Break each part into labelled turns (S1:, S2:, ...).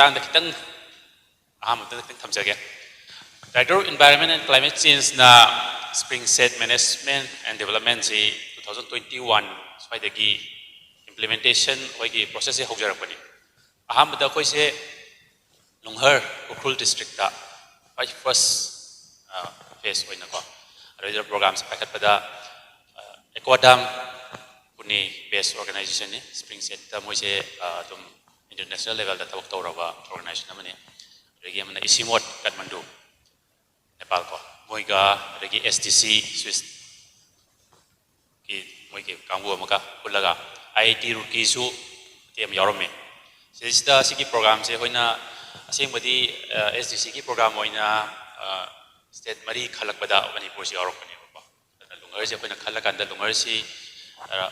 S1: matang da kitang ahamda kitang thamjage Directorate of Environment and Climate Change na Springshed Management and Development si 2021 swaidagi implementation hoigi process se hojarakwani ahamda koi se Lunghar Ukrul district da first phase oina ko radio programs packet pada Equadam Pune based organization ni Springshed ta moise tum international level da tabak tawrawa organization amani regi amana isimot Kathmandu Nepal ko moiga regi STC Swiss ki moige kangbu amaka pulaga IIT Roorkee su tem yorome sida sigi program se hoina asengbadi SDC ki program oina state mari khalakbada Manipur si yorokani ba lungar se hoina khalakanda lungar si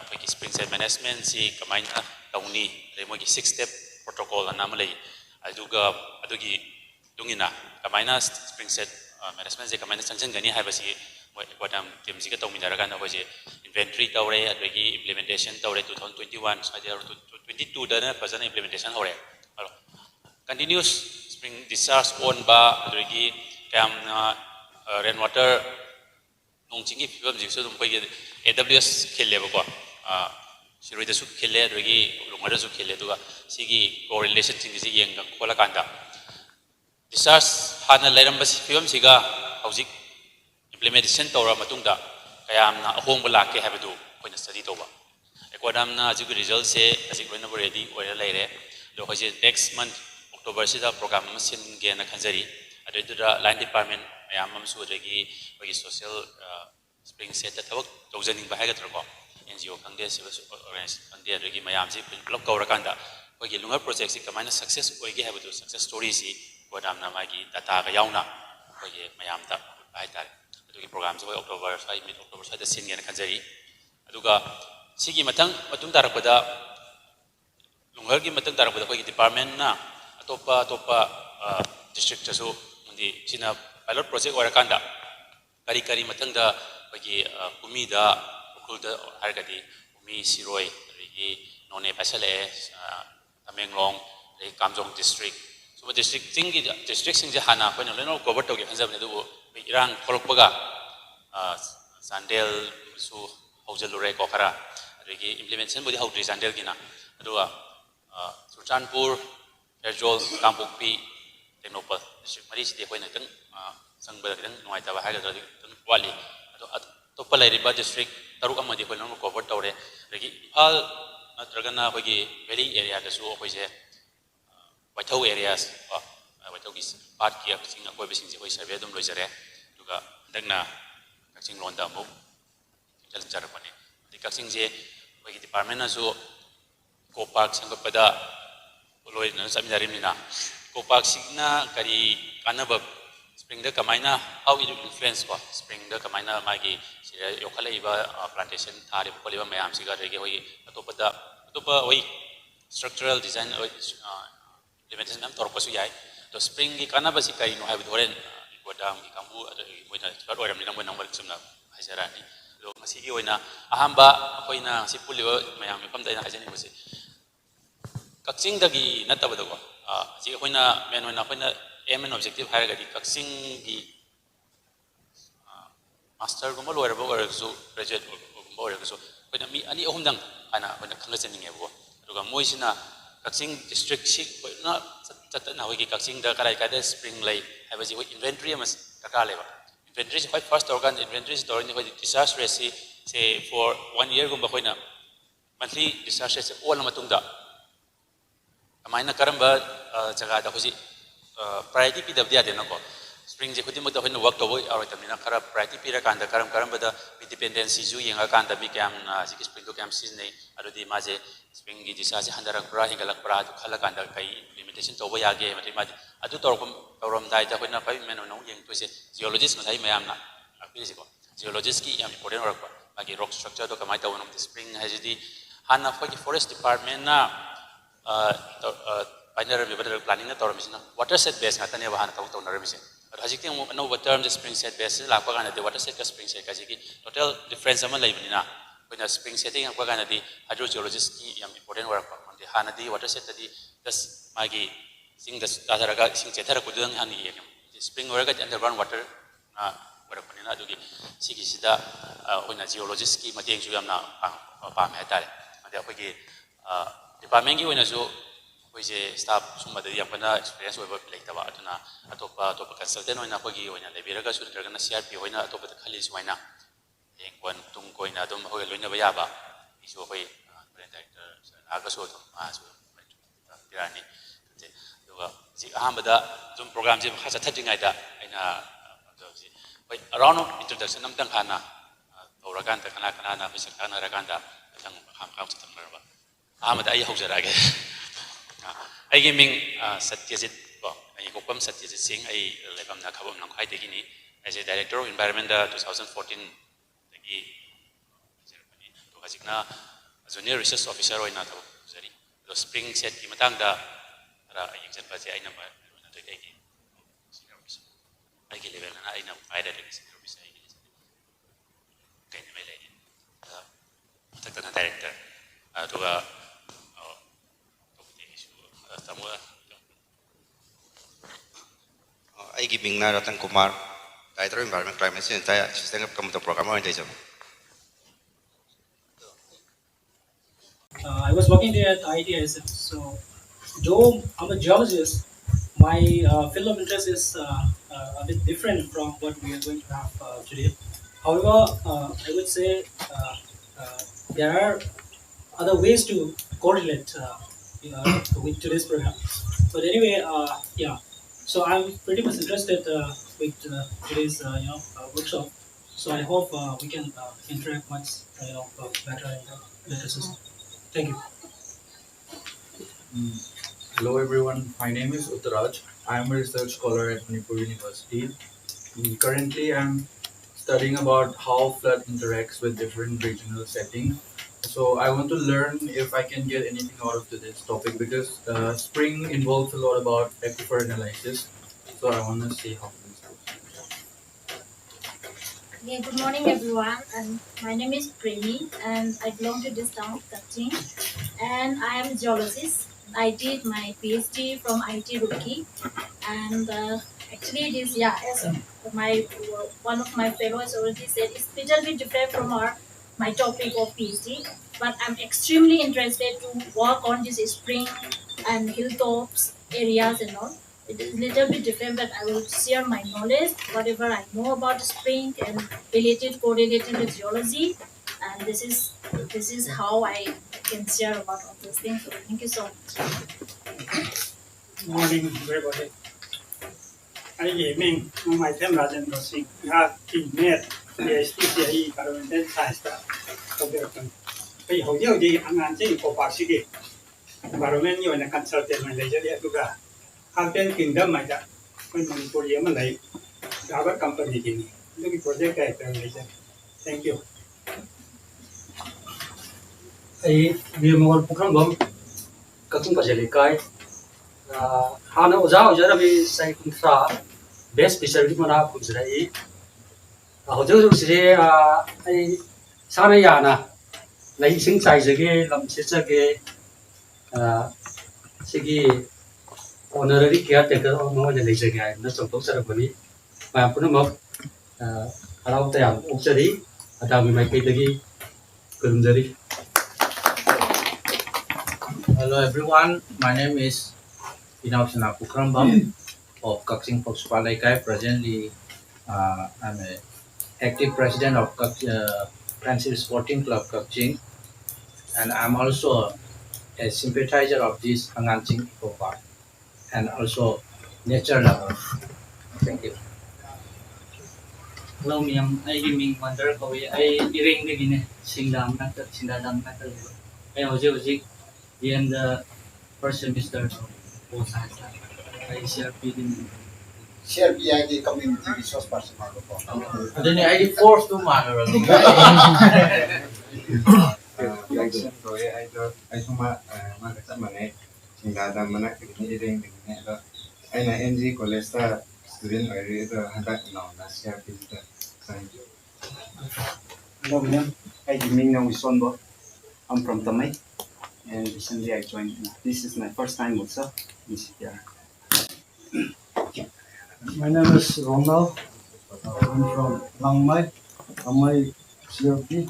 S1: pagi Springshed management si kamaina tauni remogi 6-step protocol anama lei adugi dungina kamaina Springshed management se kamaina sangjangani haibasi Equadam team si ka tawminaraga na hoje inventory tawre adugi implementation tawre 2021 sadia 22 dana fazana implementation hore continuous spring discharge on ba adugi kam rainwater nongchingi phibam jikso dum koi AWS khelle ba ko siroi da su khelle adugi lungar da su khelle duga sigi correlation ching si yeng kola kanda discharge hana lairam ba phibam siga hojik implementation tawra matungda kayamna ahongba lakke habadu koina study toba Equadam na ajigu result se ajig loina ready oira leire do hoje next month October sida program ma sin ge na khanjari adudura line department ayamam su adagi hoji social Springshed ta thawak tawjaning ba haga trako NGO khangde civil organization khangde adagi mayam si block kawra kanda hoji lungar project si kamaina success oige habadu success story si Equadam na magi data ga yauna hoji mayam ta hai tare adugi program se October sai mid October sai da sin ge na khanjari aduga sigi matung tarakpada lungar gi matung tarakpada koi department na atopa district tasu mundi china pilot project ora kanda kari matung da koi Pumi da Ukrul da hargadi Pumi Siroi rigi none pasale Tamenglong rigi Kamjong district so district singi district singje hana koi no cover to ge hanjab ne du irang kolokpaga sandel su hojalure ko khara regi implementation bodi how resandel gina adua Surchanpur Erjol Kampokpi Technopal district mari sidi koina tang sangba tang noi ta ba ha ga tang wali ado topa lairiba district taruk amadi koina no cover tawre regi al natragana hogi valley area da su hoise waithau areas waithau gi part ki Kakching akoi bising ji hoi survey dum loijare duga dagna Kakching londa mu chal charapani Kakching je hogi department na su ko park sangpada loi na saminarimina ko park signa kari kanaba spring da kamaina how it influence ko spring da kamaina magi yokhala iba plantation thari ko liba mayam siga rege hogi atopa hoi structural design implementation am tor pasu yai to spring gi kanaba si kari no have doren Equadam gi kambu moina third oram ni nang nang sumna hajarani lo masigi oina ahamba akoina si puliba mayam mifam da ina hajani bose Kakching dagi natabada ko si akoina men oina akoina aim and objective hire gadi Kakching gi master gumba lower bo or so graduate gumba or so akoina mi ani ahumdang ana akoina khangachani nge bo aduga moisina Kakching district si na chatna hogi Kakching da karai kada spring lai habaji ho inventory mas taka leba inventory is first organ inventory store ni hoji discharge rate say for 1 year gumba koina monthly discharge rate all matungda amaina karamba jaga da hoji priority pi dabdia de nako spring je khudi mudda hoina work to boy aroy tamina khara priority pi ra kanda karam bada dependency ju yenga kanda mi kam sik spring to kam season nei adudi maje spring gi discharge handarak pra hingalak pra du khala kanda kai implementation to boy age mati maje adu torom dai da hoina pai men no yeng to se geologist ma sai mayam na akili siko geologist ki yam important work ba agi rock structure to kamai ta wonom spring hajidi hana for forest department na pioneer better planning na tormisina water set base ngata ne bahana taw narmise hajikti no term the spring set base la pa kana de water set ka spring set ka sigi total difference ama laibina koina spring setting apa kana di hydrogeologist ki yam important work pa hana di water set di das magi Sing the Taraga, Sing Chetarakudan and the spring work at underground water. Warapanina to give Sikisida when a geologist scheme attends you now. Pam had the department when a zoo which is staff some of the Yapana experience over plate about a top consultant when a Pogi when a Liberaga should dragon a CRP when a top of the Kalis Wina. One Tungoina Dom Hoyaluna Bayaba is your way, Agasotum as Pirani. The Ahmada Zoom program has a touching idea in a round of introduction of Tankana, Oraganta Kanakana, Visakana Raganda, Ham to Merva. Ahmada Hosarage. I gaming Satyajit, I Kopam Satyajit Singh, I Levam Nakabam Nakai Degini as a Director of Environment 2014. Kazigna Junior Research Officer or another. The Springshed Kimatanga example I number I can live and I know I did it. Okay, my director to
S2: I giving Brajakumar, Director Environment Climate Change, System of Computer Program Orientation.
S3: I was working there at ITISM. So, though I'm a geologist, my field of interest is a bit different from what we are going to have today. However, I would say there are other ways to correlate with today's program. But anyway, yeah. So I'm pretty much interested with today's workshop. So I hope we can interact much better in the later session. Thank you.
S4: Hello everyone, my name is Uttaraj. I am a research scholar at Manipur University. Currently I'm studying about how flood interacts with different regional settings. So I want to learn if I can get anything out of this topic because spring involves a lot about aquifer analysis. So I want to see how this goes.
S5: Okay, good morning everyone, and my name is Premi and I belong to this town, Kakching, and I am a geologist. I did my PhD from IT Roorkee, and actually it is, as my one of my fellows already said, it's a little bit different from my topic of PhD, but I'm extremely interested to work on this spring and hilltops areas and all. It is a little bit different, but I will share my knowledge, whatever I know about spring and correlated with geology, and this is how I can share about all those things. So thank you so much.
S3: Good morning, everybody. I gaming my name Rajan Singh. I have KEYNOTE PhD environmental science. I hold you the Angang for Patil. Environment you and consultant my lecture to have been kingdom my dad when Manipur Yemen our company in the project lecture. Thank you.
S6: I will program Kakching Pajalikai. Hana Uza Jarabi Sai Kuntra, best specialty Mana Kunzrai. Hotel Sri, I Sanayana, like Sing Saizage, Lam Sisage, Sigi, honorary caretaker or more than laser guy, not some books ceremony. My Punamok, Alauta, Oxari, Adami Makitagi, Kunzari.
S7: Hello everyone, my name is Inausana Pukrambam of Kakching Foxpalaikai. Presently, I'm an active president of Friendship Sporting Club Kakching, and I'm also a sympathizer of this Angang Eco Park and also nature lover. Thank you.
S6: Hello, Miam. I gaming wonder how I ring the guinea, sing down, sing down, I was in the first semester of both sides. I share feeling.
S8: Share PID community resource person.
S7: Then I forced to matter.
S9: Election rồi ai không mà cái sao mà này chính là đam mê cái này đây này đó ai là NG college ta student ở đây đó hàng đại nó là share visitor thank you.
S8: Hello, ma'am. Hi, Ming Nong Sonbo. I'm from Tamay, and recently I joined. This is my first time also in CPR. My name is Ronald. I'm from Langmai. I'm my CRP.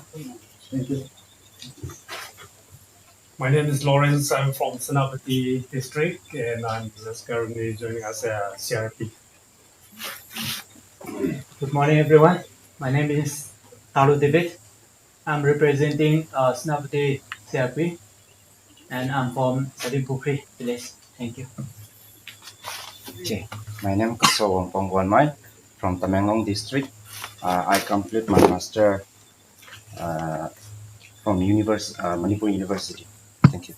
S8: Thank you.
S10: My name is Lawrence. I'm from Senapati district, and I'm just currently joining as a CRP.
S6: Good morning, everyone. My name is Talu David. I'm representing Snapati CRP, and I'm from Sadipukri village. Thank you.
S11: Okay, my name is Sowong Pongwanmai from Tamenglong district. I complete my master uh, from Manipur University. Thank you.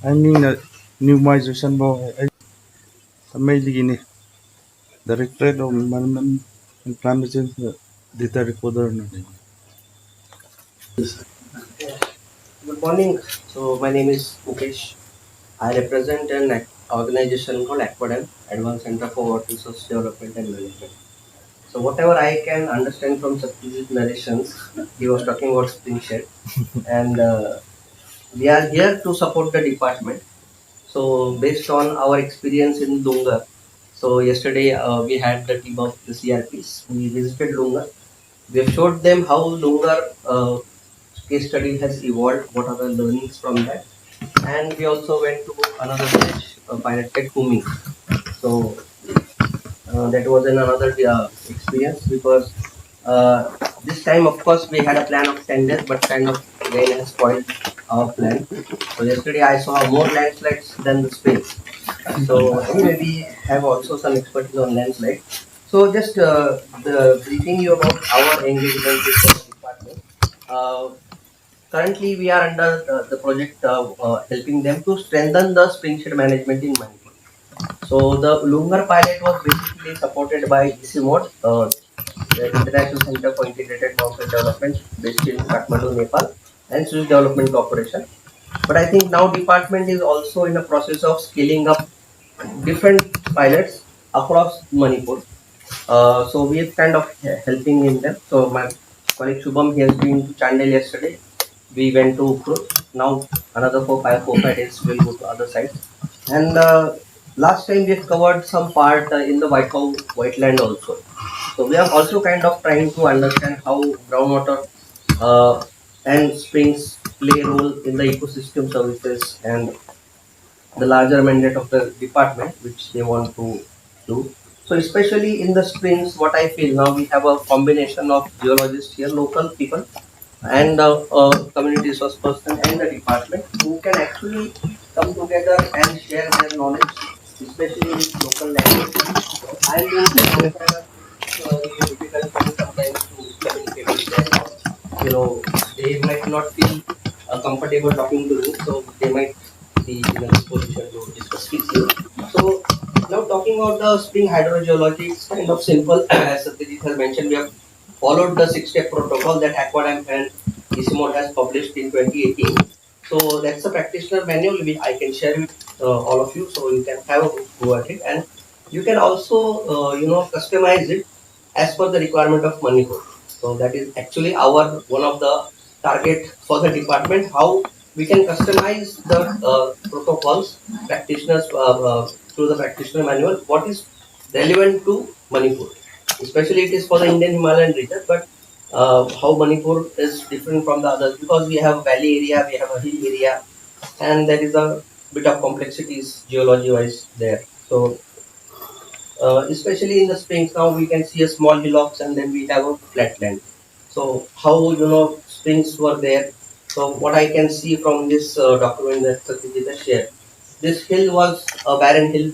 S9: I'm in the new migration boy. Amazing. Directorate of Environment and Climate Change data recorder.
S12: Good morning. So my name is Mukesh. I represent an organization called Aquadem, Advanced Center for Water Resource Development and Management. So whatever I can understand from Satyajit narrations, he was talking about Springshed, and we are here to support the department. So based on our experience in Lunga, so yesterday we had the team of the CRPs. We visited Lunga. We have showed them how Lunga case study has evolved, what are the learnings from that. And we also went to another village, Directorate Kumi. So that was another experience because this time, of course, we had a plan of 10 days, but kind of rain has spoiled our plan. So yesterday I saw more landslides than the spring. So anyway, we have also some expertise on landslide. So just the briefing you about our engagement with the department. Currently, we are under the project helping them to strengthen the Springshed management in Manipur. So the Lungar pilot was basically supported by ICMOD, the International Center for Integrated Mountain Development, based in Kathmandu, Nepal, and Swiss Development Corporation. But I think now department is also in the process of scaling up different pilots across Manipur. So we are kind of helping in them. So my colleague Shubham, he has been to Chandel yesterday. We went to Ukrut. Now another 4 5 days we'll go to other sites. And last time we have covered some part in the Whiteland also. So we are also kind of trying to understand how groundwater and springs play a role in the ecosystem services and the larger mandate of the department which they want to do. So especially in the springs, what I feel now we have a combination of geologists here, local people, and community resource person and the department who can actually come together and share their knowledge, especially with local language. I mean, difficult thing sometimes to communicate with them. They might not feel comfortable talking to you, so they might be in a position to discuss with you. So now talking about the spring hydrogeology, it's kind of simple. As Satyajit has mentioned, we have followed the 6-step protocol that Aquadam and ICMOD has published in 2018. So that's a practitioner manual which I can share with all of you, so you can have a go at it, and you can also customize it as per the requirement of Manipur. So that is actually our one of the target for the department, how we can customize the protocols practitioners through the practitioner manual. What is relevant to Manipur? Especially it is for the Indian Himalayan region, but how Manipur is different from the others because we have a valley area, we have a hill area, and there is a bit of complexities geology wise there. So especially in the springs now we can see a small hillocks and then we have a flatland. So how springs were there. So what I can see from this document that Satyajit has shared, this hill was a barren hill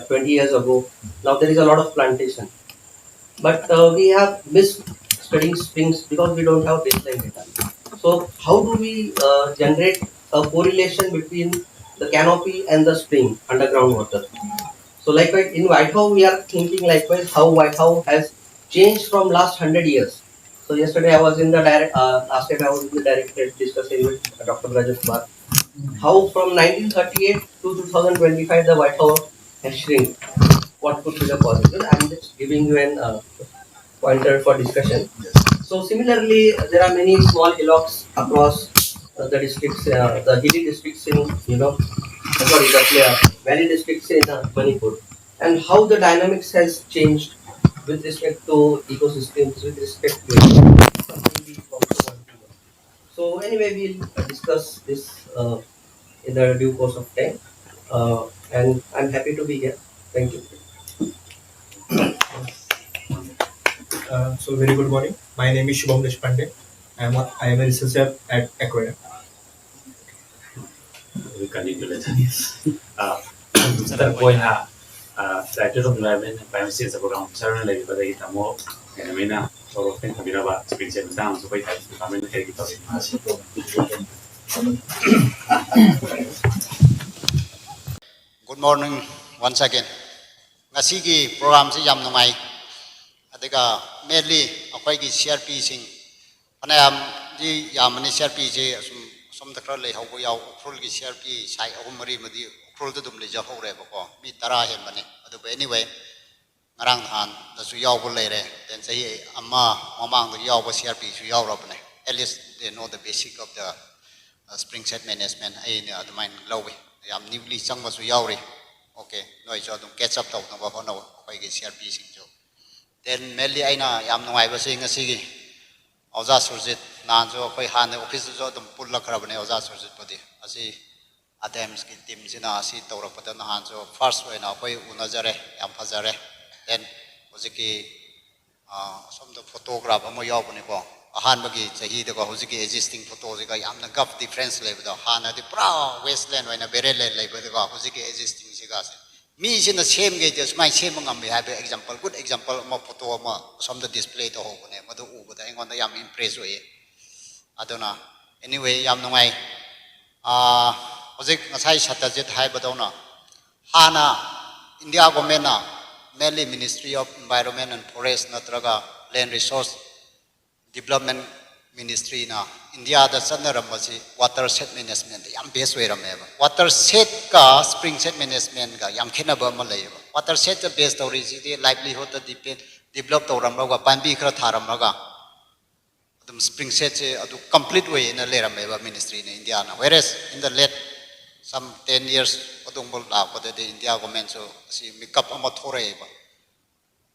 S12: 20 years ago. Now there is a lot of plantation, but we have missed studying springs because we don't have baseline data. So how do we generate a correlation between the canopy and the spring underground water? So likewise in Whitehall, we are thinking likewise how Whitehall has changed from last 100 years. So yesterday I was in the last time I was in the Directorate discussing with Dr. Brajakumar how from 1938 to 2025 the Whitehall has shrunk. What could be the causes? I'm just giving you an pointer for discussion. So similarly, there are many small hillocks across the districts, the hilly districts in, sorry, the valley districts in Manipur, and how the dynamics has changed with respect to ecosystems, with respect to something we also want to know. So anyway, we'll discuss this in the due course of time, and I'm happy to be here. Thank you.
S13: So very good morning. My name is Shubham. I am a researcher at Aquarium.
S1: Sana po na Directorate of Environment and Climate Change program Sharon lagi pada kita mo kena so kan kami naba Springshed tang so pai kami nak kita
S2: Good morning once again. Ngasigi program si yam namai. Adega mainly akwai gi CRP sing. Panayam di yamani CRP je som takra le hau yau ukrul gi CRP sai ahumari madi ukrul tu dum le ja hore bako mi tara hen bane. Adu anyway ngarang han da su yau bol le re then say amma mamang du yau ba CRP su yau ro bane. At least they know the basic of the Springshed management ai ne adu main lowi. Yam newly chang ba su yau re. Okay, noi cho dum catch up tau na ba hono akwai gi CRP sing jo. Then mainly aina yam ngai ba sing ngasigi Oza Surjit Nanjo koi han office jo dum pulla kharabane Oza Surjit padi asi ATMs ki team sina asi tawra pada na han jo first way na koi unajare yam phajare then hojiki some the photograph amo yaw bane ko ahan bagi chahi de ko hojiki existing photo ji ka yamna gap difference le bada han adi pra wasteland way na bere le bada ko hojiki existing ji ka se mi sina same ge just my same ngam be have example good example mo photo mo some the display to ho bane madu u bada engon da yam impress we adona anyway yam ngai hojik ngasai satajit hai badona hana India government na mainly Ministry of Environment and Forest natraga Land Resource Development Ministry na India da sannaramasi watershed management yam base way rameba watershed ka Springshed management ga yam khenaba ma leba watershed the base story ji livelihood the depend develop to ramra panbi khra tharamra adum Springshed che adu complete way in a lerameba ministry in India na whereas in the late some 10 years adung bol la ko the India government so si makeup ama thore ba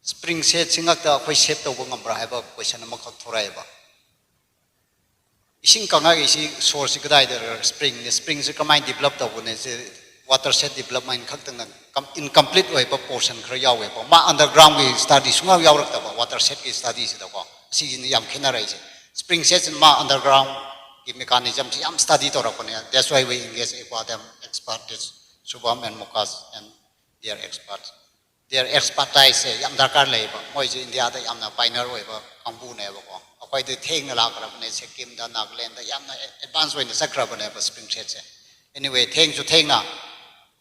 S2: Springshed singak ta khoi shape to ngam bra ha ba question ama khak thore ba Ising kanga isi source kadai der spring se kamai develop to bune se watershed development khak tang incomplete way pa portion khra yaw we pa ma underground we study sunga yaw rak ta ba watershed ki study se da ko si ni yam khena rai se Springshed ma underground ki mechanism ti yam study to rak ne that's why we engage them experts Shubham and Mukesh and their experts their expertise yam darkar le ba moi je India da yam na pioneer we ba kambu ne ba ko akwai de theng na la kra ne Sikkim da Nagaland da yam na advance way na sakra ba ne ba Springshed se anyway theng su theng na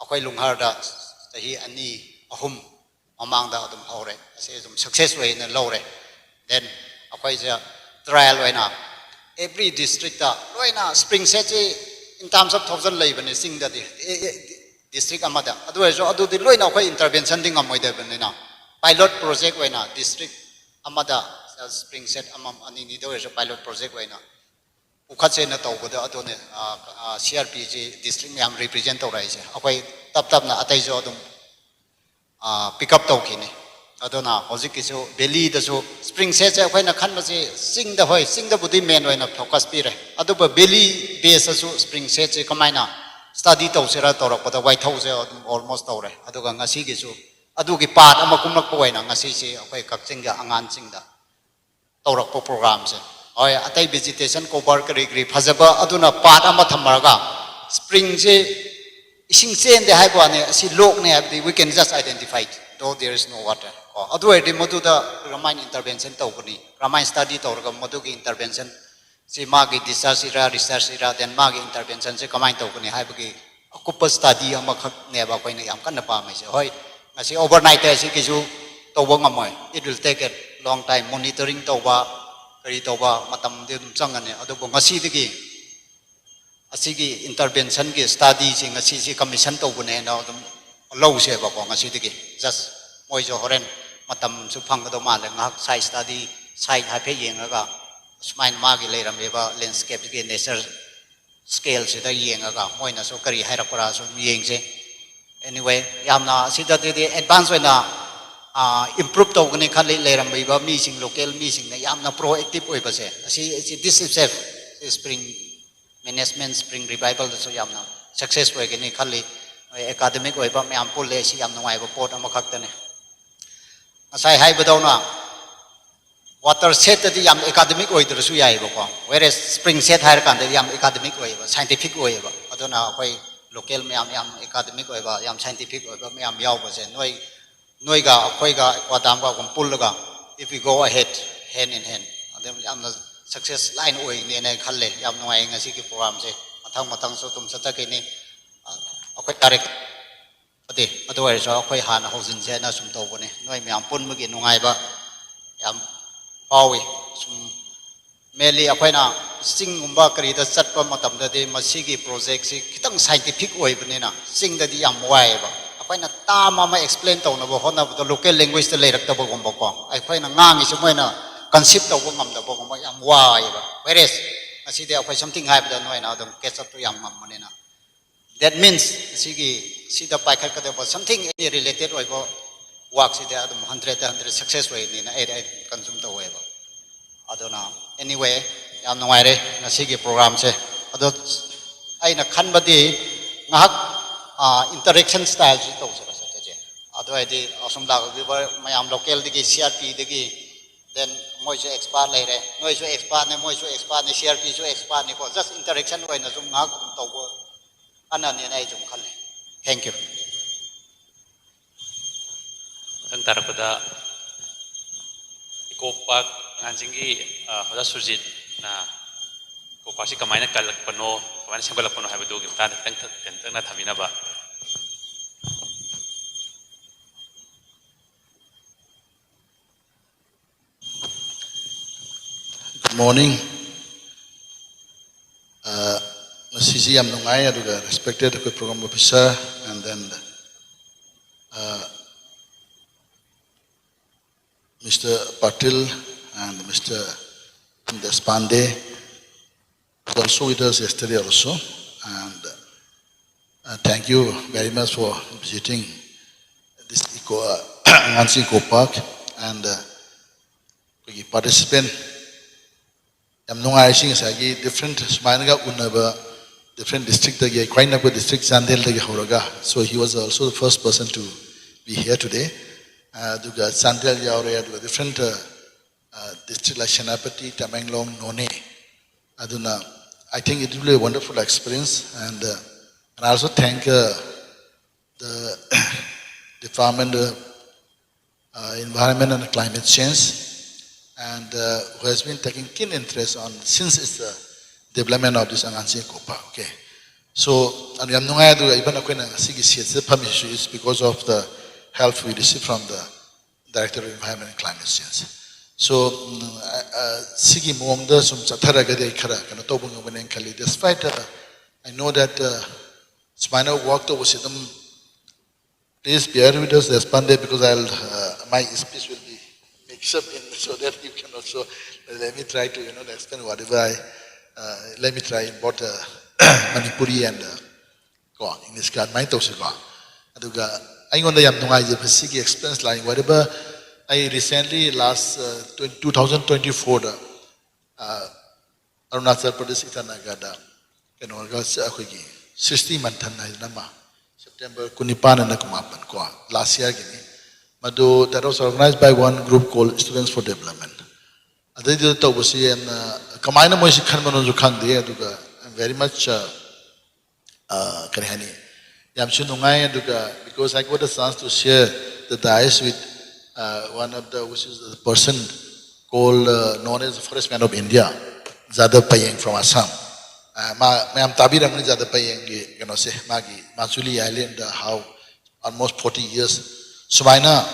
S2: akwai lunghar da sahi ani ahum amang da adum hore ase dum success way na lore then akwai ja trial way na every district da loina Springshed in terms of thousand lay bane sing da district amada adu jo adu di loina akwai intervention ding amoi da bane na pilot project way na district amada Springshed amam ani ni do jo pilot project way na ukhatse na taw da adu ne CRPG district yam represent to rai se akwai tap na atai jo dum pick up to kini adona hojik kisu belly da so Springshed se akwai na khan ma se sing da budi main way na focus pi re adu ba belly base so Springshed se kamai na study to sera to rak pada wai thau se almost to re adu ga ngasi kisu adu ki part ama kumnak po way na ngasi se akwai Kakching ga angan sing da to rak po program se oi atai vegetation cover kari phajaba aduna part ama thamaraga spring se ising chen de hai ba ne si lok ne abdi we can just identify it though there is no water adu edi modu da ramain intervention to bani ramain study to ga modu ki intervention si magi research ira then magi intervention se kamai to bani hai bagi akupa study ama khak ne ba koi ne yam kan pa mai se hoi ngasi overnight se kisu to ba ngamoi it will take a long time monitoring to ba kari to ba matam de dum changane adu bo ngasi digi asigi intervention ki study sing ngasi si commission to bune na dum low se ba ko ngasi digi just moi jo horen matam su phang do ma le ngak sai study sai ha phe yeng ga smain ma gi le ram ba landscape ki nature scale sida yengaga moina so kari hairakpara so yengse anyway yamna sida de advance oina improve tawgani khali lerambai ba mi sing local mi sing na yamna proactive oi base this is safe spring management spring revival so yamna successful gani khali academic oi ba myam pulle si yamna wai ba port amakhaktane asai hai badawna water set the yam academic oi der su yai ba ko whereas spring set hair kan the yam academic oi ba scientific oi ba adona koi local myam yam academic oi ba yam scientific oi ba myam yaw ba se noi ga koi ga wadam ga kum pul ga if we go ahead hand in hand adem yam success line oi ne ne khalle yam noi ngasi ki program se mathang so tum sata ke ni akoi direct ade otherwise akoi han housing se na sum to bone noi myam pun magi nungai ba yam pawi sum meli akoina sing umba kari da satpa matam da de masigi project si kitang scientific oi bane na sing da di yam wai ba akoina ta mama explain taw na bo hona the local language te leirak ta bo gom ko akoina ngangi se moina concept taw ngam da bo gom yam wai ba whereas asi de akoi something hai da noi na dum catch up to yam ngam mane na that means sida pai khat ka de something related oi bo work si de adum 100 success way ni na consume to way ba adona anyway yam ngai re na sigi program se ado aina khan badi ngahak interaction style si to sa sa je ado ai di asum da bi mayam local digi crp digi then moi so expert lai re noi so expert ne moi so expert ne crp so expert ne ko just interaction way na sum ngahak to bo anani nai jum khalle thank you
S1: Tarapada Ikopak Anjingi Hoda Sujit na Kopasi Kamaina Kalakpano, Kamana Sabalapano have a dog in Tantana Tavinaba.
S14: Good morning. Masisi Amnungaya, the respected program officer, and then Mr. Patil and Mr. Despande was also with us yesterday also, and thank you very much for visiting this Angang Eco Park and participant. I'm no Irish Sagi different Smanaga Unaba different district Kainapa district Sandel Horaga. So he was also the first person to be here today. Duga Sandel Yaure different district like Shanapati, Tamenglong, None. Aduna, I think it will be a wonderful experience, and I also thank the Department of Environment and Climate Change, and who has been taking keen interest on since it's the development of this Angang Eco Park. Okay, so and even is because of the help we received from the Directorate of Environment and Climate Change. So, Sigi Mongda sum Sataragade Kara, Kanatobung Kali, despite I know that Spina walked over them. Please bear with us, Despande, because my speech will be mixed up in so that you can also let me try to explain whatever let me try in both Manipuri and in this card, my Toshiba. Aduga, I on the Yamnunga is a Sigi experience line, whatever. I recently, last 2024, Arunachal Pradesh Itanagada, Kanoga 60 Mantana Nama, September Kunipan and Nakumapan Kwa, last year, Madu, that was organized by one group called Students for Development. They did the Tawasi and Kamina Moshi Kanmano Zukandi, I'm very much Karihani. Yamshunungai, because I got a chance to share the dice with one of the, which is the person called, known as the Forest Man of India, Zada Payeng from Assam. I'm Tabirang Zada Payeng, Magi, Matsuli Island, how almost 40 years. So I know,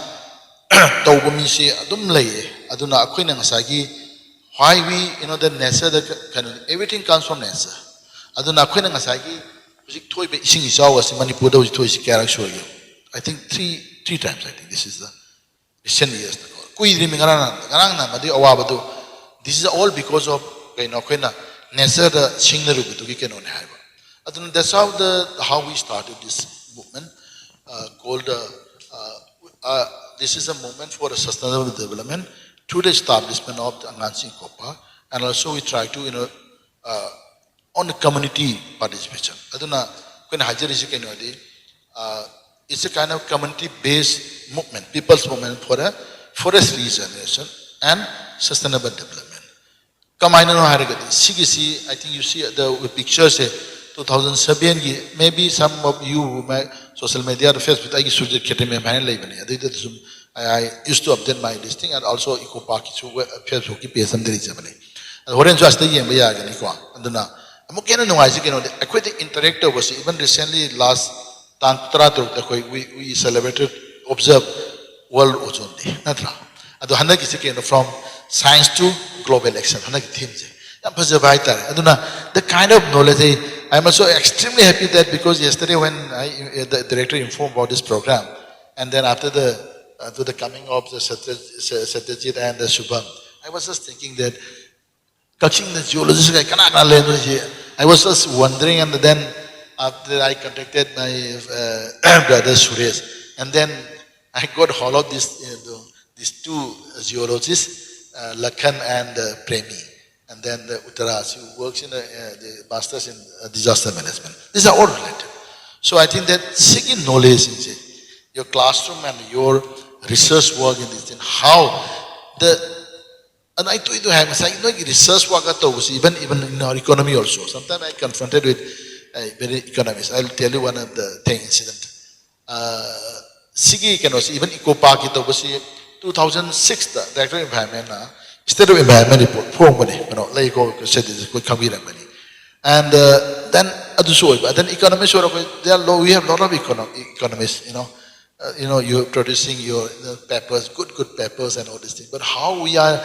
S14: Taubumishi, Adumlay, Aduna Aquinang Sagi, why we, the Nessa, everything comes from Nessa. Aduna Aquinang Sagi, Toy Sing Isawas, Manipur, those toys character. I think three times, I think this is the recent years. This is all because of nature the Ching na rubu tuki keno ne haiba. Adun that's how we started this movement called this is a movement for a sustainable development through the establishment of the Angang Kopa, and also we try to on the community participation. Aduna when hajari keno di it's a kind of community-based movement, people's movement for a forest regeneration and sustainable development. I think you see the pictures 2007 maybe some of you who my social media or Facebook I used to update my listing and also Eco Park Facebook page some there is a and just the interactor was even recently last we celebrated observe World Ozone Day. From science to global action. The kind of knowledge I am also extremely happy that because yesterday when the director informed about this program, and then after the coming of the Satyajit and the Shubham, I was just thinking that Kakching the geologist I was just wondering, and then after I contacted my brother Suresh, and then I got hold of these two geologists, Lakhan and Premi, and then the Uttaraj, who works in the masters in disaster management. These are all related. So I think that seeking knowledge in your classroom and your research work in this thing, how and I do have research work even in our economy also. Sometimes I confronted with very economists. I'll tell you one of the thing incident. Sigi can also even Eco Park it was 2006 the Directorate of Environment State of Environment report like said this and then but then economists they are low. We have a lot of economists, you're producing your papers, good papers and all these things. But how we are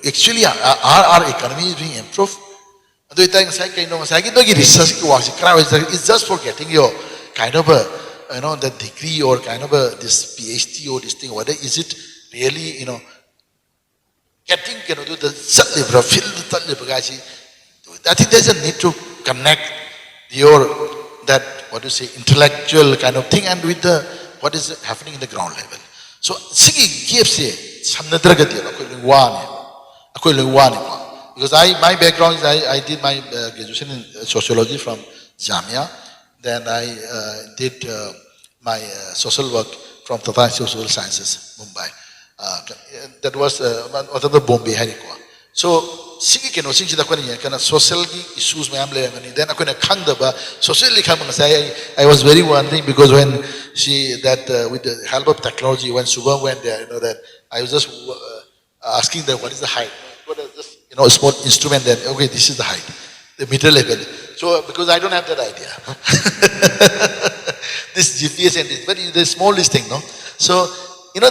S14: actually our economy is being improved. It's just for getting your kind of a the degree or kind of a this PhD or this thing. Whether is it really getting do the I think there's a need to connect your that what you say intellectual kind of thing and with the what is happening in the ground level. So Sigi gives because my background is I did my graduation in sociology from Jamia. Then I did my social work from Tata Social Sciences, Mumbai. That was the Bombay Harikwa. So Sigi can also see the social issues. Then I socially I was very wondering because when with the help of technology, when Shubham went there, that I was just asking them what is the height. What is this, a small instrument then, okay, this is the height, the meter level. So, because I don't have that idea. This GPS and this, but the smallest thing, no? So,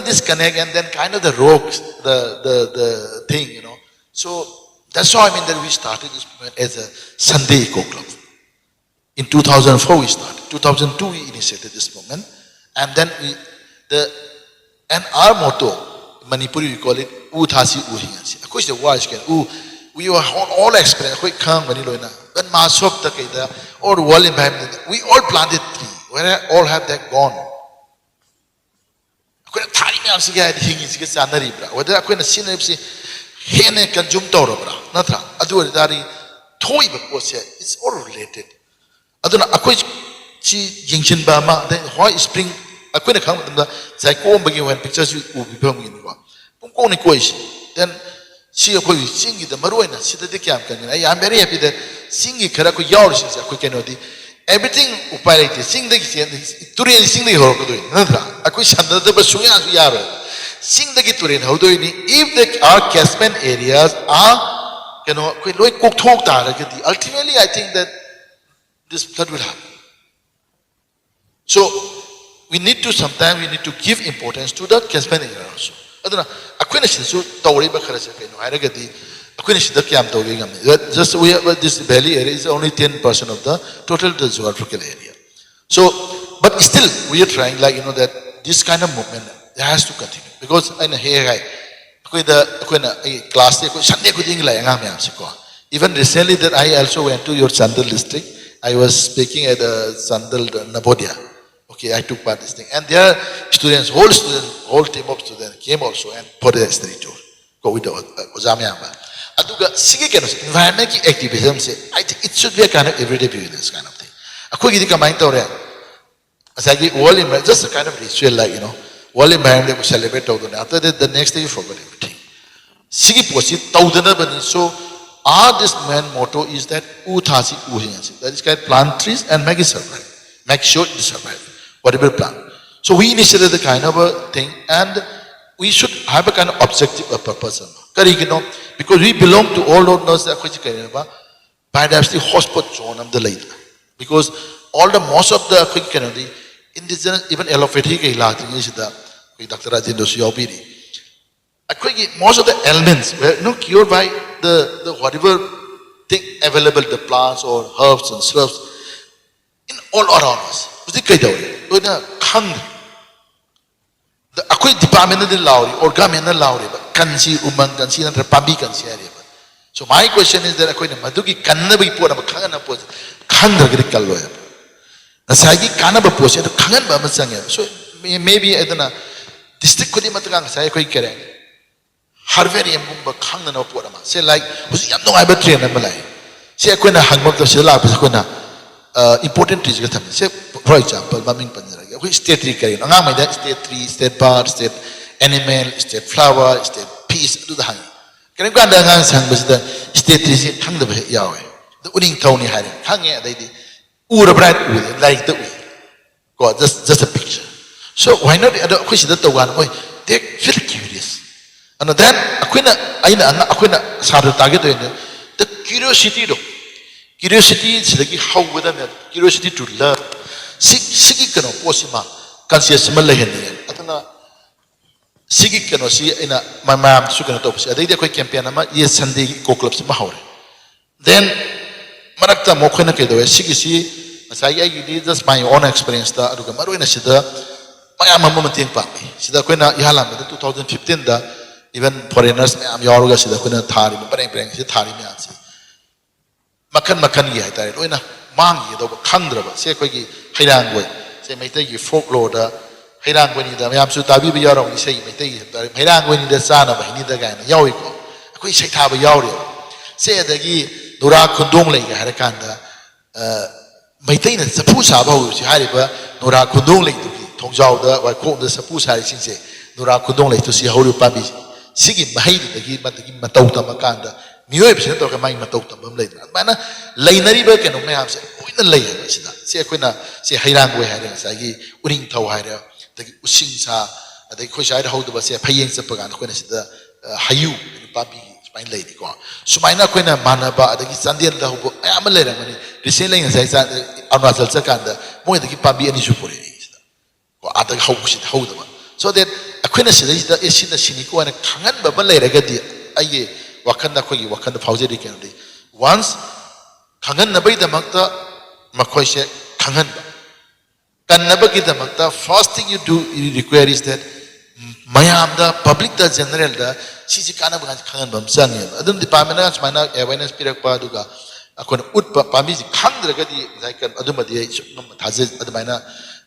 S14: this connect and then kind of the rocks, the thing, So, that's how that we started this movement as a Sunday Eco Club. In 2004 we started, 2002 we initiated this movement. And then and our motto, Manipur we call it, Uthasi Uhingansi. Of course the words can, we were all experienced, but Masop Takeda, or world environment, we all planted tree, where all have that gone. Whether I couldn't see them say, Hene can jump Torobra, Natra, Aduari, Toy, it's all related. Aduna Akwich Jingshin Bama, then why spring? I couldn't come to the Zaiko begin when pictures will be permanent. Then see a boy singing the Maruana, see the Camp. I am very happy that singing Karaku Yaurish is a quick anody. Everything upalate, sing the Turian sing the Horokodoin. I could send the Basuya Yara. Sing the Giturin, how do you if our catchment areas are ultimately I think that this flood will happen. So we need to sometimes give importance to the catchment area also. Just we have this valley area is only 10% of the total geographical area. So, but still we are trying that this kind of movement has to continue because in here the class Sunday Even recently that I also went to your Sandal district. I was speaking at Sandal Nabodia. Okay, I took part in this thing. And there students, whole team of students came also and put a study tour. Go with the Ozamyama. Aduga sige environment activism say I think it should be a kind of everyday business kind of thing. Ako gidi kamay tawre. Asagi all in just a kind of ritual like all environment we celebrate tawdo. After that the next day you forget everything. Sige posi tawdana bani so our this main motto is that uthasi uhinsi. That is kind of plant trees and make it survive. Make sure it survive. Whatever plant. So we initiated the kind of a thing and we should have a kind of objective purpose. Because we belong to all those perhaps the hotspot zone of the late. Because all the most of the indigenous, even allopathic, Dr. Rajendra Suyobiri. Most of the elements were cured by the whatever thing available, the plants or herbs and shrubs in all around us. The akui department of the Lauri or government of Lauri, Kansi, Uman, Kansi, and Rapabi Kansi area. So my question is that Akui Maduki Kanabi put a Kangana post, Kandagrikal lawyer. Nasagi Kanaba post, and Kangan Bamasanga. So maybe I don't know, district Kudimatang, Saikoi Kere, Harveri and Mumba Kangan of Porama. Say like, was no I bet train and Malay. Say Aquina Hangmok the Shila Piscona, important trees. Say, for example, Maming Panjara. Which state tree carry? State tree, state bar, state animal, state flower, state piece, do the hang. Can you go under hang with the state tree hang the Yahweh? The winning Tony had it. Hang it, they did. Ura bright with it, like the way. God, just a picture. So why not the other question that the one way? They feel curious. And then Aquina started target the curiosity. Curiosity is like how with them, curiosity to learn. Sigi kano posima conscious malahini. Atana sigi kano si ina my mom sukana topsi. Adi dia koi campaign ama yes Sunday ko clubs mahore. Then marakta mokha na kedo sigi si masaya gidi just my own experience da aduga maru ina sida maya mamu mating pami. Sida koi na ihalam da 2015 da even foreigners me am yaruga sida koi na thari me pareng si thari me ansi. Makan ye tare loina mangi do khandraba se koi gi Hairangway, say Mategi folklore, Hairangway, the Yamsu Tabi Yarong, say Mategi, Hairangway, the son of Hinidagan, Yawiko. A quick shake have a Yawrio. Say the Gi Nura Kundong Lake, Harakanda, Maintain the Sapusa, Hariba, Nura Kundong Lake to be Tongzao, or quote the Sapusa, say, Nura Kundong Lake to see how you publish. Sigin Mahidi, the Gi Matota Makanda. New episode of my Matota later. Mana Lainariba can have said, the layer. See a quina, say Hairangway had Sagi, Uring Tow Hida, the Ushinsa, the Kushide hold of us, a paying Sapagan, when it's the Hayu, Papi, my lady gone. So my Naquina Manaba, the Sandian, I am a letter when the sailing as I said, Anazal Sakanda, more than Papi and Ishupuri, or other house it hold them. So that Aquina said, is the Shiniko and a Kangan Babalayer, Aye, Wakanda Kogi, Wakanda Pauseri Kennedy. Once Kangan Nabai the Makta. Makoishe Kanganba. Kanabaki the first thing you do you require is that Mayam the public the general the Sisi Kanaban Kanganbam Sanyam. Adam the Pamenas Mana awareness Pirak Paduga. Akon Utpa Pamis Kandragadi like Adumadi Tazes Adamana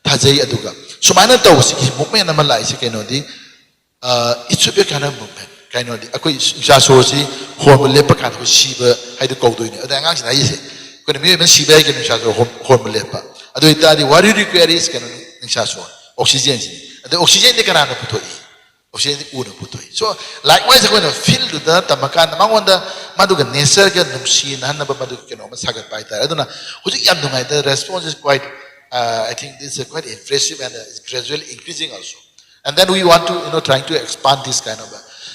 S14: Tazay Aduga. So Mana Tawsi movement Namala Isekanodi. It should be a kind of movement. Kind of Akoi Jasosi, Hormel Lepakan, Shiba, Hydrocodoin. The Angang I say. When we even see back in Shadow Hormelepa. I do it what you require is can in Shadow oxygen. The oxygen they can put oxygen would put. So likewise I'm going to fill to the Tamakan among the Maduga Nesarga Numsi and Hanaba Madukan Sagat Paita. I don't know who's the response is quite I think this is quite impressive and it's gradually increasing also. And then we want to trying to expand this kind of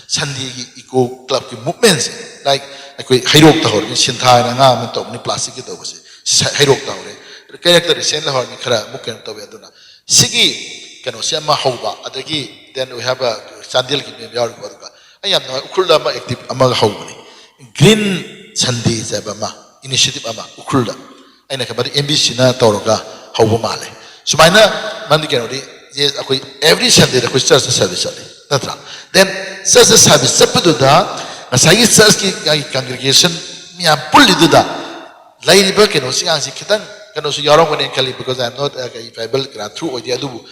S14: Sunday eco club movements like Hairok Tower, Shintai and Amam, plastic was Hairok Tower. The character is Send the Horn, Mukan Toveduna. Sigi Kanosema Hova, Adagi, then we have a Sandil Yarga. I am no Ukulama active among Howani. Green Sunday Zabama, Initiative Ama, Ukulda. I know about the Embishina Toroga, Howamale. So, my Mandikanodi, yes, every Sunday the Christian service. That's right. Then, such a service, Sapaduda, as I search congregation, Mia Puliduda, Lady Birkin, or Siang Sikitan, can also Yoram and Kali because I'm not if I build through or the Adubu.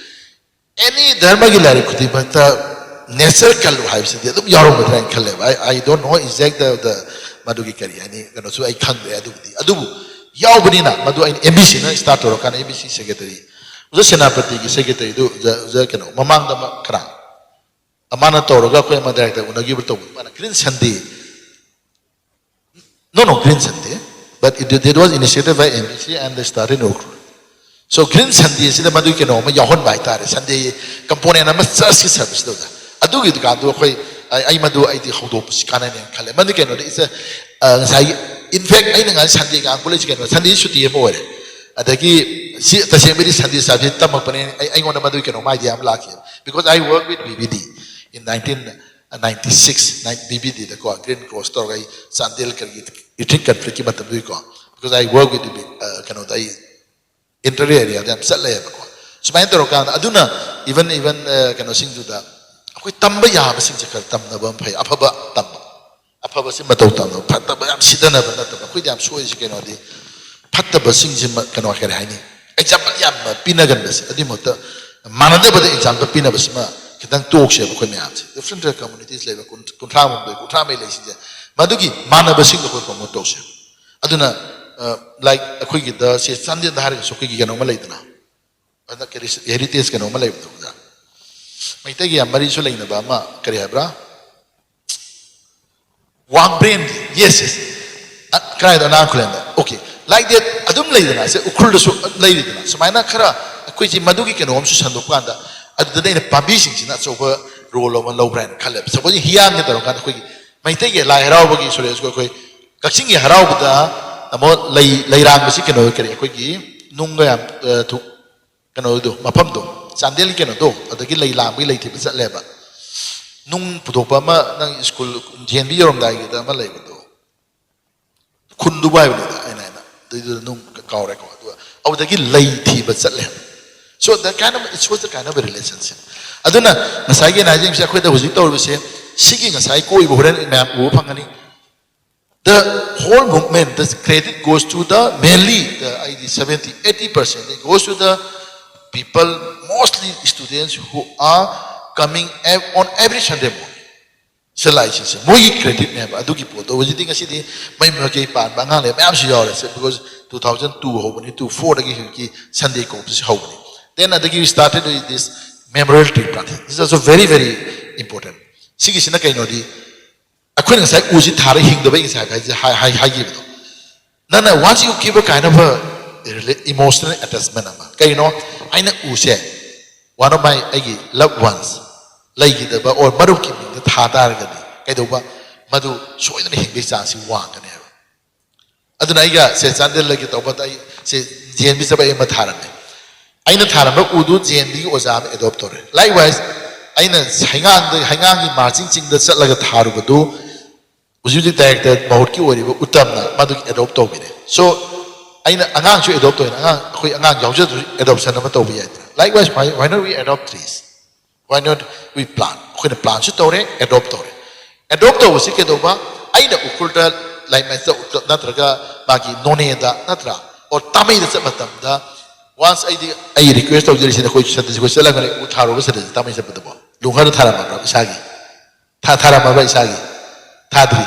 S14: Any Dharmagilari could be, but Nesser Kalu Hives, the Yoram and Kalev. I don't know exactly the Madugi Kari, and so I can't Adubu. Yawbudina, Madu in ABC, start or can ABC secretary. The Senapati secretary do the Mamang the Makra. Amana Toroga, director, when I give it to Green Sunday. No, Green Sunday, but it was initiated by MBC and they started in Okru. So Green Sunday is the Madukino, Yahon Baitare, Sunday component, I'm a service. Adugi the Gadu, I Madu, I the Hodopus, Canan and Kalamandican is a in fact, I think Sunday college can Sunday should be more. At the key, the same way Sunday subject, I want to Madukino, my dear lucky because I worked with BBD in 1996, BBD, the Green Cross story, Sandel can get it because I work with the inter area, them Saleh. So my Aduna, even can sing to the Tambaya, sing to Tamnabam pay Apaba Tamba. Apabasi Matotano, Pataba, Sidana, Quidam, so is cannot be Pataba sings him cannot get any. Example Yam, Pinagambas, Adimota, Manadaba, the example Pinabasma, Kitan Toksha, Quimiat, the frontier communities live Kuntram, the Kutrame Lazy, Madugi, Manabasing of Motosha. Aduna, like a quick, the Sunday the Harris, so quick can omelate now. And the heritage can omelate. My take a Marisul in the Bama, Kariabra. One brain, yes. Cried an uncle. Okay. Like that, I don't lay the night. Lady the night. So my Nakara, a quick Maduki can home to Sandopanda. At the day of publishing, that's over roll of a low brand color. So when he young at the Rokan quick, may take a lie Harabagi, so let's go quick. Kakching Harabda, a more lay round Mexicano, quickie, Nunga to Canodo, Mapamdo, Sandeli Canodo, at the Gilay Lamb, we lay tips at Leba. Nung Putopama, Nang school, GNB or Dagida, Malay. Kundubai, and they do the Nung Kakao record. I would again late, but set so that kind of, it was the kind of a relationship. I don't know, Nasagi and I think Shakweta was always say, seeking a psycho, the whole movement, the credit goes to the mainly the ID 70-80%. It goes to the people, mostly students who are coming on every Sunday morning. So license. More credit never. Aduki poto. Was it a city? My Merkay Pan Bangale, Mamsi because 2002 Hobony, 2004 the Sunday Corpus Hobony. Then at the give started with this memorial trip. This is also very, very important. Sigis in a Kainodi. I couldn't say Uzi Tari hing the way inside high give. Nana, once you keep a kind of a emotional attachment, I know Uze, one of my loved ones. Like the or Maruki, the Tatargadi, Kadoba, Madu, showing the Hibisasi Wang and ever. Adunaiga says, Under like it, but I say, Jenbisaba Matarame. I know Tarama Udu, Jendi Ozam adoptore. Likewise, I know Hangang marching the Satlaga Tarugadu, was usually directed Mahurki or Utamna, Madu adoptobine. So I know Angang should adopt Angang, adoption of Matobia. Likewise, why not we adopt trees? Why not we plant? When plant should adopt. Adopt was a Kedoba, I know Ukulta, like myself, Natraga, Magi, Noneda, Natra, or Tami the Sabatamda. Once I request of the which was celebrated with Taro, Tami Sabatabo, Lunga Tarama, Sagi, Tatarama, Sagi, Tadri.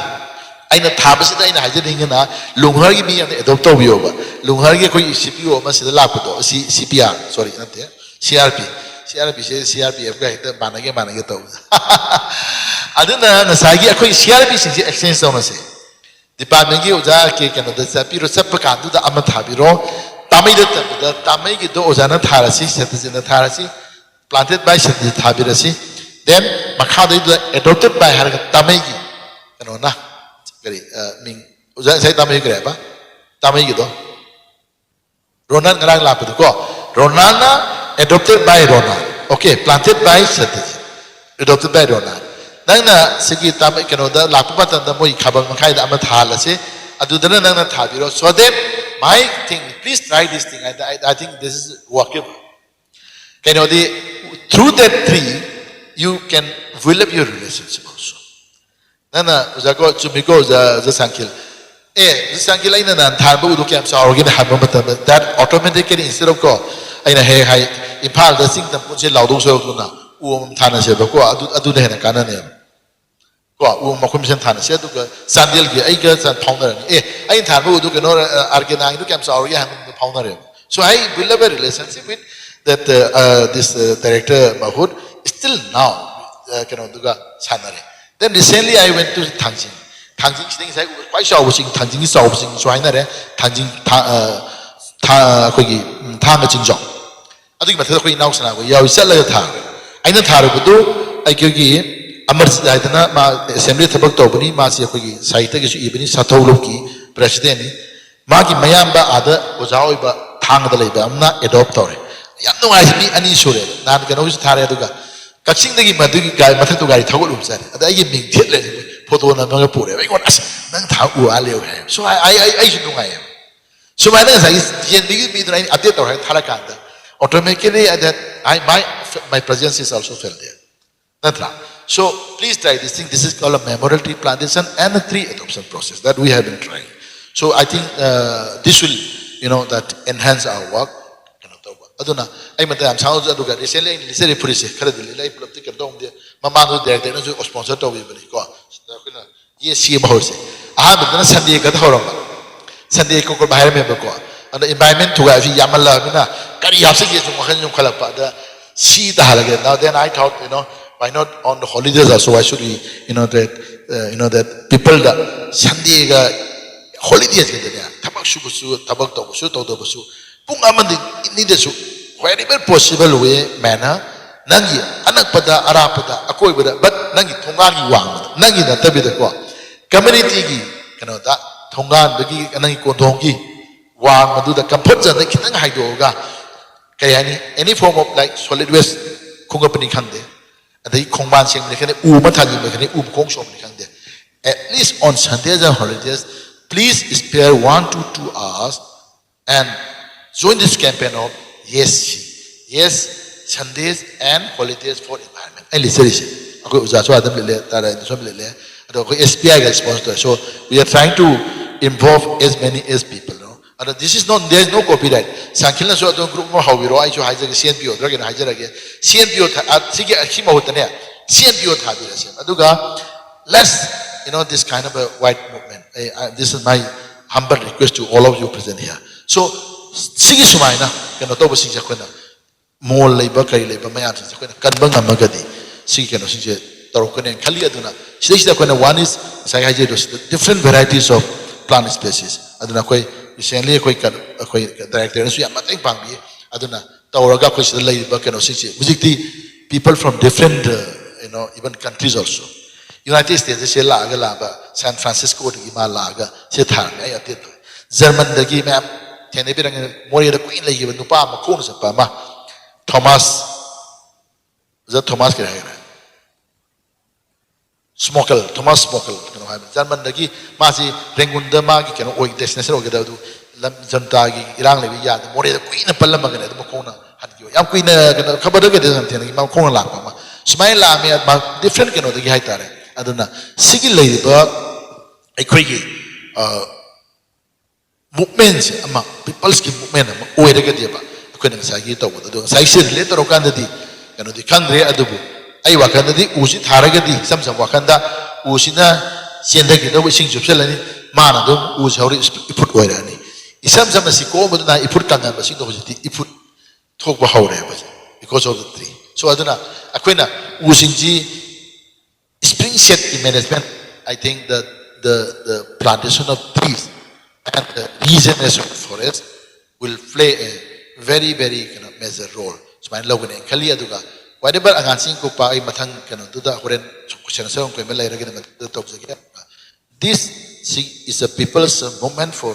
S14: I know Tabasita in Hajadingana, Lungargi me and Adoptobioba, Lungargi CPO, Masida Laputo, CPR, sorry, not there, CRP. CRP says CRP guy, the Managato. I don't know, Nasagi, a quick CRP since the exchange zone. Department gives a cake and the Sapiro Sapakan to the Amatabiro, Tamid, the Tamagi Ozana Tarasi, set in the Tarasi, planted by Sati Tabirasi, then Makadi adopted by her Tamagi, Canona, very mean, say Tamagi, Tamagido, Ronan Grand Lapuko, Ronana. Adopted by Ronan. Okay, planted by Sati. Adopted by Ronan. Nana Sigi Tamikanoda, Lapupat and the Moi Kabakai Amathalase, Adudana Tabiro. So then, my thing, please try this thing. I think this is workable. Through that tree, you can develop your relationship also. Nana Zago Chumiko the Sankil. this uncle I nan tharbu udu camps are organic that automatically instead of go I know hey impal the thing that puts a loud so na thana sheba ko adu de na kana ne ko commission thana she du sandil gi ai ga san founder I tharbu udu no organic du camps are organic founder so I build a relationship with that this director Mahud still now duga sanare. Then recently I went to Tangjing. Tangjing things I quite sure was Tangjing is always in China Tangjing Tanga Chinjong. I think Mataki now sana we sell a tar. I know Tarabudu I give Amarsidana ma assembly tabak tobani Masia Saita Ibni Satoloki president Maki Mayamba other was however Tanga the labor I'm not adopter. No I be any sure not can always Taraduga. Kakching the Madu guy Matatu guy Togolum said I give me photo na mga pure I want nang tao aliw hai so I should know I am so my name is Yen me trying update or Tarakanda automatically that my presence is also felt there that's right. So please try this thing. This is called a memorial tree plantation and a tree adoption process that we have been trying. So I think this will that enhance our work. Aduna I mata am sounds aduga recently in police kharadili lai plapti kardom de mamanu director no sponsor to bi bani ko ye see bahose aha bidana Sunday ka thoramba Sunday ko bahar me ko and environment to fi yamalla mina kari yapse ye jum khan jum khalapa da see ta halage now then I thought why not on the holidays also why should we that people da Sunday ga holidays ke de tabak shubusu tabak to busu to do busu pung amandi nidesu wherever possible way manner nangi anak pada arah pada akoi beda but nangi thongangi wang nangi na tabi de ko community gi da thongan bagi nangi konthongi wang adu da comfort zone kitang haidoga kayani any form of like solid waste khungapani khande adai khongban sing ne khane u ma thagi me khane u khong som ne khande at least on Sundays and holidays please spare 1 to 2 hours and join this campaign of yes Sundays and holidays for environment. I listen. So we are trying to involve as many as people. And this is not, there is no copyright. Sankilna so don't group more how we I should hijack CNPO, dragon hijack again. CNPO Aduga, let's this kind of a white movement. This is my humble request to all of you present here. So sige sumaina to ba sing jakona mol labor kai labor mayam sing jakona kanbang amagadi sige kano sing tarokane khali aduna sida kona one is sai haje different varieties of plant species aduna koi recently koi director su yam mateng pangbi aduna tawraga koi sida labor kano sing mujikti people from different even countries also United States se laga laba San Francisco de ma laga se thar ai atit German dagi map Tene birang mori the queen like even nupa makon sa pa ma Thomas kaya Thomas Smokel German dagi masi rengunda ma ki kano oi destination oge da du lam janta gi irang le ya mori the queen palla magane the makona han ki yam queen kano khabar ge de san tene ma makon la ma smile la me ma different kano dagi hai tare aduna sigil le ba aikoi gi movements ama people's movement ama oiraga diba akona sagi to do sai sir later okanda di di kangre adubu ai wakanda di usi tharaga di samsam wakanda usina sienda gi do sing jupselani mana do us hauri iput oirani isam sam si ko bodna iput kanga basing do hojiti iput thok ba haure ba because of the tree so aduna akona usingji Springshed management I think that the plantation of trees and the regeneration of forest will play a very major role. So my love in Kali aduga. Whatever angansing ko pa ay matang duda horen kusenasyon ko may lagi na talk again. This is a people's movement for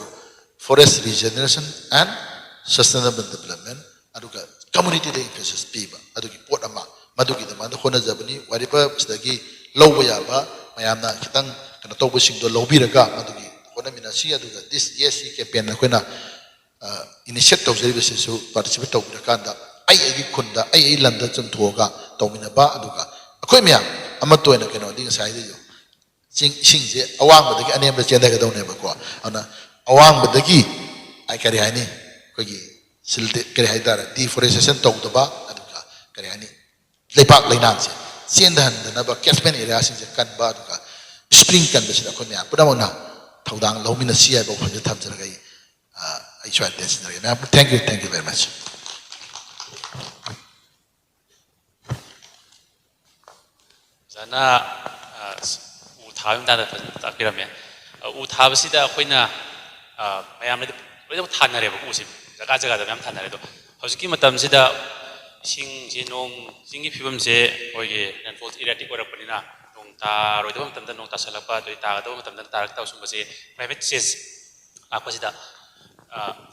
S14: forest regeneration and sustainable development. Aduga community de interest piba. Adugi pot ama madugi de mando kona jabani whatever stagi low bayaba mayamna kitang talk sing do lobby raga madugi. This yes campaign na initiative services so participate to kanda ai kunda ai landa chum thoga to mina ba aduga akoi mya amato na ding sai de ꯏꯁꯤꯡꯁꯦ ꯑꯋꯥꯡꯕꯗꯒꯤ ꯑꯅꯦꯝꯕꯗ ꯆꯦꯟꯊꯒꯗꯧꯅꯦꯕꯀꯣ ꯑꯗꯨꯅ ꯑꯋꯥꯡꯕꯗꯒꯤ ꯀꯔꯤ ꯍꯥꯏꯅꯤ ꯑꯩꯈꯣꯏꯒꯤ ꯀꯔꯤ ꯍꯥꯏꯇꯥꯔꯦ deforestation ꯇꯧꯗꯕ ꯑꯗꯨꯒ ꯀꯔꯤ ꯍꯥꯏꯅꯤ ꯂꯩꯄꯥꯛ ꯂꯩꯅꯥꯡꯁꯦ ꯆꯦꯟꯊꯍꯟꯗꯅꯕ ꯀꯦꯠꯁꯃꯦꯟ ꯑꯦꯔꯤꯌꯥꯁꯤꯡꯁꯦ ꯀꯟꯕ ꯑꯗꯨꯒ ꯁꯄ꯭ꯔꯤꯡ ꯀꯟꯕꯁꯤꯗ ꯑꯩꯈꯣꯏ ꯃꯌꯥꯝ ꯄꯨꯝꯅꯃꯛꯅ ꯊꯧꯗꯥꯡ ꯂꯧꯃꯤꯟꯅꯁꯤ ꯍꯥꯏꯕ ꯋꯥꯐꯝꯁꯦ ꯊꯝꯖꯔꯒ ꯑꯩ ꯁ꯭ꯋꯥꯏꯗ ꯇꯦꯟꯁꯤꯟꯖꯔꯒꯦ ꯃꯌꯥꯝ ꯊꯦꯡꯛ ꯌꯨ ꯚꯦꯔꯤ ꯃꯆ
S1: ꯐꯖꯅ ꯎ ꯊꯥꯕꯒꯤ ꯃꯇꯥꯡꯗ ꯐꯖꯅ ꯇꯥꯛꯄꯤꯔꯝꯃꯦ ꯎ ꯊꯥꯕꯁꯤꯗ ꯑꯩꯈꯣꯏꯅ ꯃꯌꯥꯝꯅꯗꯤ ꯂꯣꯏꯅꯃꯛ ꯊꯥꯅꯔꯦꯕ ꯎꯁꯤ ꯖꯒꯥ ꯖꯒꯥꯗ ꯃꯌꯥꯝ ꯊꯥꯅꯔꯦ ꯑꯗꯣ ꯍꯧꯖꯤꯛꯀꯤ ꯃꯇꯝꯁꯤꯗ ꯏꯁꯤꯡꯁꯤ ꯅꯣꯡ ꯆꯤꯡꯒꯤ ꯐꯤꯕꯝꯁꯦ ꯑꯩꯈꯣꯏꯒꯤ ꯔꯦꯟꯐꯣꯜ ꯏꯔꯦꯇꯤꯛ ꯑꯣꯏꯔꯛꯄꯅꯤꯅ ꯅꯣꯡ ꯇꯥꯔꯣꯏꯗꯕ ꯃꯇꯝꯗ ꯅꯣꯡ ꯇꯥꯁꯜꯂꯛꯄ ꯑꯗꯩ ꯇꯥꯒꯗꯕ ꯃꯇꯝꯗ ꯇꯥꯔꯛꯇꯕ ꯁꯨꯝꯕꯁꯦ ꯀ꯭ꯂꯥꯏꯃꯦꯠ ꯆꯦꯟꯖ ꯂꯥꯛꯄꯁꯤꯗ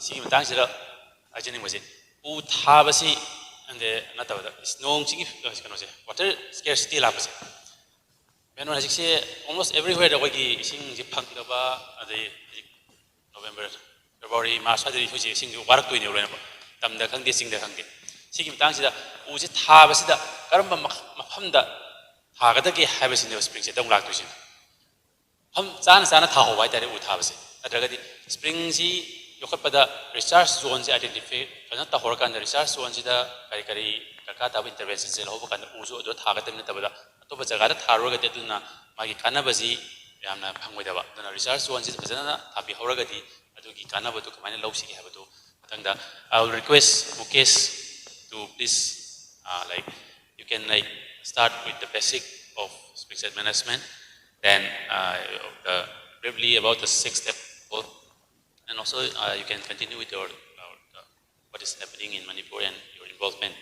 S1: ꯁꯤꯒꯤ ꯃꯇꯥꯡꯁꯤꯗ ꯍꯥꯏꯖꯅꯤꯡꯕꯁꯦ ꯎ ꯊꯥꯕꯁꯤ ꯅꯠꯇꯕꯗ ꯅꯣꯡ ꯆꯤꯡꯒꯤ ꯀꯩꯅꯣꯁꯦ ꯋꯥꯇꯔ ꯁ꯭ꯀꯦꯔꯁꯤꯇꯤ ꯂꯥꯛꯄꯁꯦ ꯀꯩꯅꯣ ꯍꯧꯖꯤꯛꯁꯦ ꯑꯣꯜꯃꯣꯁ ꯑꯦꯕ꯭ꯔꯤꯋꯦꯔꯗ ꯑꯩꯈꯣꯏꯒꯤ ꯏꯁꯤꯡꯁꯦ ꯐꯪꯗꯕ ꯑꯗꯩ ꯍꯧꯖꯤꯛ ꯅꯣꯕꯦꯝꯕꯔ ꯐꯦꯕ꯭ꯔꯨꯋꯥꯔꯤ ꯃꯥꯔꯆ ꯁ꯭ꯋꯥꯏꯗꯗꯤ ꯑꯩꯈꯣꯏꯁꯦ ꯏꯁꯤꯡꯁꯦ ꯋꯥꯔꯛꯇꯣꯏꯅꯦꯕ ꯂꯣꯏꯅꯃꯛ ꯇꯝꯗ ꯈꯪꯗꯦ ꯆꯤꯡꯗ ꯈꯪꯗꯦ ꯁꯤꯒꯤ ꯃꯇꯥꯡꯁꯤꯗ ꯎꯁꯦ ꯊꯥꯕꯁꯤꯗ ꯀꯔꯝꯕ ꯃꯐꯝꯗ ꯊꯥꯒꯗꯒꯦ ꯍꯥꯏꯕꯁꯤꯅꯦꯕ ꯁ꯭ꯄ꯭ꯔꯤꯡꯁꯦ ꯑꯃꯨꯛ ꯂꯥꯛꯇꯣꯏꯁꯤꯅ ꯃꯐꯝ ꯆꯥꯅ ꯆꯥꯅ ꯊꯥꯍꯧꯕ ꯍꯥꯏꯇꯥꯔꯦ ꯎ ꯊꯥꯕꯁꯦ ꯅꯠꯇ꯭ꯔꯒꯗꯤ ꯁ꯭ꯄ꯭ꯔꯤꯡꯁꯤ ꯌꯣꯛꯈꯠꯄꯗ ꯔꯤꯆꯥꯔꯖ ꯖꯣꯟꯁꯦ ꯑꯥꯏꯗꯦꯟꯇꯤꯐꯥꯏ ꯐꯖꯅ ꯇꯧꯍꯧꯔꯀꯥꯟꯗ ꯔꯤꯆꯥꯔꯖ ꯖꯣꯟꯁꯤda ꯀꯔꯤ ꯀꯔꯤ ꯗꯔꯀꯥꯔ ꯇꯥꯕ ꯏꯟꯇꯔꯚꯦꯟꯁꯟꯁꯦ ꯂꯧꯍꯧꯕ ꯀꯥꯟꯗ ꯎꯁꯨ ꯑꯗꯨꯗ ꯊꯥꯒꯗꯕ ꯅꯠꯇꯕꯗ ꯑꯇꯣꯞꯄ ꯖꯒꯥꯗ ꯊꯥꯔꯨꯔꯒꯗꯤ ꯑꯗꯨꯅ ꯃꯥꯒꯤ ꯀꯥꯟꯅꯕꯁꯤ ꯌꯥꯝꯅ ꯐꯪꯉꯣꯏꯗꯕ ꯑꯗꯨꯅ ꯔꯤꯆꯥꯔꯖ ꯖꯣꯟꯁꯤꯗ ꯐꯖꯅ ꯊꯥꯕꯤꯍꯧꯔꯒꯗꯤ ꯑꯗꯨꯒꯤ ꯀꯥꯟꯅꯕꯗꯨ ꯀꯃꯥꯏꯅ ꯂꯧꯁꯤꯒꯦ ꯍꯥꯏꯕꯗꯨ ꯃꯊꯪꯗ I will request Mukesh to please like you can like start with the basic of Springshed management, then briefly about the 6-step goal, and also you can continue with your what is happening in Manipur and your involvement,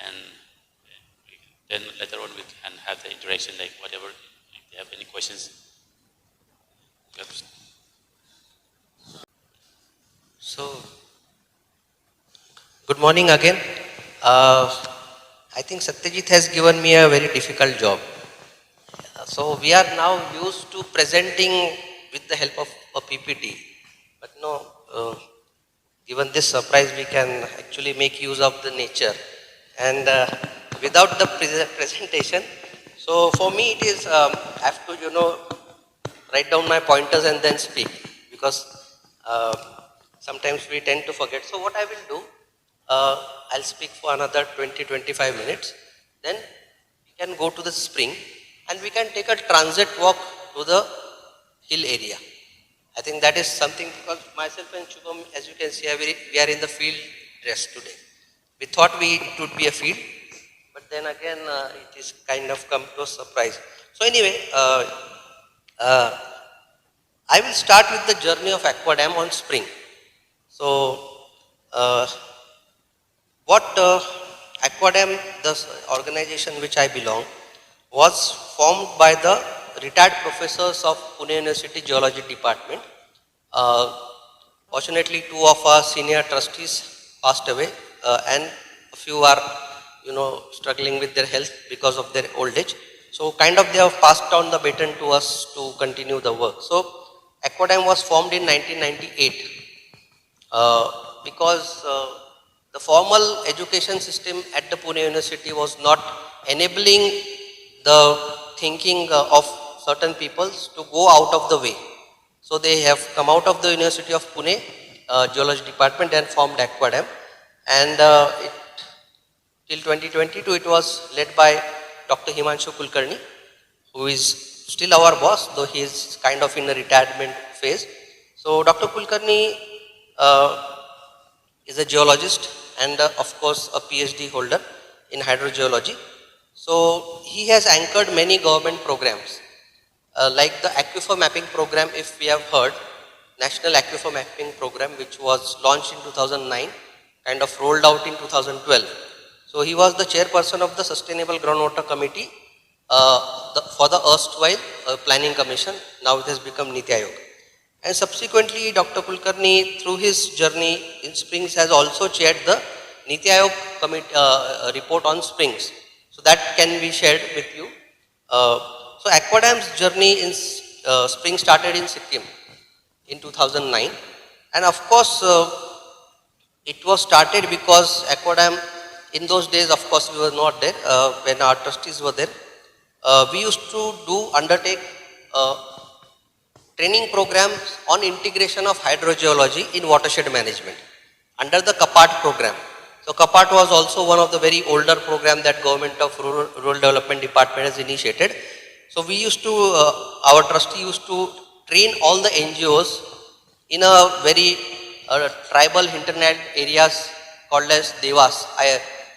S1: and then later on we can have the interaction like whatever if you have any questions.
S12: So, good morning again. I think Satyajit has given me a very difficult job. So we are now used to presenting with the help of a PPT, but no, given this surprise we can actually make use of the nature and without the presentation. So for me it is, I have to write down my pointers and then speak, because sometimes we tend to forget. So what I will do, I'll speak for another 20-25 minutes, then we can go to the spring and we can take a transit walk to the hill area. I think that is something, because myself and Shubham, as you can see, we are in the field dress today. We thought it would be a field, but then again it is kind of come to a surprise. So anyway, I will start with the journey of Aqua Dam on spring. So what Aqua Dam, the organization which I belong, was formed by the retired professors of Pune University Geology Department. Fortunately, two of our senior trustees passed away, and a few are, struggling with their health because of their old age. So, kind of they have passed on the baton to us to continue the work. So, Aqua Dam was formed in 1998 because the formal education system at the Pune University was not enabling the thinking of certain peoples to go out of the way. So they have come out of the University of Pune Geology Department and formed Aqua Dam, and till 2022 it was led by Dr. Himanshu Kulkarni, who is still our boss, though he is kind of in a retirement phase. So Dr. Kulkarni is a geologist and of course a PhD holder in hydrogeology. So he has anchored many government programs, like the aquifer mapping program, if we have heard, National Aquifer Mapping Program, which was launched in 2009, kind of rolled out in 2012. So he was the chairperson of the Sustainable Groundwater Committee for the erstwhile Planning Commission. Now it has become Niti Aayog. And subsequently, Dr. Kulkarni, through his journey in springs, has also chaired the Niti Aayog report on springs. So that can be shared with you. So Aqua Dam's journey in spring started in Sikkim in 2009. And of course, it was started because Aqua Dam, in those days, of course, we were not there when our trustees were there. We used to undertake training program on integration of hydrogeology in watershed management under the KAPAT program. So KAPAT was also one of the very older program that Government of Rural Development Department has initiated. So we used to, our trustee used to train all the NGOs in a very tribal hinterland areas called as Devas.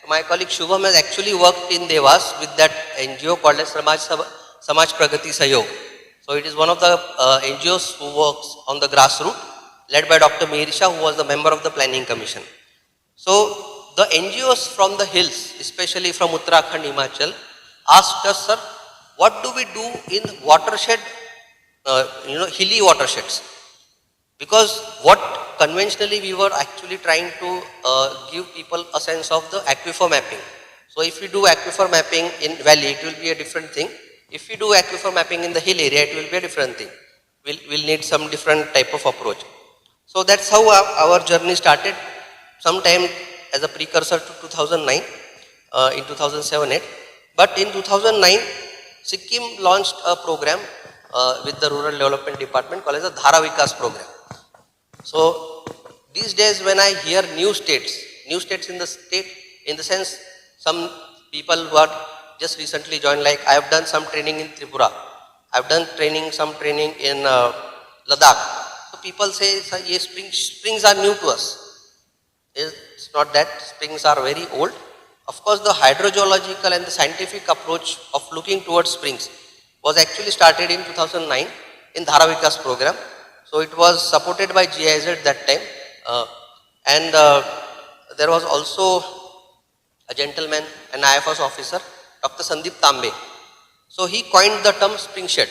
S12: My colleague Shubham has actually worked in Devas with that NGO called as Samaj Pragati Sayog. So it is one of the NGOs who works on the grassroots, led by Dr. Mirisha, who was the member of the Planning Commission. So the NGOs from the hills, especially from Uttarakhand, Himachal, asked us, sir, what do we do in watershed, hilly watersheds? Because what conventionally we were actually trying to give people a sense of the aquifer mapping. So if we do aquifer mapping in valley, it will be a different thing. If we do aquifer mapping in the hill area, it will be a different thing. We'll need some different type of approach. So that's how our journey started, sometime as a precursor to 2009, in 2007-8. But in 2009, Sikkim launched a program with the Rural Development Department called as the Dhara Vikas program. So these days when I hear new states in the state, in the sense some people who are just recently joined, like I have done some training in Tripura, I have done some training in Ladakh. So people say, sir, yes, springs are new to us. It's not that, springs are very old. Of course, the hydrogeological and the scientific approach of looking towards springs was actually started in 2009 in Dhara Vikas program. So it was supported by GIZ at that time, and there was also a gentleman, an IFS officer, Dr. Sandeep Tambe. So he coined the term Springshed.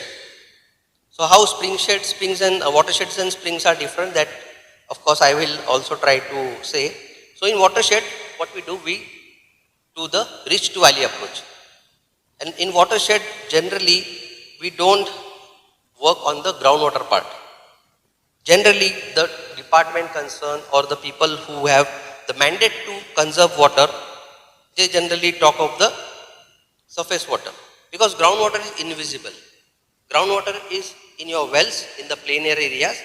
S12: So how springs and watersheds and springs are different, that of course I will also try to say. So in watershed, what we do the rich to valley approach. And in watershed, generally, we don't work on the groundwater part. Generally, the department concerned or the people who have the mandate to conserve water, they generally talk of the surface water, because groundwater is invisible. Groundwater is in your wells, in the plain air areas,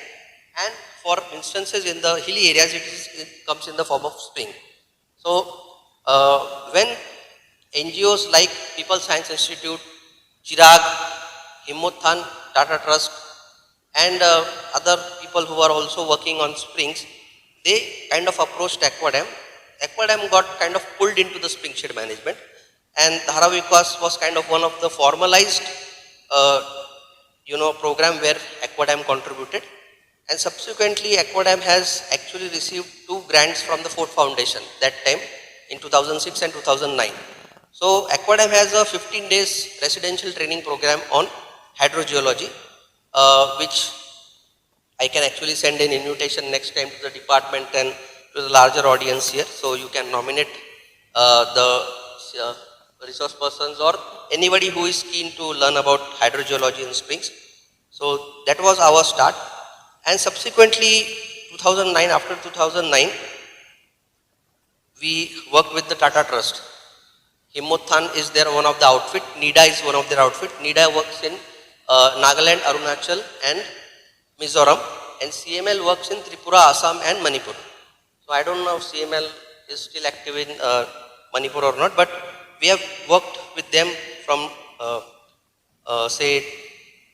S12: and for instances in the hilly areas, it comes in the form of spring. So when NGOs like People Science Institute, Chirag, Himmothan, Tata Trust, and other people who are also working on springs, they kind of approached Aquadam. Aquadam got kind of pulled into the Springshed management, and Dhara Vikas was kind of one of the formalized program where Aquadam contributed. And subsequently, Aquadam has actually received 2 grants from the Ford Foundation that time in 2006 and 2009. So Aquadam has a 15 days residential training program on hydrogeology, which I can actually send an invitation next time to the department and to the larger audience here. So you can nominate the resource persons or anybody who is keen to learn about hydrogeology in springs. So that was our start. And subsequently, 2009, after 2009, we worked with the Tata Trust. Himmothan is their one of the outfit, NIDA is one of their outfit. NIDA works in Nagaland, Arunachal and Mizoram, and CML works in Tripura, Assam and Manipur. So I don't know if CML is still active in Manipur or not, but we have worked with them from say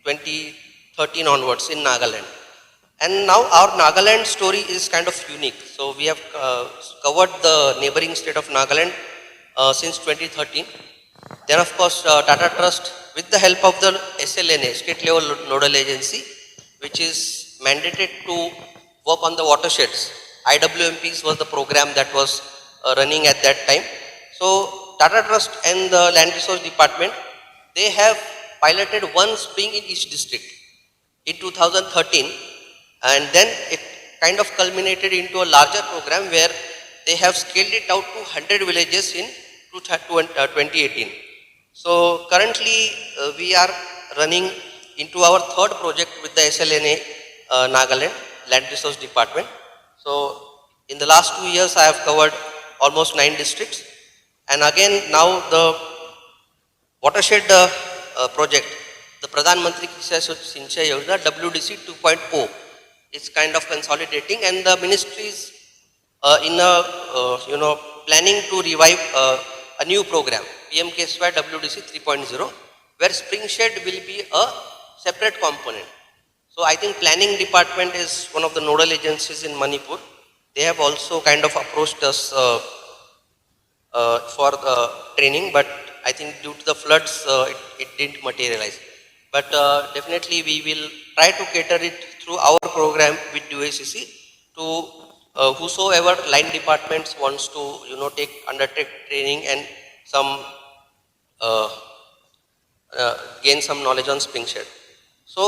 S12: 2013 onwards in Nagaland. And now our Nagaland story is kind of unique. So we have covered the neighboring state of Nagaland since 2013. Then of course Tata Trust, with the help of the SLNA, State Level Nodal Agency, which is mandated to work on the watersheds. IWMPs was the program that was running at that time. So Tata Trust and the Land Resource Department, they have piloted one spring in each district in 2013, and then it kind of culminated into a larger program where they have scaled it out to 100 villages in 2018. So currently we are running into our 3rd project with the SLNA Nagaland Land Resource Department. So in the last 2 years I have covered almost 9 districts, and again now the watershed project, the Pradhan Mantri Sinchay Yojana WDC 2.0 is kind of consolidating, and the ministry is in a planning to revive a new program, PMKSY WDC 3.0, where Springshed will be a separate component. So I think planning department is one of the nodal agencies in Manipur. They have also kind of approached us for the training, but I think due to the floods, it didn't materialize. But definitely we will try to cater it through our program with UACC to whosoever line departments wants to undertake training and some gain some knowledge on Springshed. So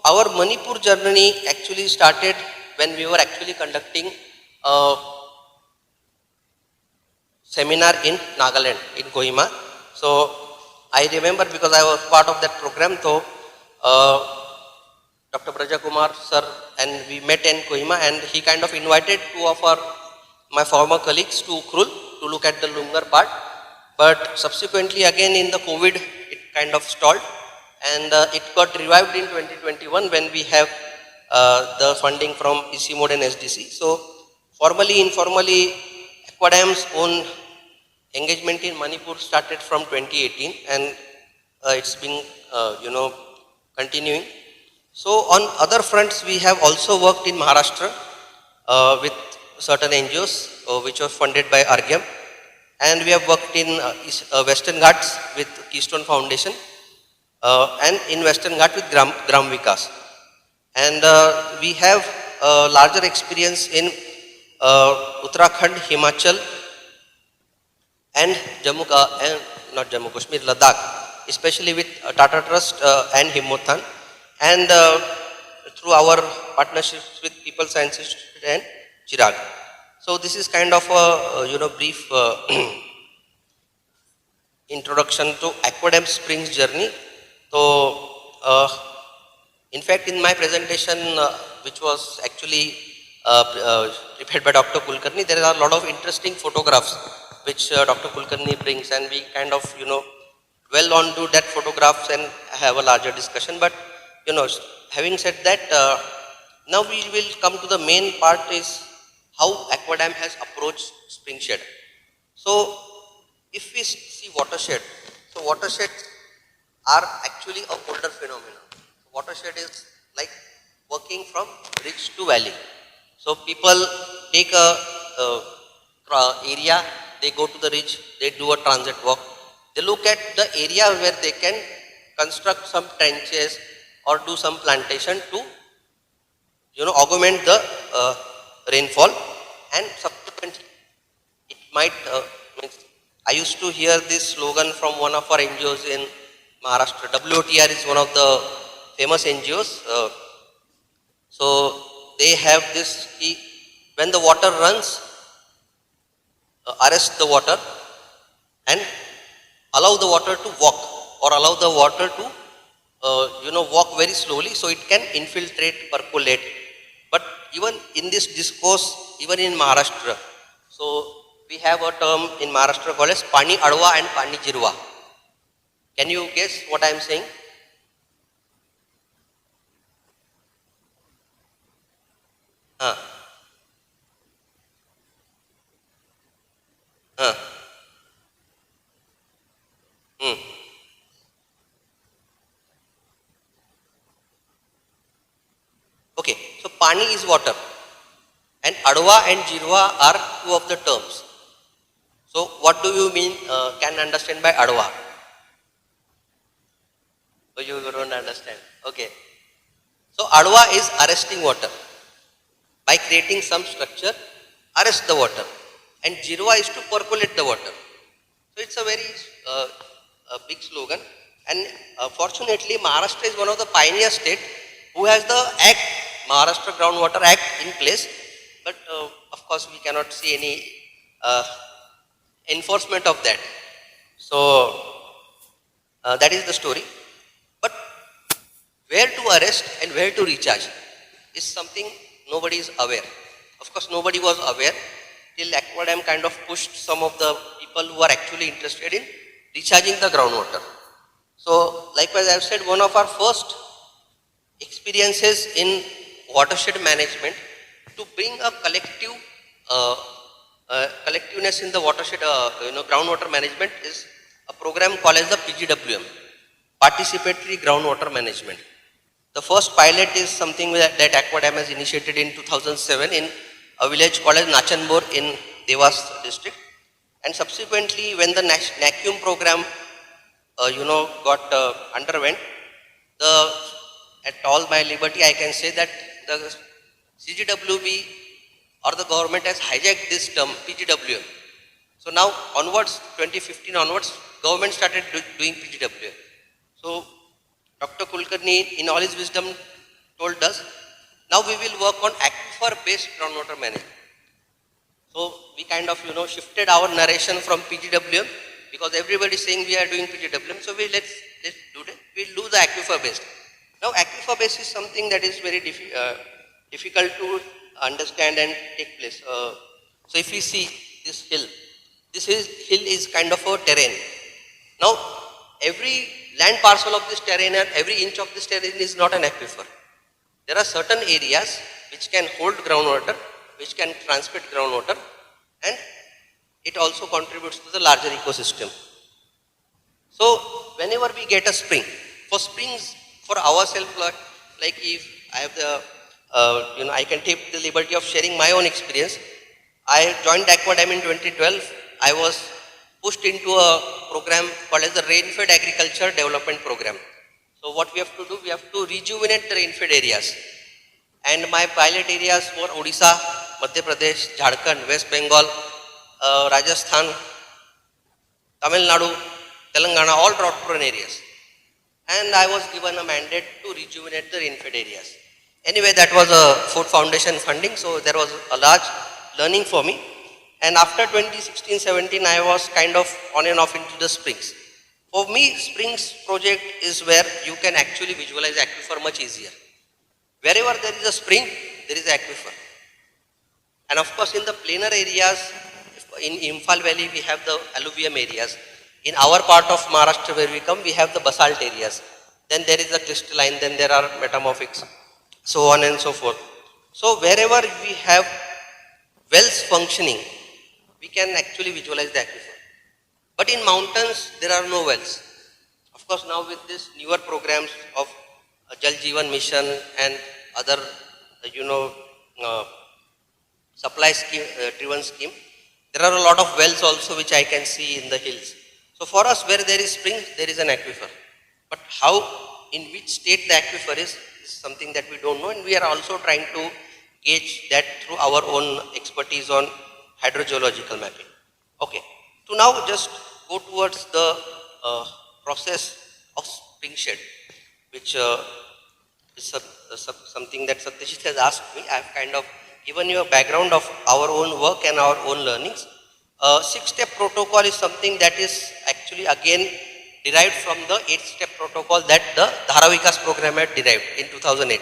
S12: our Manipur journey actually started when we were actually conducting a seminar in Nagaland, in Kohima. So I remember because I was part of that program, so Dr. Brajakumar sir and we met in Kohima, and he kind of invited two of my former colleagues to Ukrul to look at the Lungar part. But subsequently again in the COVID, it kind of stalled, and it got revived in 2021 when we have the funding from EC Mode and SDC. So formally, informally, Aquadam's own engagement in Manipur started from 2018, and it's been continuing. So on other fronts, we have also worked in Maharashtra with certain NGOs which were funded by ARGAM, and we have worked in Western Ghats with Keystone Foundation, and in Western Ghat with Gram Vikas. And we have larger experience in Uttarakhand, Himachal, and not Jammu Kashmir, Ladakh, especially with Tata Trust and Himmothan, and through our partnerships with People Science Institute and Chirag. So this is kind of a brief introduction to Aquadam Springs journey. So in fact, in my presentation, which was actually prepared by Dr. Kulkarni, there are a lot of interesting photographs which Dr. Kulkarni brings, and we kind of well on to that photographs and have a larger discussion. But having said that, now we will come to the main part, is how Aquadam has approached Springshed. So if we see watershed, so watersheds are actually a older phenomenon. Watershed is like working from ridge to valley. So people take a area, they go to the ridge, they do a transit walk. They look at the area where they can construct some trenches or do some plantation to augment the rainfall, and subsequently it might I used to hear this slogan from one of our NGOs in Maharashtra. WOTR is one of the famous NGOs. So they have this key: when the water runs, arrest the water and allow the water to walk, or allow the water to walk very slowly so it can infiltrate, percolate. But even in this discourse, even in Maharashtra, so we have a term in Maharashtra called as Pani Adwa and Pani Jirwa. Can you guess what I am saying? Okay, so Pani is water, and Adwa and Jirwa are two of the terms. So what do you mean, can understand by Adwa? So you don't understand. Okay. So Adwa is arresting water. By creating some structure, arrest the water. And Jirwa is to percolate the water. So it's a very big slogan. And fortunately, Maharashtra is one of the pioneer states who has the Act, Maharashtra Groundwater Act in place. But of course, we cannot see any enforcement of that. So that is the story. But where to arrest and where to recharge is something nobody is aware. Of course, nobody was aware till Aquadam kind of pushed some of the people who are actually interested in recharging the groundwater. So likewise, I have said one of our first experiences in watershed management to bring a collective collectiveness in the watershed, groundwater management is a program called as the PGWM, Participatory Groundwater Management. The first pilot is something that Aquadam has initiated in 2007 in a village called as Nachanbor in Devas district. And subsequently, when the NACUM program, got underwent, at all my liberty, I can say that the CGWB or the government has hijacked this term PGWM. So now onwards, 2015 onwards, government started doing PGWM. So Dr. Kulkarni, in all his wisdom, told us, now we will work on aquifer-based groundwater management. So we kind of, shifted our narration from PGWM because everybody is saying we are doing PGWM. So let's do that. We'll do the aquifer-based. Now aquifer-based is something that is very difficult to understand and take place. So if we see this hill is kind of a terrain. Now every land parcel of this terrain and every inch of this terrain is not an aquifer. There are certain areas which can hold groundwater, which can transmit groundwater, and it also contributes to the larger ecosystem. So whenever we get a spring, for springs, for ourselves, like if I have the, I can take the liberty of sharing my own experience. I joined Aquadam in 2012. I was pushed into a program called as the Rain-Fed Agriculture Development Program. So what we have to do, we have to rejuvenate the rain-fed areas. And my pilot areas were Odisha, Madhya Pradesh, Jharkhand, West Bengal, Rajasthan, Tamil Nadu, Telangana, all drought-prone areas. And I was given a mandate to rejuvenate the rain-fed areas. Anyway, that was a Food Foundation funding, so there was a large learning for me. And after 2016-17, I was kind of on and off into the springs. For me, springs project is where you can actually visualize aquifer much easier. Wherever there is a spring, there is aquifer. And of course, in the planar areas, in Imphal Valley, we have the alluvium areas. In our part of Maharashtra where we come, we have the basalt areas. Then there is the crystalline, then there are metamorphics, so on and so forth. So wherever we have wells functioning, we can actually visualize the aquifer. But in mountains, there are no wells. Of course, now with this newer programs of Jal Jeevan Mission and other, supply scheme, driven scheme, there are a lot of wells also which I can see in the hills. So for us, where there is spring, there is an aquifer. But how, in which state the aquifer is something that we don't know, and we are also trying to gauge that through our own expertise on hydrogeological mapping. Okay, to now just go towards the process of Springshed, which is something that Satyajit has asked me. I have kind of given you a background of our own work and our own learnings. Six-step protocol is something that is actually again derived from the 8-step protocol that the Dhara Vikas program had derived in 2008.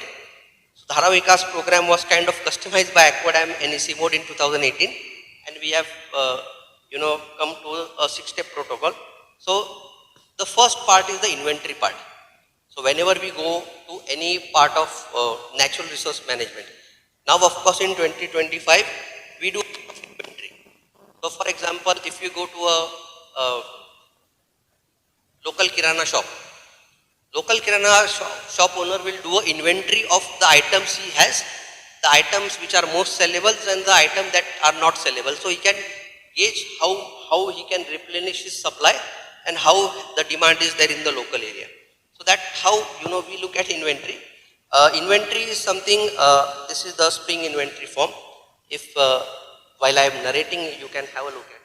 S12: So Dhara Vikas program was kind of customized by Aquadam NEC mode in 2018, and we have come to a 6-step protocol. So the first part is the inventory part. So whenever we go to any part of natural resource management, now of course in 2025 we do inventory. So for example, if you go to a local kirana shop owner will do an inventory of the items he has, the items which are most sellable and the items that are not sellable. So he can gauge how he can replenish his supply and how the demand is there in the local area. So that's how we look at inventory. Inventory is something, this is the spring inventory form. If while I am narrating, you can have a look at it.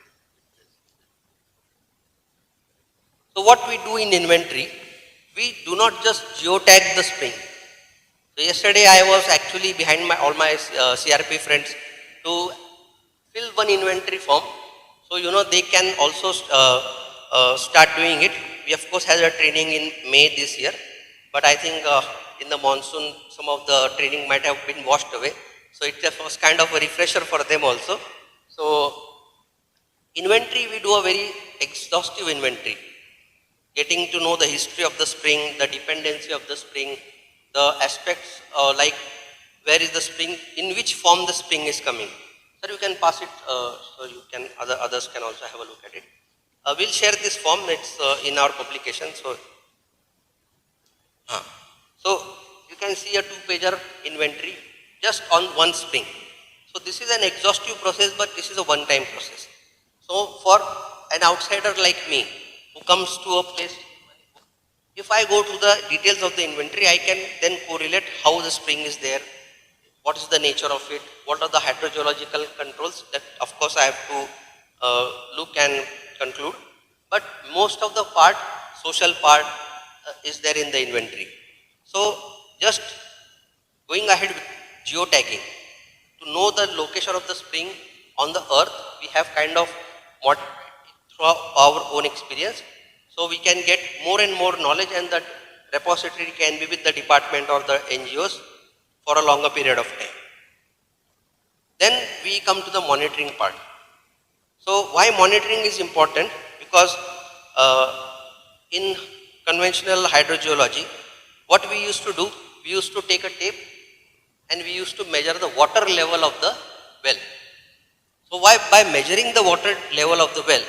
S12: So what we do in inventory, we do not just geotag the spring. So yesterday I was actually behind all my CRP friends to fill one inventory form. So they can also start doing it. We of course had a training in May this year, but I think in the monsoon some of the training might have been washed away. So it was kind of a refresher for them also. So inventory, we do a very exhaustive inventory. getting to know the history of the spring, the dependency of the spring, the aspects like where is the spring, in which form the spring is coming. Sir, you can pass it so you can others can also have a look at it. We'll share this form. It's in our publication. So you can see a 2-pager inventory just on one spring. So this is an exhaustive process, but this is a one-time process. So for an outsider like me who comes to a place, if I go to the details of the inventory, I can then correlate how the spring is there, what is the nature of it, what are the hydrogeological controls that of course I have to look and conclude. But most of the part, social part is there in the inventory. So just going ahead with geotagging, to know the location of the spring on the earth, we have kind of modified through our own experience. So we can get more and more knowledge, and that repository can be with the department or the NGOs for a longer period of time. Then we come to the monitoring part. So why monitoring is important? Because in conventional hydrogeology, what we used to do, we used to take a tape and we used to measure the water level of the well. So by measuring the water level of the well,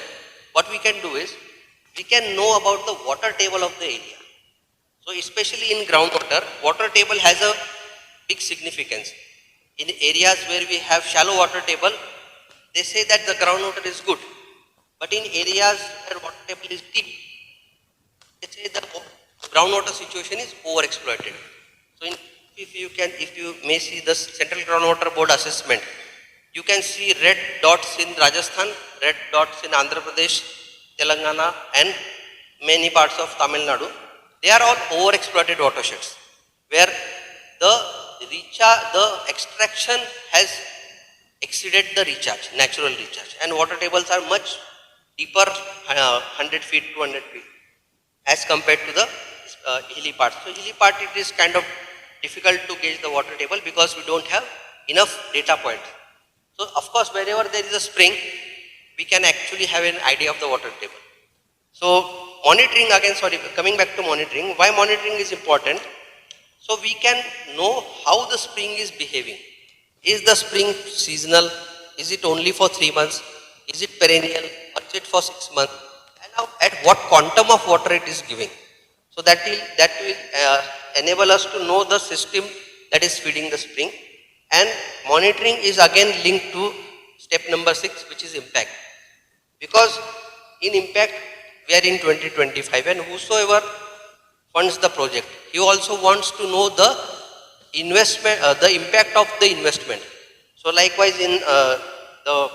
S12: what we can do is, we can know about the water table of the area. So especially in groundwater, water table has a big significance. In areas where we have shallow water table, they say that the groundwater is good. But in areas where water table is deep, they say the groundwater situation is overexploited. So if you may see the Central Groundwater Board assessment, you can see red dots in Rajasthan, red dots in Andhra Pradesh, Telangana and many parts of Tamil Nadu. They are all overexploited watersheds where the extraction has exceeded the recharge, natural recharge, and water tables are much deeper, 100 feet, 200 feet as compared to the hilly part. So hilly part, it is kind of difficult to gauge the water table because we don't have enough data points. So of course, wherever there is a spring, we can actually have an idea of the water table. So monitoring again, coming back to monitoring, why monitoring is important? So we can know how the spring is behaving. Is the spring seasonal? Is it only for 3 months? Is it perennial? Or is it for 6 months? And now at what quantum of water it is giving. So that will enable us to know the system that is feeding the spring. And monitoring is again linked to step number 6, which is impact. Because in impact, we are in 2025, and whosoever funds the project, he also wants to know the investment, the impact of the investment. So likewise in the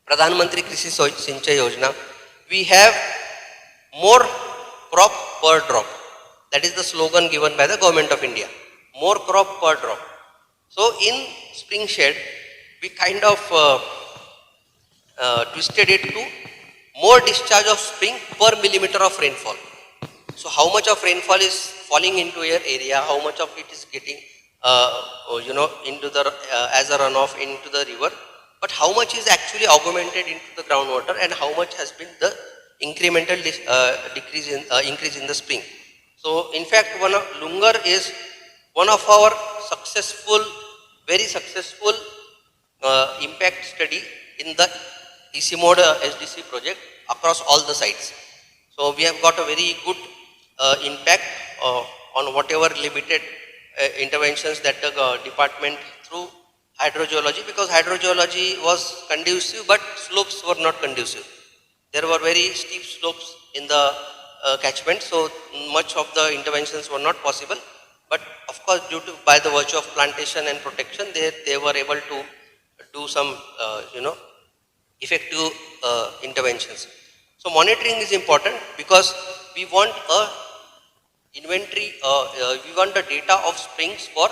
S12: Pradhan Mantri Krishi Sinchay Yojana, we have more crop per drop. That is the slogan given by the Government of India. More crop per drop. So in Springshed, we kind of twisted it to more discharge of spring per millimeter of rainfall. So how much of rainfall is falling into your area, how much of it is getting into the as a runoff into the river, but how much is actually augmented into the groundwater, and how much has been the incremental increase in the spring. So in fact, Lungar is one of our very successful impact study in the EC mode SDC project across all the sites. So we have got a very good impact on whatever limited interventions that the department through hydrogeology, because hydrogeology was conducive but slopes were not conducive. There were very steep slopes in the catchment, so much of the interventions were not possible. But of course, by the virtue of plantation and protection, they were able to do some effective interventions. So monitoring is important because we want a inventory, we want the data of springs for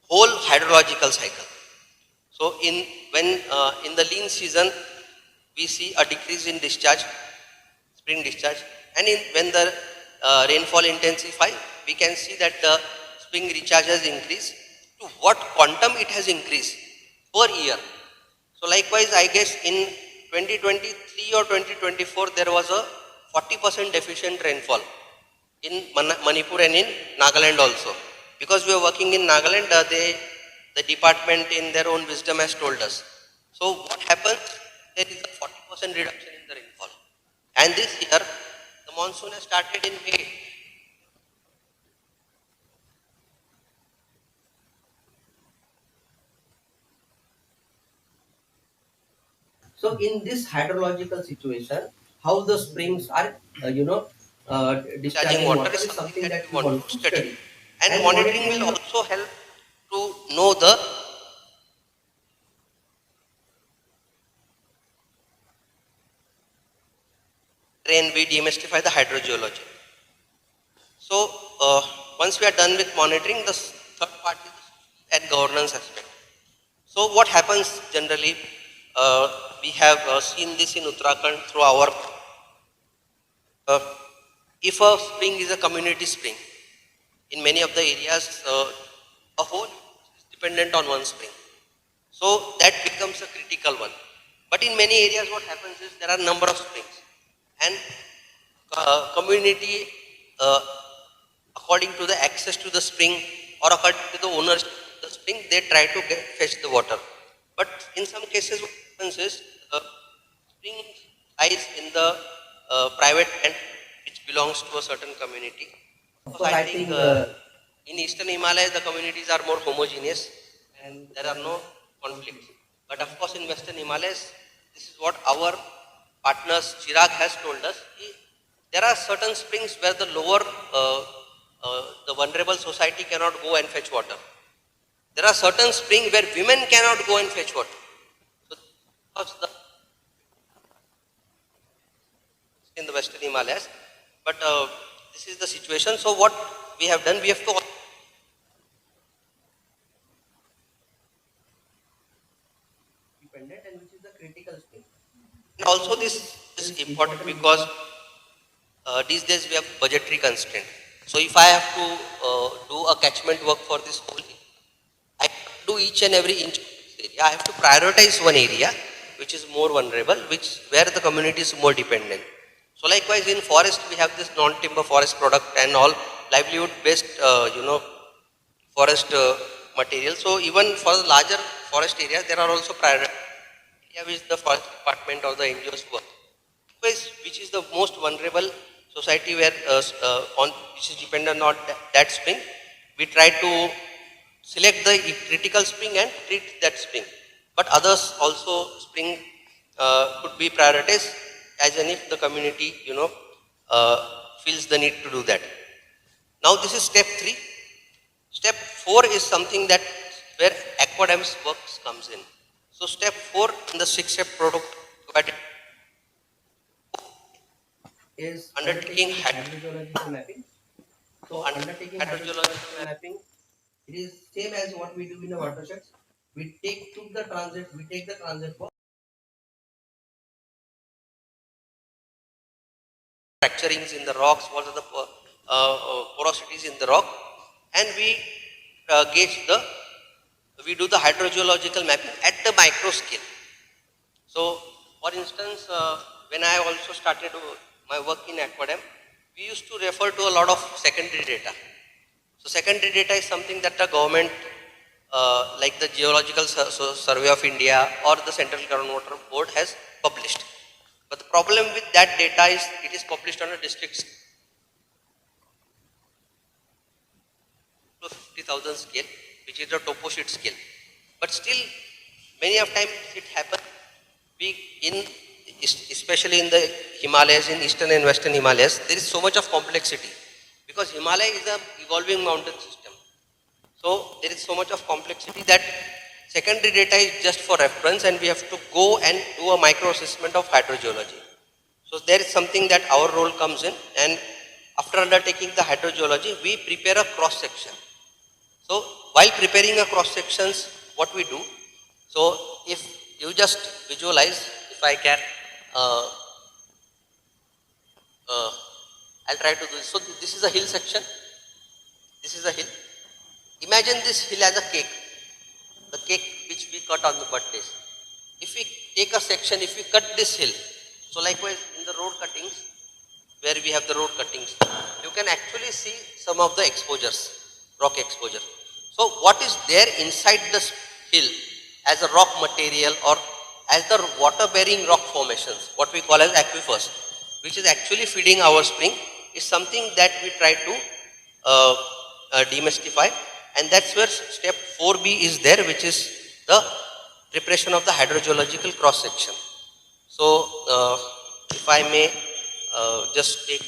S12: whole hydrological cycle. So in the lean season, we see a decrease in discharge, spring discharge, and when the rainfall intensifies, we can see that the spring recharge has increased. To what quantum it has increased per year. So likewise, I guess in 2023 or 2024, there was a 40% deficient rainfall in Manipur and in Nagaland also. Because we are working in Nagaland, the department in their own wisdom has told us. So what happens? There is a 40% reduction in the rainfall. And this year, the monsoon has started in May. So in this hydrological situation, how the springs are, discharging water is something that we want to study. And monitoring will also help to know the rain, we demystify the hydrogeology. So once we are done with monitoring, the third part is at governance aspect. So what happens generally, we have seen this in Uttarakhand through our, if a spring is a community spring, in many of the areas, a whole is dependent on one spring. So that becomes a critical one. But in many areas what happens is there are a number of springs. And community, according to the access to the spring or according to the owners of the spring, they try to fetch the water. But in some cases what happens is spring lies in the private land which belongs to a certain community. So I think in Eastern Himalayas the communities are more homogeneous and there are no conflicts. But of course in Western Himalayas, this is what our partners Chirag has told us. There are certain springs where the lower, the vulnerable society cannot go and fetch water. There are certain springs where women cannot go and fetch water. So in the Western Himalayas, but this is the situation. So what we have done, we have to dependent, and which is the critical spring. And also this is important because these days we have budgetary constraint. So if I have to do a catchment work for this whole area, I do each and every inch of this area. I have to prioritize one area which is more vulnerable, where the community is more dependent. So likewise in forest we have this non-timber forest product and all livelihood based forest material. So even for the larger forest areas there are also priority area which the forest department or the NGOs work. Which is the most vulnerable society where which is dependent on that spring, we try to select the critical spring and treat that spring. But others also spring could be prioritized as and if the community feels the need to do that. Now this is step 3. Step 4 is something that where aquadams works comes in. So step 4 in the 6-step product is undertaking hydrogeological mapping. So undertaking hydrogeological mapping, it is same as what we do in the watersheds. We take the transit for fracturings in the rocks, what are the porosities in the rock, and we we do the hydrogeological mapping at the micro scale. So for instance, when I also started my work in Aquadam, we used to refer to a lot of secondary data. So secondary data is something that the government, like the Geological Survey of India or the Central Groundwater Board has published. But the problem with that data is it is published on a district 50,000 scale, which is the topo sheet scale. But still, many of times it happens, especially in the Himalayas, in Eastern and Western Himalayas, there is so much of complexity. Because Himalaya is an evolving mountain system. So there is so much of complexity that secondary data is just for reference and we have to go and do a micro assessment of hydrogeology. So there is something that our role comes in, and after undertaking the hydrogeology, we prepare a cross section. So while preparing a cross sections, what we do, so if you just visualize, if I can, I'll try to do this. So this is a hill section. This is a hill. Imagine this hill as a cake. The cake which we cut on the birthdays. If we take a section, if we cut this hill, so likewise in the road cuttings, where we have the road cuttings, you can actually see some of the exposures, rock exposure. So what is there inside the hill as a rock material or as the water bearing rock formations, what we call as aquifers, which is actually feeding our spring, is something that we try to demystify, and that's where step 4B is there, which is the preparation of the hydrogeological cross section. So if I may just take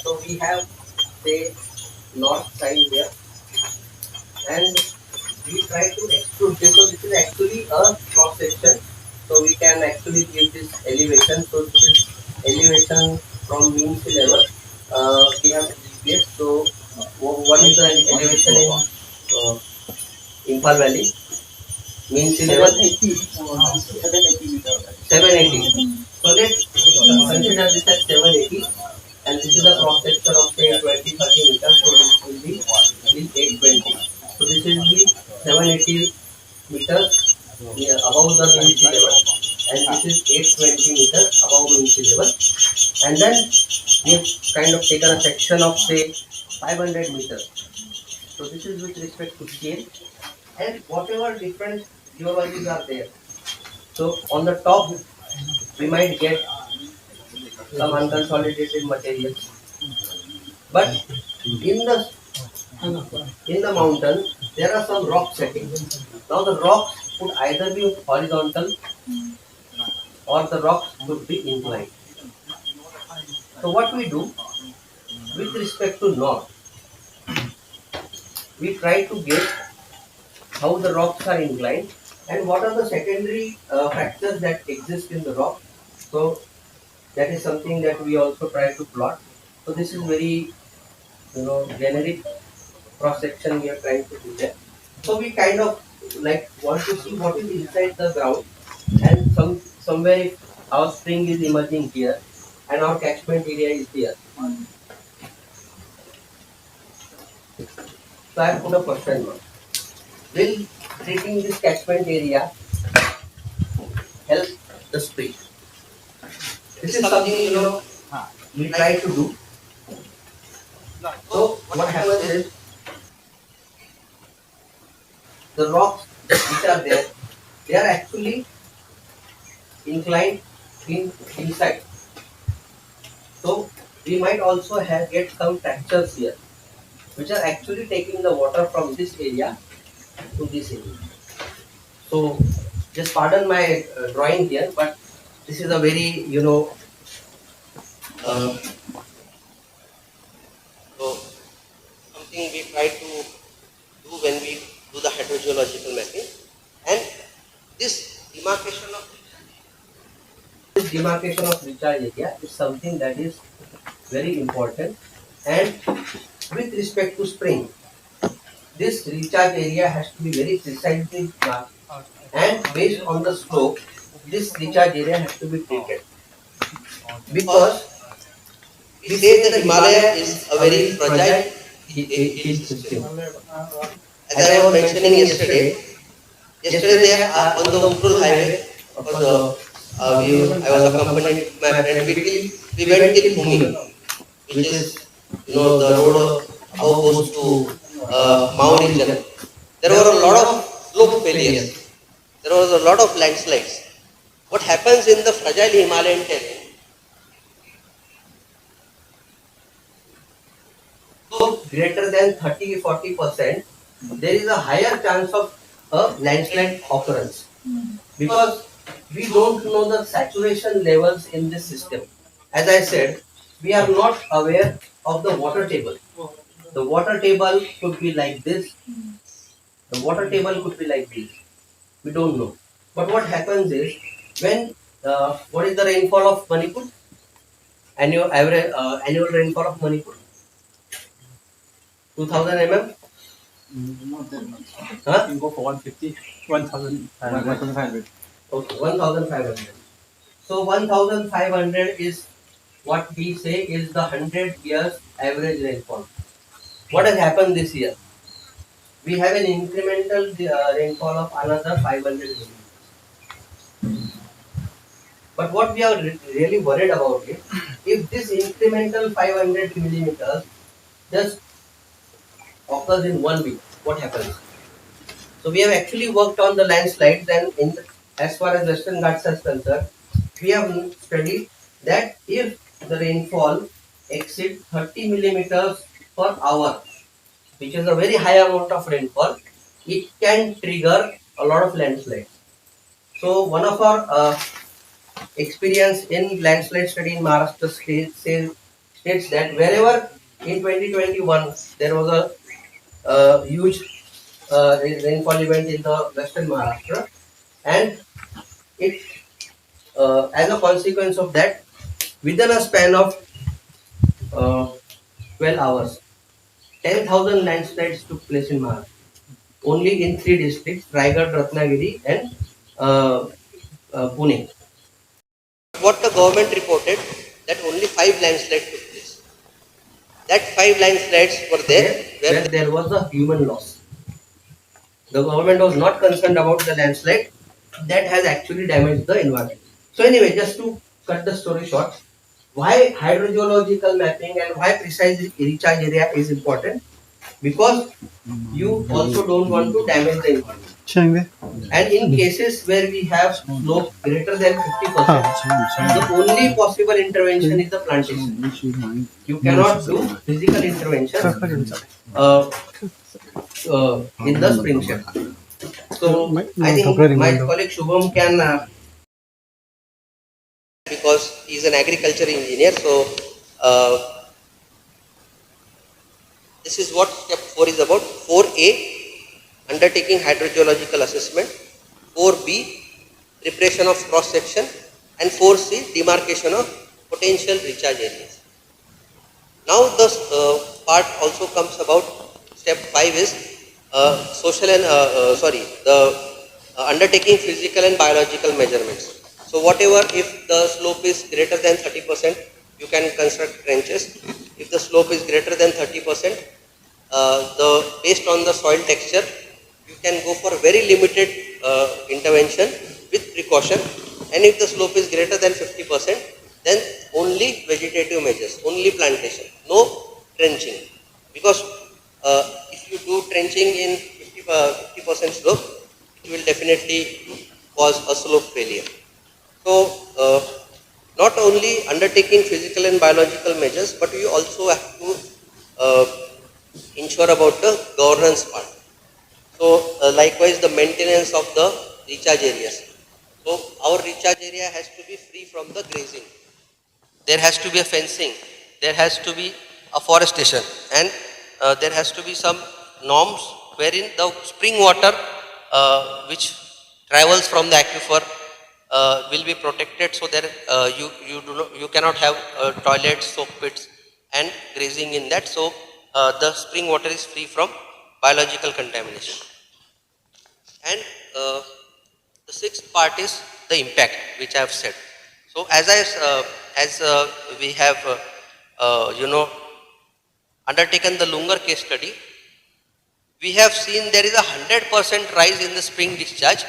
S12: so we have the north side here, and we try to extrude this. So this is actually a cross section. So we can actually give this elevation. So this is elevation from mean sea level. We have GPS. So what is the elevation in Imphal Valley? Mean sea level 780. So let's consider this as 780, and this is the cross section of say 20-30 meters. So this will be 820. So this will be 780 meters above the mean sea level, and this is 820 meters above mean sea level. And then we have kind of taken a section of say 500 meters. So this is with respect to scale, and whatever different geologies are there. So on the top we might get some unconsolidated materials, but in the mountain there are some rock settings. Now the rocks could either be horizontal or the rocks could be inclined. So what we do with respect to north, we try to get how the rocks are inclined and what are the secondary factors that exist in the rock. So that is something that we also try to plot. So this is very generic cross section we are trying to do there. So we kind of like want to see what is inside the ground, and somewhere if our spring is emerging here and our catchment area is here. So I have put a question mark. Will treating this catchment area help the spring? This is something we try to do. So what happens is the rocks which are there, they are actually inclined inside. So we might also get some fractures here, which are actually taking the water from this area to this area. So just pardon my drawing here, but this is a very uh, so something we try to do when we do the hydrogeological mapping, and this demarcation of recharge area is something that is very important. And with respect to spring, this recharge area has to be very precisely marked, and based on the slope, this recharge area has to be treated, because we say that the Himalaya is a very fragile hill system. As I was mentioning yesterday they are on the Utrul highway. I was accompanied with my friend Patil. We went till Pune, which is the road above goes to Mao region. There were a lot of slope failures. There was a lot of landslides. What happens in the fragile Himalayan terrain? So greater than 30-40%, there is a higher chance of a landslide occurrence, because we don't know the saturation levels in this system. As I said, we are not aware of the water table. The water table could be like this. The water table could be like this. We don't know. But what happens is, when what is the rainfall of Manipur? Annual average annual rainfall of Manipur? 2000 mm.
S3: Not that much.
S12: Huh?
S3: You can go for 150, 1,500.
S12: Okay, 1,500. So 1,500 is what we say is the 100 years average rainfall. What has happened this year? We have an incremental rainfall of another 500 millimeters. But what we are really worried about is, if this incremental 500 millimeters just occurs in 1 week, what happens? So we have actually worked on the landslides, and as far as Western Ghats is concerned, we have studied that if the rainfall exceeds 30 millimeters per hour, which is a very high amount of rainfall, it can trigger a lot of landslides. So one of our experience in landslide study in Maharashtra states that wherever in 2021 there was a huge rainfall event in the western Maharashtra, and it as a consequence of that, within a span of 12 hours, 10,000 landslides took place in Maharashtra. Only in 3 districts, Raigad, Ratnagiri, and Pune. What the government reported, that only 5 landslides took place. That 5 landslides were there where there was a human loss. The government was not concerned about the landslide that has actually damaged the environment. So anyway, just to cut the story short, why hydrogeological mapping and why precise recharge area is important? Because you also don't want to damage the environment. And in cases where we have slope greater than 50%, the only possible intervention is the plantation. You cannot do physical intervention in the Springshed. So I think my colleague Shubham can, because he is an agriculture engineer. So this is what step 4 is about. 4A, undertaking hydrogeological assessment. 4B, preparation of cross section, and 4C, demarcation of potential recharge areas. Now the part also comes about step 5 is social and undertaking physical and biological measurements. So whatever, if the slope is greater than 30%, you can construct trenches. If the slope is greater than 30%, based on the soil texture, you can go for very limited intervention with precaution. And if the slope is greater than 50%, then only vegetative measures, only plantation, no trenching. Because if you do trenching in 50% slope, it will definitely cause a slope failure. So not only undertaking physical and biological measures, but we also have to ensure about the governance part. So likewise, the maintenance of the recharge areas. So our recharge area has to be free from the grazing. There has to be a fencing. There has to be afforestation, and there has to be some norms wherein the spring water which travels from the aquifer will be protected, so that you cannot have toilets, soak pits, and grazing in that. So the spring water is free from biological contamination. And the sixth part is the impact, which I have said. So as we have undertaken the Lungar case study, we have seen there is a 100% rise in the spring discharge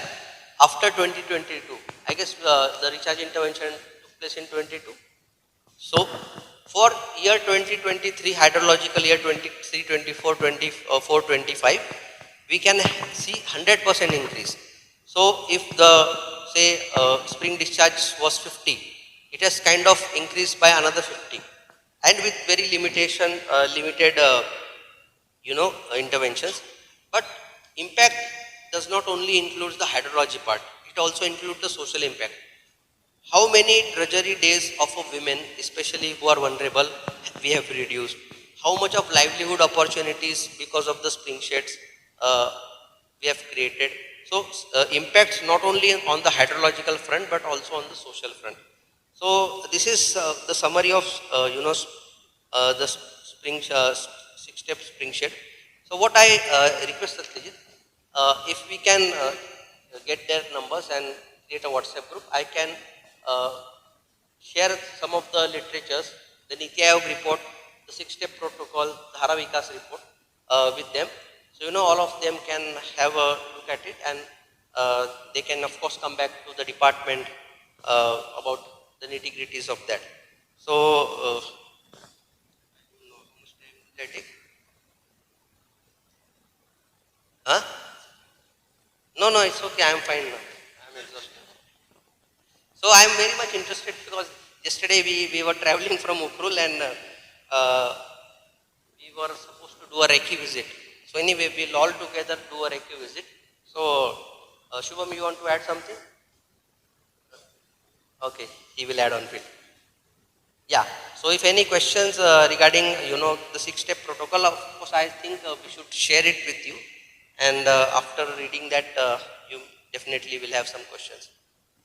S12: after 2022. I guess the recharge intervention took place in 22. So for year 2023, hydrological year 23, 24, 24, 25, we can see 100% increase. So if the spring discharge was 50, it has kind of increased by another 50, and with very limited interventions. But impact does not only include the hydrology part, it also includes the social impact. How many drudgery days of women, especially who are vulnerable, we have reduced? How much of livelihood opportunities because of the Springsheds we have created? So impacts not only on the hydrological front but also on the social front. So this is the summary of the six-step Springshed. So what I request Satyajit, if we can get their numbers and create a WhatsApp group, I can share some of the literatures, the Niti Aayog report, the six-step protocol, the Dhara Vikas report with them. So all of them can have a look at it, and they can of course come back to the department about the nitty-gritties of that. So how much time did I take? Huh? No, it's okay. I am fine now. I am exhausted. So I am very much interested because yesterday we were traveling from Ukrul, and we were supposed to do a Reiki visit. So anyway, we'll all together do a Reiki visit. So Shubham, you want to add something? Okay, he will add on to it. Yeah. So if any questions regarding the six-step protocol, of course I think we should share it with you. And after reading that, you definitely will have some questions.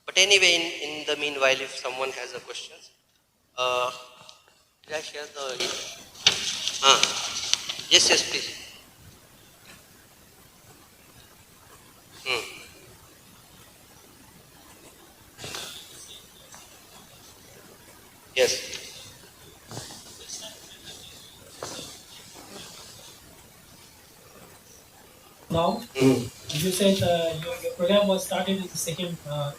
S12: But anyway, in the meanwhile, if someone has a question, did I share the? Yes, please. Yes.
S3: Now, you said your program was started in Sikkim.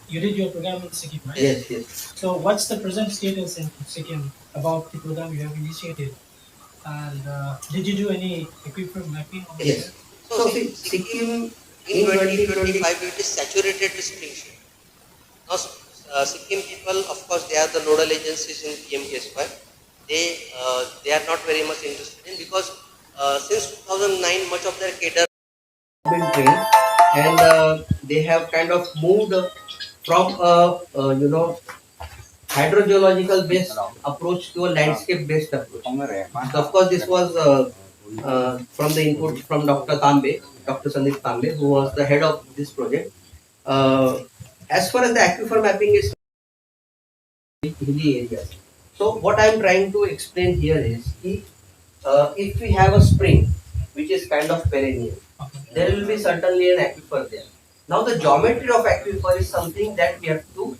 S3: You did your program in Sikkim, right?
S12: Yes.
S3: So, what's the present status in Sikkim about the program you have initiated? And did you do any equipment mapping?
S12: Yes. So, Sikkim in 2025 it is saturated with Springshed. Now, Sikkim people, of course, they are the nodal agencies in PMKSY. They are not very much interested in, because since 2009, much of their cadre been trained, and they have kind of moved from a hydrogeological based approach to a landscape based approach. So of course, this was from the input from Dr. Sandeep Tambe, who was the head of this project. As far as the aquifer mapping is hilly areas. So what I am trying to explain here is, if we have a spring which is kind of perennial, there will be certainly an aquifer there. Now the geometry of aquifer is something that we have to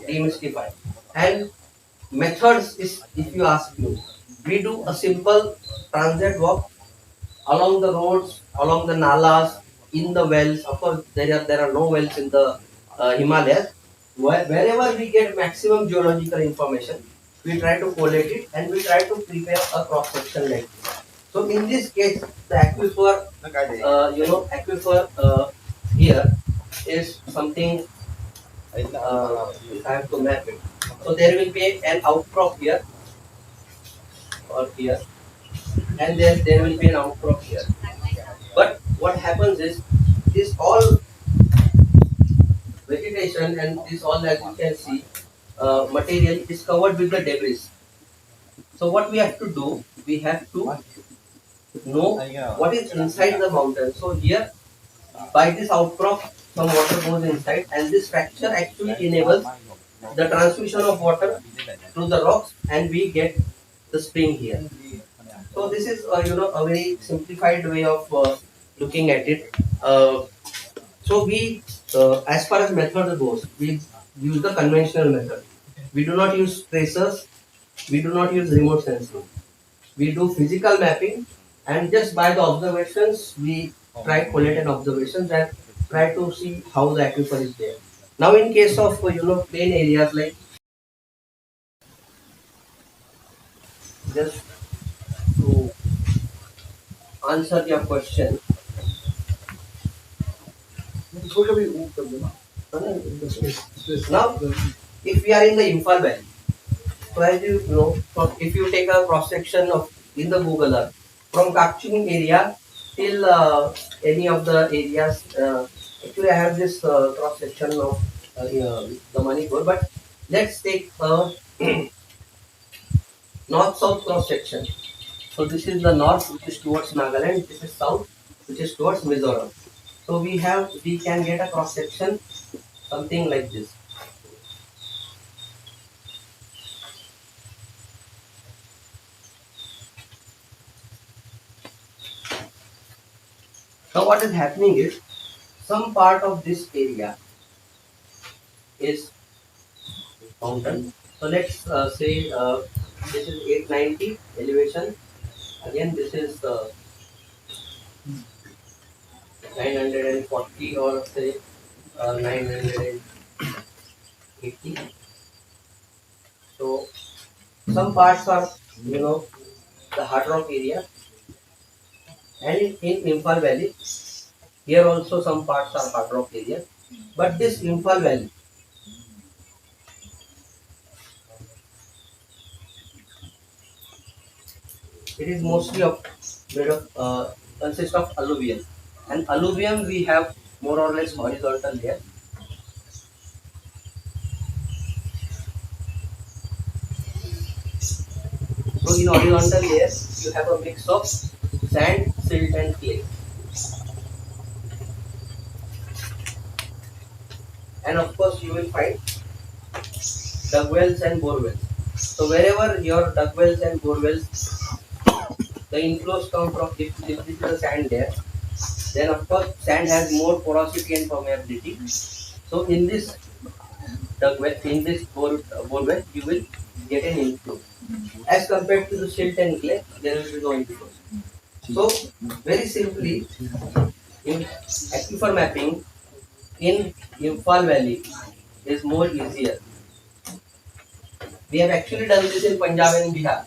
S12: demystify. And methods is, if you ask me, we do a simple transit walk along the roads, along the nalas, in the wells. Of course, there are no wells in the Himalayas. Wherever we get maximum geological information, we try to collate it and we try to prepare a cross section like this. So in this case, the aquifer, here is something. If I have to map it, so there will be an outcrop here or here, and then there will be an outcrop here. But what happens is, this all vegetation and this all, as you can see, material is covered with the debris. So what we have to do, we have to know what is inside the mountain. So here, by this outcrop, some water goes inside, and this fracture actually enables the transmission of water through the rocks, and we get the spring here. So this is a very simplified way of looking at it. So we, as far as method goes, we use the conventional method. We do not use tracers. We do not use remote sensing. We do physical mapping, and just by the observations, we try collate observations and try to see how the aquifer is there. Now, in case of plain areas, like just to answer your question. Now, if we are in the Imphal Valley, so as you know, if you take a cross section of in the Google Earth, from Kakching area till any of the areas. Actually, I have this cross section of the Manipur, but let's take north-south cross section. So this is the north, which is towards Nagaland. This is south, which is towards Mizoram. So we can get a cross section something like this. Now what is happening is some part of this area is mountain. So let's say this is 890 elevation. Again, this is 940 or say 980. So some parts are the hard rock area, and in Imphal Valley here also some parts are hard rock area. But this Imphal Valley, it is mostly made of consists of alluvium, and alluvium we have more or less horizontal layer. So in horizontal layer you have a mix of sand, silt and clay, and of course you will find dug wells and bore wells. So wherever your dug wells and bore wells, the inflows come from, if this is a sand layer, then of course sand has more porosity and permeability. So in this dug well, in this bore well, you will get an inflow. As compared to the silt and clay, there will be no inflow. So very simply, in aquifer mapping in Imphal Valley is more easier. We have actually done this in Punjab and Bihar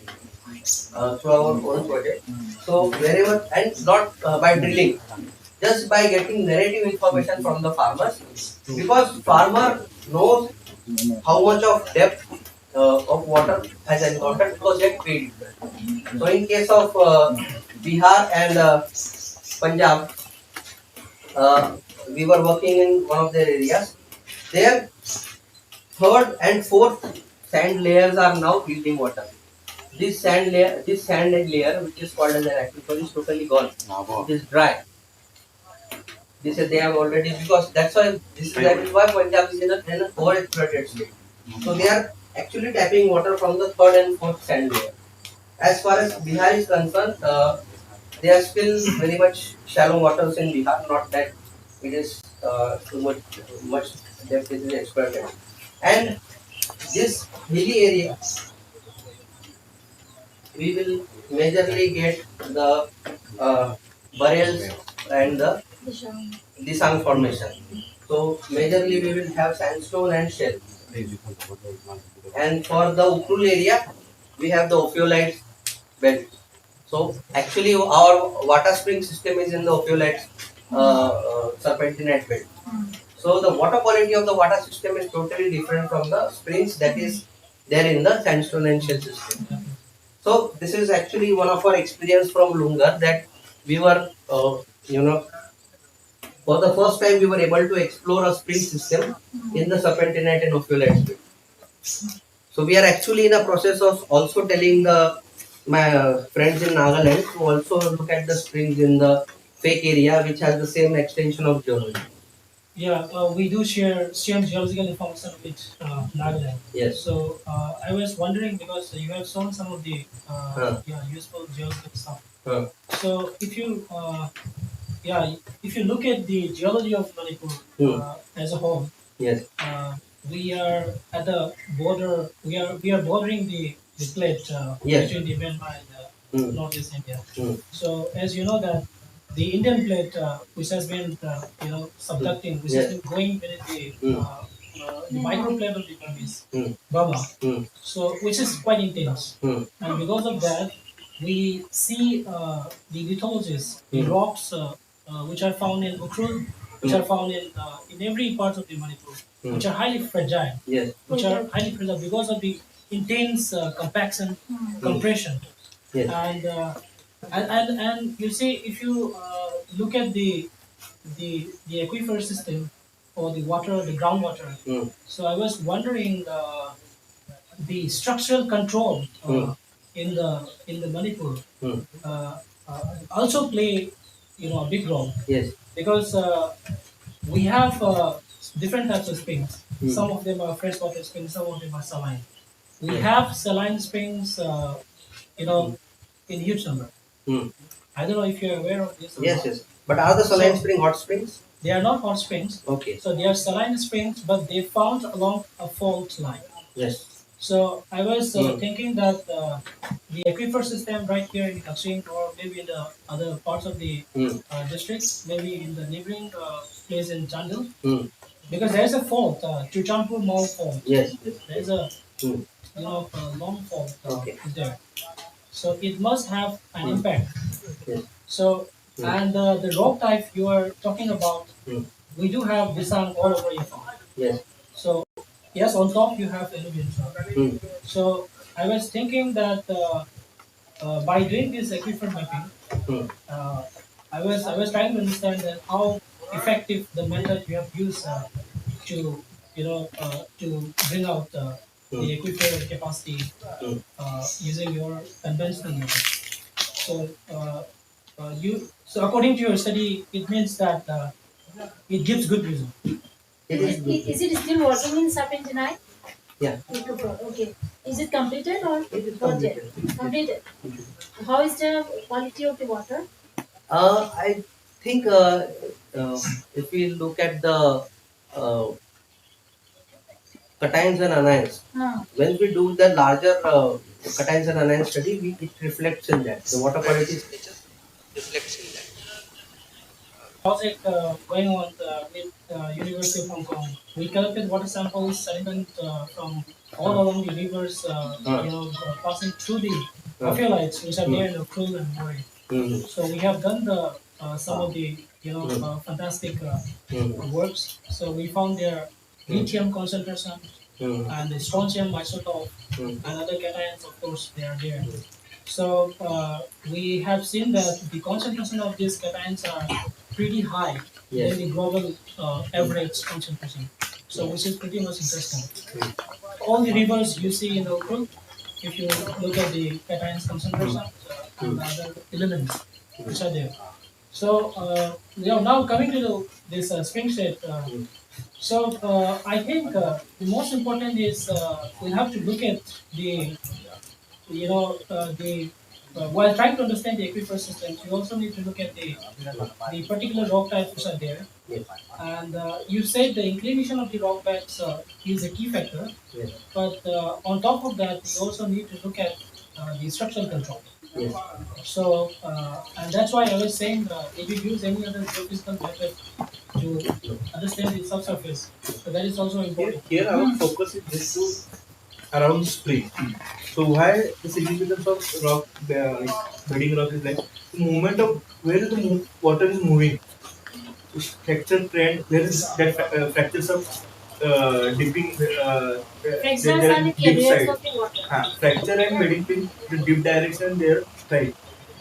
S12: through our own project. So wherever, and not by drilling, just by getting narrative information from the farmers, because farmer knows how much of depth of water has encountered because they paid. So in case of Bihar and Punjab, we were working in one of their areas. Their third and fourth sand layers are now yielding water. This sand layer, which is called as an aquifer, is totally gone. It is dry. This is they have already, because that's why that is why Punjab is in an overexploited state. So they are actually tapping water from the third and fourth sand layer. As far as Bihar is concerned, they are still very much shallow waters in Bihar. Not that it is too much depth is exploited. And this hilly area, we will majorly get the burials and the Disang formation. So majorly we will have sandstone and shell. And for the Ukrul area, we have the ophiolite belt. So actually our water spring system is in the ophiolite serpentinite belt. So the water quality of the water system is totally different from the springs that is there in the sandstone and shell system. So this is actually one of our experience from Lungar, that we were, for the first time we were able to explore a spring system in the serpentinite and ophiolite spring. So we are actually in a process of also telling my friends in Nagaland to also look at the springs in the fake area, which has the same extension of geology.
S3: Yeah, we do share same geological information with Nagaland.
S12: Yes.
S3: So I was wondering, because you have shown some of the useful geological stuff. So if you if you look at the geology of Manipur as a whole,
S12: yes,
S3: we are at the border. We are bordering the plate
S12: yes,
S3: between the Myanmar and Northeast India. So as you know that the Indian plate, which has been subducting, which has been going beneath the microplate of the Burmese Burma, so which is quite intense, and because of that, we see the lithologies, the rocks which are found in Ukrul, which are found in every part of the Manipur, which are highly fragile,
S12: yes,
S3: which are highly fragile because of the intense compaction, compression,
S12: yes,
S3: and And you see, if you look at the aquifer system or the water, the groundwater. So I was wondering the structural control in the Manipur also play a big role.
S12: Yes.
S3: Because we have different types of springs. Some of them are freshwater springs, some of them are saline. We have saline springs, in huge number. I don't know if you're aware of this.
S12: Yes, yes. But are the saline spring hot springs?
S3: They are not hot springs.
S12: Okay.
S3: So they are saline springs, but they found along a fault line.
S12: Yes.
S3: So I was thinking that the aquifer system right here in Kakching or maybe in the other parts of the district, maybe in the neighboring place in Chandil, because there is a fault, Chuchampur Mall fault.
S12: Yes, yes.
S3: There is a a long fault there. So it must have an impact.
S12: Yes.
S3: So and the rock type you are talking about, we do have Bisang all over your farm.
S12: Yes.
S3: So yes, on top you have alluvium soil. So I was thinking that by doing this aquifer mapping, I was trying to understand that how effective the method you have used to to bring out the aquifer capacity using your conventional method. So so according to your study, it means that it gives good result.
S5: Is it still working in sub-29?
S12: Yeah.
S5: Okay. Is it completed or
S12: It is
S5: not yet?
S12: completed.
S5: Completed. How is the quality of the water?
S12: I think if we look at the cations and anions, when we do the larger cations and anions study, it reflects in that. The water quality reflects in that.
S3: Project going on with University of Hong Kong. We collected water samples, sediment from all along the rivers, passing through the ophiolites, which are there in the Krul and Murray. So we have done the some of the fantastic works. So we found their lithium concentration and the strontium isotope and other cations, of course, they are there. So we have seen that the concentration of these cations are pretty high
S12: Yes.
S3: than the global average concentration. So which is pretty much interesting. All the rivers you see in the group, if you look at the cations concentration and other elements which are there. So now coming to this Springshed. So I think the most important is we'll have to look at the the while trying to understand the aquifer systems, you also need to look at the particular rock types which are there.
S12: Yes.
S3: And you said the inclination of the rock beds is a key factor,
S12: Yes.
S3: but on top of that, you also need to look at the structural control.
S12: Yes.
S3: So, and that's why I was saying if you use any other geophysical method to understand the subsurface, so that is also important.
S13: Here our focus is just to around spring. So why the significance of rock, bedding rock is like the movement of where the water is moving. Fracture trend, there is that fractures of dipping.
S5: Fractures
S13: there
S5: are the
S13: dip
S5: carriers
S13: side.
S5: of the water.
S13: Fracture and bedding pin, the dip direction there straight.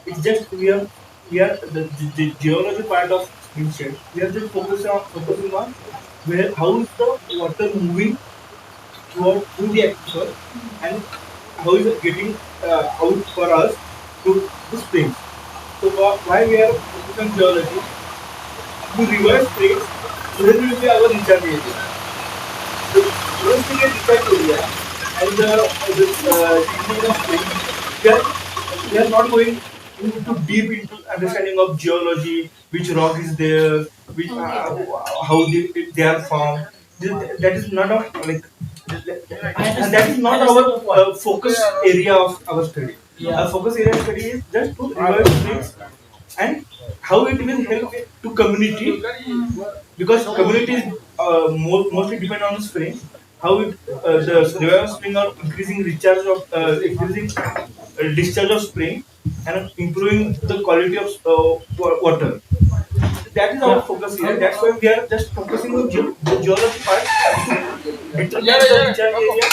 S13: It's just we are the geology part of Springshed. We are just focusing on where how is the water moving through the aquifer and how is it getting out for us to the springs. So why we are focusing on geology? To reverse springs, where will be our recharge area? The once we get recharge area and the springs, we are not going into deep into understanding of geology, which rock is there, which how they are formed. That is not of like and that is not our focus area of our study. Our focus area of study is just to reverse springs and how it will help to community because communities mostly depend on the spring. How it the reservoir spring are increasing recharge of increasing discharge of spring and improving the quality of water. That is our focus here. That's why we are just focusing on the geology part to determine the recharge area.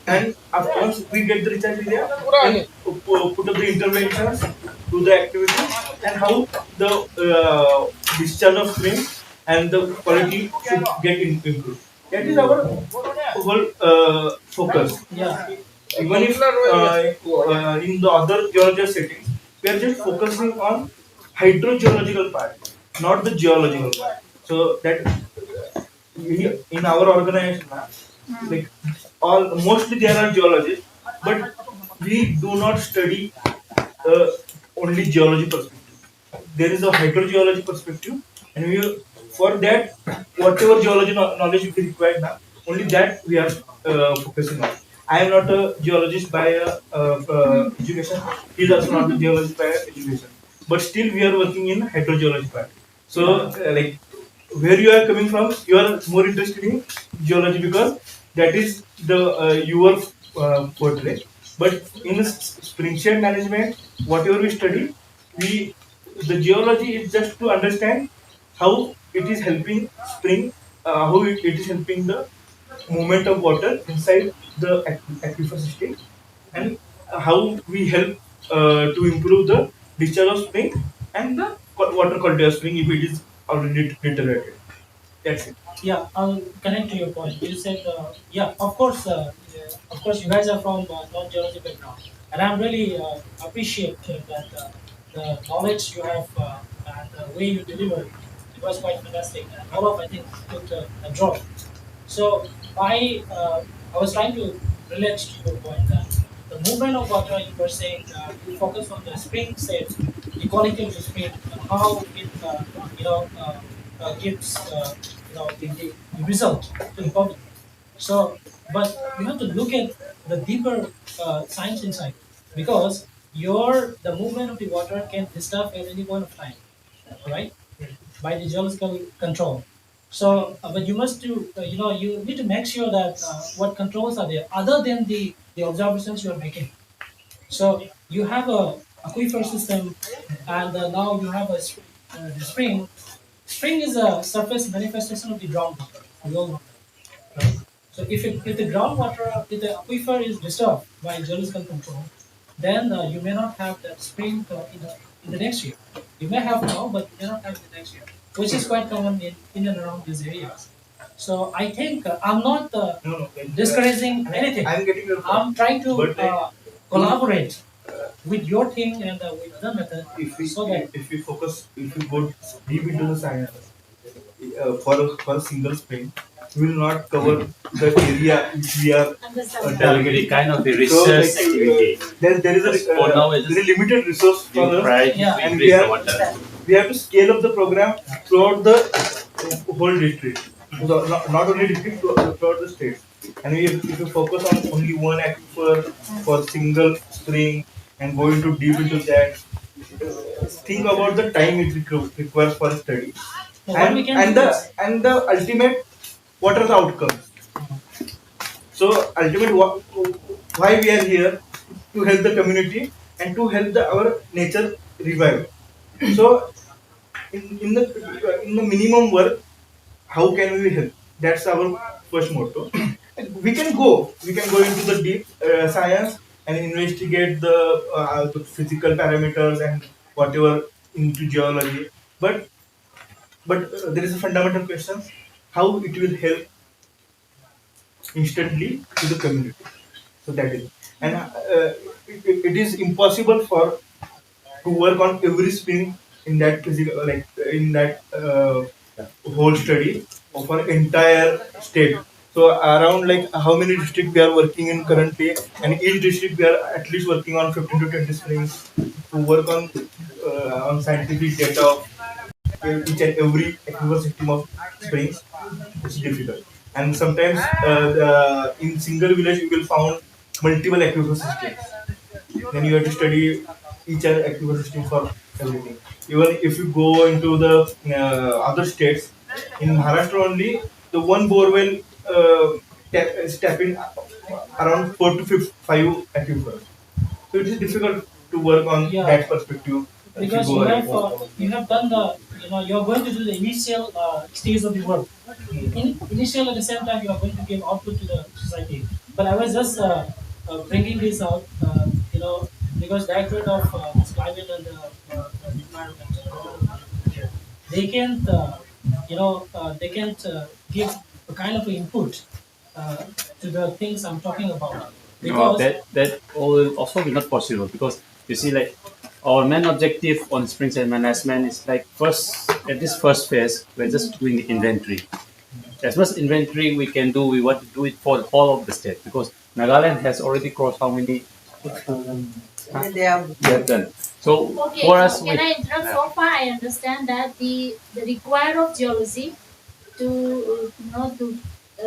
S13: And once we get the recharge area, then put up the interventions do the activity and how the discharge of spring and the quality should get improved. That is our whole focus.
S3: Yeah.
S13: Even if in the other geological settings, we are just focusing on hydrogeological part, not the geological part. So that in our organization, like all mostly there are geologists, but we do not study uh, only geology perspective. There is a hydrogeology perspective, and we for that whatever geology knowledge we require now, only that we are focusing on. I am not a geologist by education. He is also not a geologist by education, but still we are working in hydrogeology part. So like where you are coming from, you are more interested in geology because that is the your portrait. But in Springshed management, whatever we study, we the geology is just to understand how it is helping spring, how it is helping the movement of water inside the aquifer system, and how we help to improve the discharge of spring and the water quality of spring if it is already deteriorated. That's it.
S3: Yeah, I'll connect to your point. You said, yeah, of course, you guys are from non-geology background, and I'm really appreciate that the knowledge you have and the way you deliver it was quite fantastic, and all of I think took a draw. So I was trying to relate to your point that the movement of water you were saying you focus on the spring set, the quality of the spring, and how it gives the result to the public. So, but you have to look at the deeper science inside because the movement of the water can disturb at any point of time, right? By the geological control. So, but you must do, you need to make sure that what controls are there other than the observations you are making. So you have a aquifer system, and now you have the spring. Spring is a surface manifestation of the groundwater. We all know that, right? So if the groundwater, if the aquifer is disturbed by geological control, then you may not have that spring in the next year. You may have now, but you may not have the next year, which is quite common in and around these areas. So I think I'm not discouraging anything.
S13: I'm getting your point.
S3: I'm trying to
S13: But
S3: collaborate with your thing and with other method.
S13: If we focus, if we go deep into the science, for a single spring, we will not cover the area which we are
S1: Delegate kind of the research activity.
S13: There is a
S1: For now, it is
S13: very limited resource for us,
S1: priority to
S13: and
S1: increase the water.
S13: we have to scale up the program throughout the whole district. So not only district, throughout the state. And if you focus on only one aquifer for single spring and go into deep into that, think about the time it requires for a study,
S3: So what we can do is-
S13: and the ultimate what are the outcomes. So ultimately, why we are here to help the community and to help our nature revive. So in the minimum work, how can we help? That's our first motto. We can go into the deep science and investigate the physical parameters and whatever into geology. But there is a fundamental question: how it will help instantly to the community. So that is, and it is impossible for to work on every spring in that physical, like in that whole study of an entire state. So around like how many districts we are working in currently, and each district we are at least working on 15 to 20 springs to work on scientific data of each and every aquifer system of springs. It's difficult, and sometimes in single village you will found multiple aquifer systems. Then you have to study each and aquifer system for everything. Even if you go into the other states, in Maharashtra only, the one borewell is tapping around 4 to 5 aquifers. So it is difficult to work on that perspective.
S3: Because you have done you're going to do the initial stage of the work. Initial at the same time you are going to give output to the society. But I was just bringing this out, because Directorate of climate and the environment, they can't, they can't give a kind of input to the things I'm talking about.
S15: No,
S3: Because
S15: that will also be not possible because you see, like our main objective on Springshed management is like first at this first phase we're just doing the inventory. As much inventory we can do, we want to do it for the whole of the state because Nagaland has already crossed how many?
S12: They have
S15: They have done. So
S5: Okay,
S15: for
S5: so
S15: us,
S5: can I interrupt? So far, I understand that the require of geology to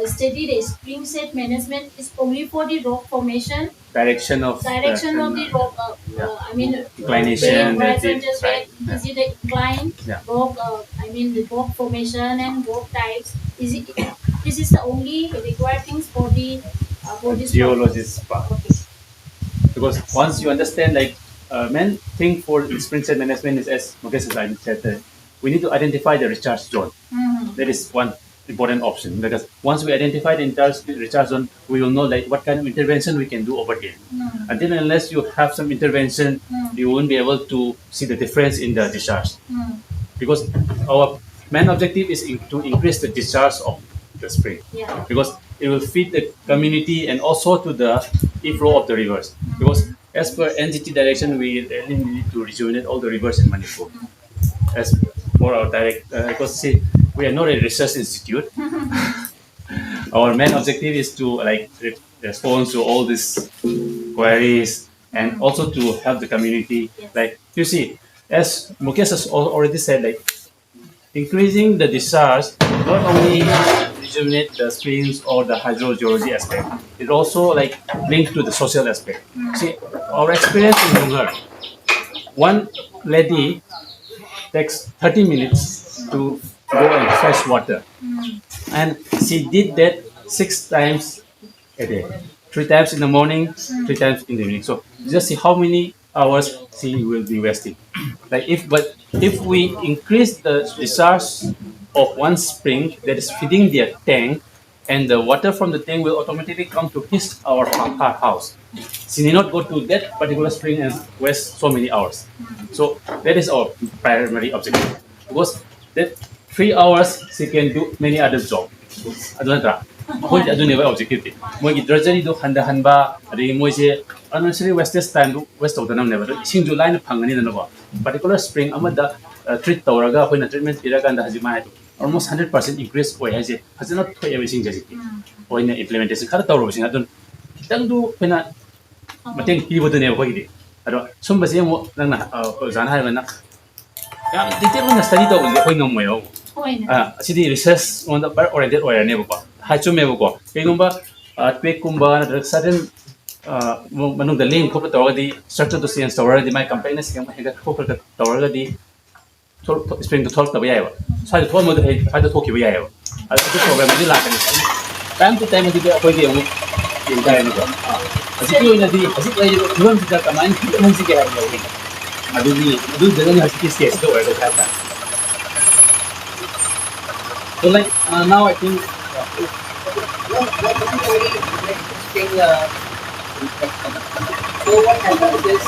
S5: study the spring set management is only for the rock formation,
S15: direction of
S5: the rock. I mean,
S15: inclination,
S5: horizontal
S15: right.
S5: is it the incline
S15: Yeah.
S5: rock? I mean, the rock formation and rock types. Is it? This is the only required things for the for this
S15: geologist part.
S5: Okay.
S15: Because once you understand, like, main thing for spring set management is, as Mukesh has said, we need to identify the recharge zone.
S5: Mhm.
S15: That is one important option because once we identify the recharge zone, we will know like what kind of intervention we can do over here.
S5: Mm.
S15: Until unless you have some intervention, you won't be able to see the difference in the discharge.
S5: Mm.
S15: Because our main objective is to increase the discharge of the spring.
S5: Yeah.
S15: Because it will feed the community and also to the flow of the rivers. Because as per NGT direction, we really need to rejuvenate all the rivers in Manipur. As for our because see, we are not a research institute. Our main objective is to like respond to all these queries and also to help the community. Like you see, as Mukesh has already said, like increasing the discharge not only rejuvenate the streams or the hydrogeology aspect, it also like linked to the social aspect. See, our experience in Lungar, one lady takes 30 minutes to go and fetch water. And she did that 6 times a day. 3 times in the morning, 3 times in the evening. So just see how many hours she will be wasting. Like if we increase the discharge of one spring that is feeding their tank, and the water from the tank will automatically come to our house. She need not go to that particular spring and waste so many hours. So that is our primary objective. Because that 3 hours she can do many other jobs. Adonatra. Moi adoneva objective. Moi drudgery do handa hanba, adi moi je unnecessary wastage time do waste of the nam never. Sing do line pangani na ba. Particular spring amada treat tawraga hoina treatment iraga and hajima almost 100% increase oy haje. Hasina thoi everything jajiki. Hoina implementation khara tawro sing adon kitang do hoina mateng kibodo ne hoidi. Ado sumbase mo nang zana ha na ꯌꯥꯝ detail ꯑꯣꯏꯅ study ꯇꯧꯕꯁꯦ ꯑꯩꯈꯣꯏ ꯉꯝꯃꯣꯏꯕ ꯑꯁꯤꯗꯤ ꯔꯤꯁꯔꯁ ꯑꯣꯟꯗ ꯄꯨꯔꯥ oriented ꯑꯣꯏꯔꯅꯦꯕꯀꯣ ꯆꯨꯝꯃꯦꯕꯀꯣ ꯀꯩꯒꯨꯝꯕ ꯇ꯭ꯋꯦꯛꯀꯨꯝꯕ ꯅꯠꯇ꯭ꯔꯒ ꯁꯗꯟ ꯃꯅꯨꯡꯗ ꯂꯦꯡ ꯈꯣꯠꯄ ꯇꯧꯔꯒꯗꯤ ꯁ꯭ꯇ꯭ꯔꯛꯆꯔꯗꯣ ꯆꯦꯟꯖ ꯇꯧꯔꯒꯗꯤ ꯃꯥꯏ ꯀꯝꯄ꯭ꯂꯦꯛꯅꯦꯁ ꯍꯦꯟꯒꯠ ꯈꯣꯠꯄ ꯇꯧꯔꯒꯗꯤ ꯁꯄ꯭ꯔꯤꯡꯗꯣ ꯊꯣꯛꯂꯛꯇꯕ ꯌꯥꯏꯑꯕ ꯁ꯭ꯋꯥꯏꯗ ꯊꯣꯛꯑꯝꯕꯗꯣ ꯁ꯭ꯋꯥꯏꯗ ꯊꯣꯛꯈꯤꯕ ꯌꯥꯏꯑꯕ ꯑꯗꯨ ꯄ꯭ꯔꯣꯕ꯭ꯂꯦꯝꯗꯤ ꯂꯥꯛꯀꯅꯤ ꯇꯥꯏꯝ ꯇꯨ ꯇꯥꯏꯝ ꯑꯗꯨꯗꯤ ꯑꯩꯈꯣꯏꯗꯤ ꯑꯃꯨꯛ ꯌꯦꯡ ꯇꯥꯔꯦꯅꯦꯀꯣ ꯍꯧꯖꯤꯛꯀꯤ ꯑꯣꯏꯅꯗꯤ ꯍꯧꯖꯤꯛ ꯂꯩꯔꯤꯕ ꯐꯤꯕꯝꯁꯤꯗ ꯀꯃꯥꯏꯅ ꯈꯤꯇꯪꯍꯟꯁꯤꯒꯦ ꯍꯥꯏꯕꯅꯤ ꯑꯗꯨꯗꯨꯅꯤ ꯍꯧꯖꯤꯛꯀꯤ ꯁ꯭ꯇꯦꯖꯇ ꯑꯣꯏꯔꯒ ꯍꯥꯏꯇꯥꯔꯦ. So like now I think
S12: very interesting reflection. So what happens is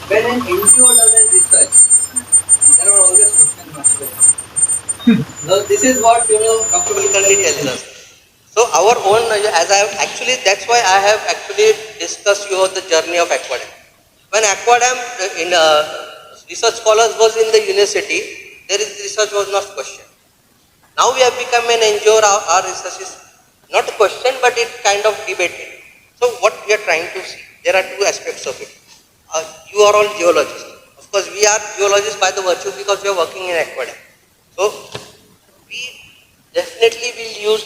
S12: when an NGO does a research, there are always question marks there. Now this is what Dr. Kulkarni tells us. So our own, as I have actually, that's why I have actually discussed you the journey of Aquadam. When Aquadam in research scholars was in the university, there is research was not questioned. Now we have become an NGO, our research is not a question, but it kind of debated. So what we are trying to see, there are two aspects of it. You are all geologists. Of course, we are geologists by the virtue because we are working in Aquadam. So we definitely will use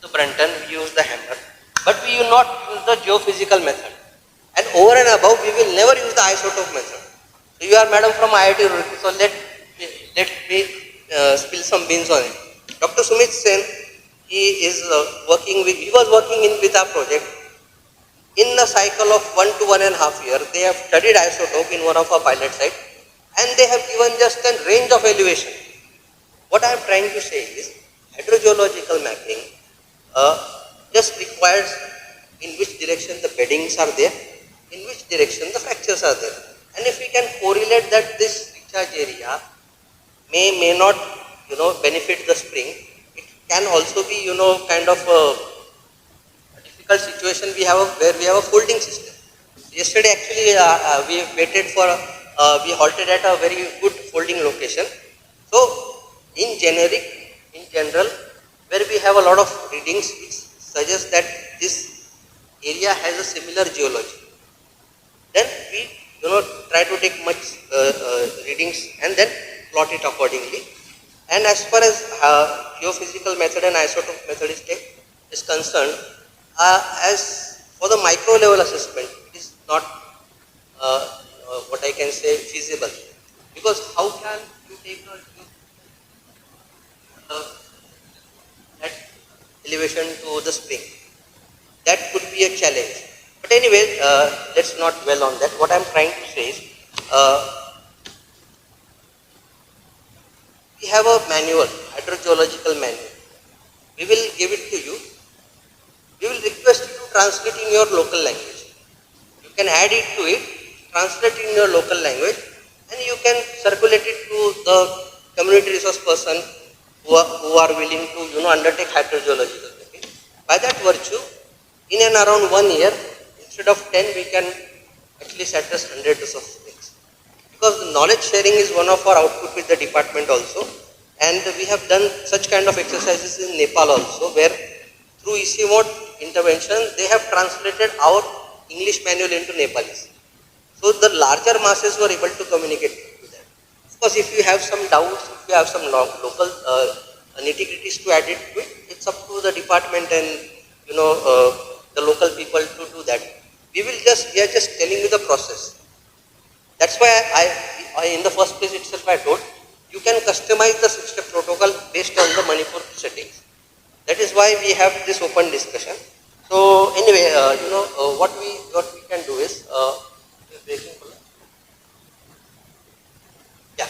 S12: the Brunton, we use the hammer, but we will not use the geophysical method. And over and above, we will never use the isotope method. So you are madam from IIT Roorkee, so let me spill some beans on it. Dr. Sumit Sen, he was working with our project. In a cycle of 1 to 1.5 years, they have studied isotope in one of our pilot sites, and they have given just a range of elevation. What I am trying to say is, hydrogeological mapping just requires in which direction the beddings are there, in which direction the fractures are there. And if we can correlate that this recharge area may not, benefit the spring, it can also be, kind of a difficult situation where we have a folding system. Yesterday, actually, we waited for, we halted at a very good folding location. So, in general, where we have a lot of readings, it suggests that this area has a similar geology. Then we, try to take much readings and then plot it accordingly. And as far as geophysical method and isotope method is concerned, as for the micro level assessment, it is not what I can say feasible, because how can you take that elevation to the spring? That could be a challenge. But anyway, let's not dwell on that. What I'm trying to say is, we have a manual, hydrogeological manual. We will give it to you. We will request you to translate in your local language. You can add it to it, translate in your local language, and you can circulate it to the community resource person who are willing to, undertake hydrogeological mapping. By that virtue, in and around 1 year, instead of 10, we can actually address hundreds of things. Because the knowledge sharing is one of our output with the department also. And we have done such kind of exercises in Nepal also, where through ECMOD intervention, they have translated our English manual into Nepalese. So the larger masses were able to communicate to that. Of course, if you have some doubts, if you have some local nitty-gritties to add it to it, it's up to the department and the local people to do that. We are just telling you the process. That's why I in the first place itself I told, you can customize the 6-step protocol based on the Manipur settings. That is why we have this open discussion. So anyway, what we can do is, breaking. Yeah.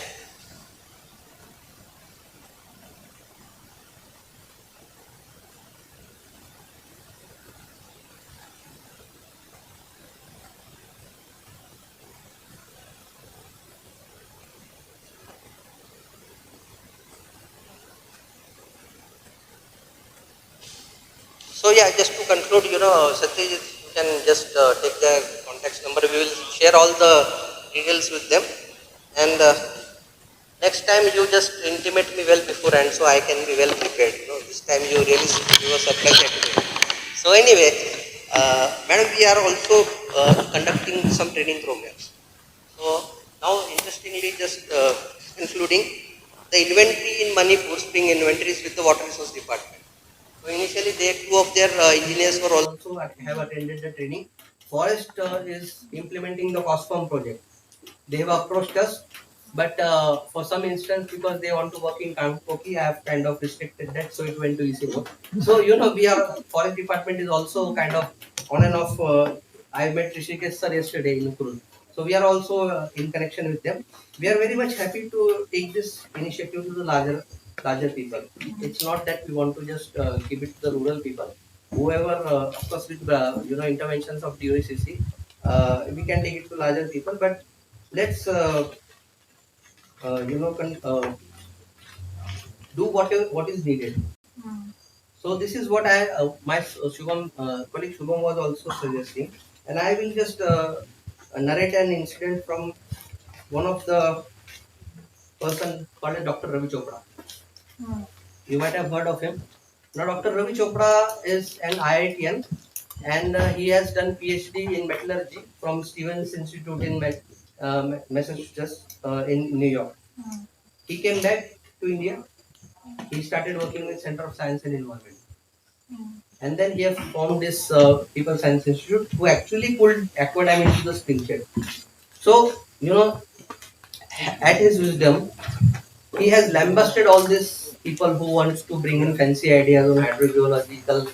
S12: So yeah, just to conclude, Satyajit, you can just take their contact number. We will share all the details with them. And next time you just intimate me well beforehand so I can be well prepared. This time you really give a surprise at me. So anyway, madam, we are also conducting some training programs. So now interestingly, just including the inventory in Manipur, spring inventories with the water resource department. So initially, two of their engineers were also have attended the training. Forest is implementing the COSFORM project. They have approached us, but for some instance, because they want to work in Kangpoki, I have kind of restricted that, so it went to ECO. So we are forest department is also kind of on and off. I met Rishikesh sir yesterday in Kurul. So we are also in connection with them. We are very much happy to take this initiative to the larger people. It's not that we want to just give it to the rural people. Whoever, of course, with interventions of DOCC, we can take it to larger people. But let's do what is needed. So this is what my Shubham colleague Shubham was also suggesting, and I will just narrate an incident from one of the person called Dr. Ravi Chopra. You might have heard of him. Now, Dr. Ravi Chopra is an IITian, and he has done PhD in metallurgy from Stevens Institute in Massachusetts in New York. He came back to India. He started working with Center of Science and Environment. And then he has formed this People Science Institute, who actually pulled aquadam into the Springshed. So, at his wisdom, he has lambasted all these people who wants to bring in fancy ideas on hydrogeological,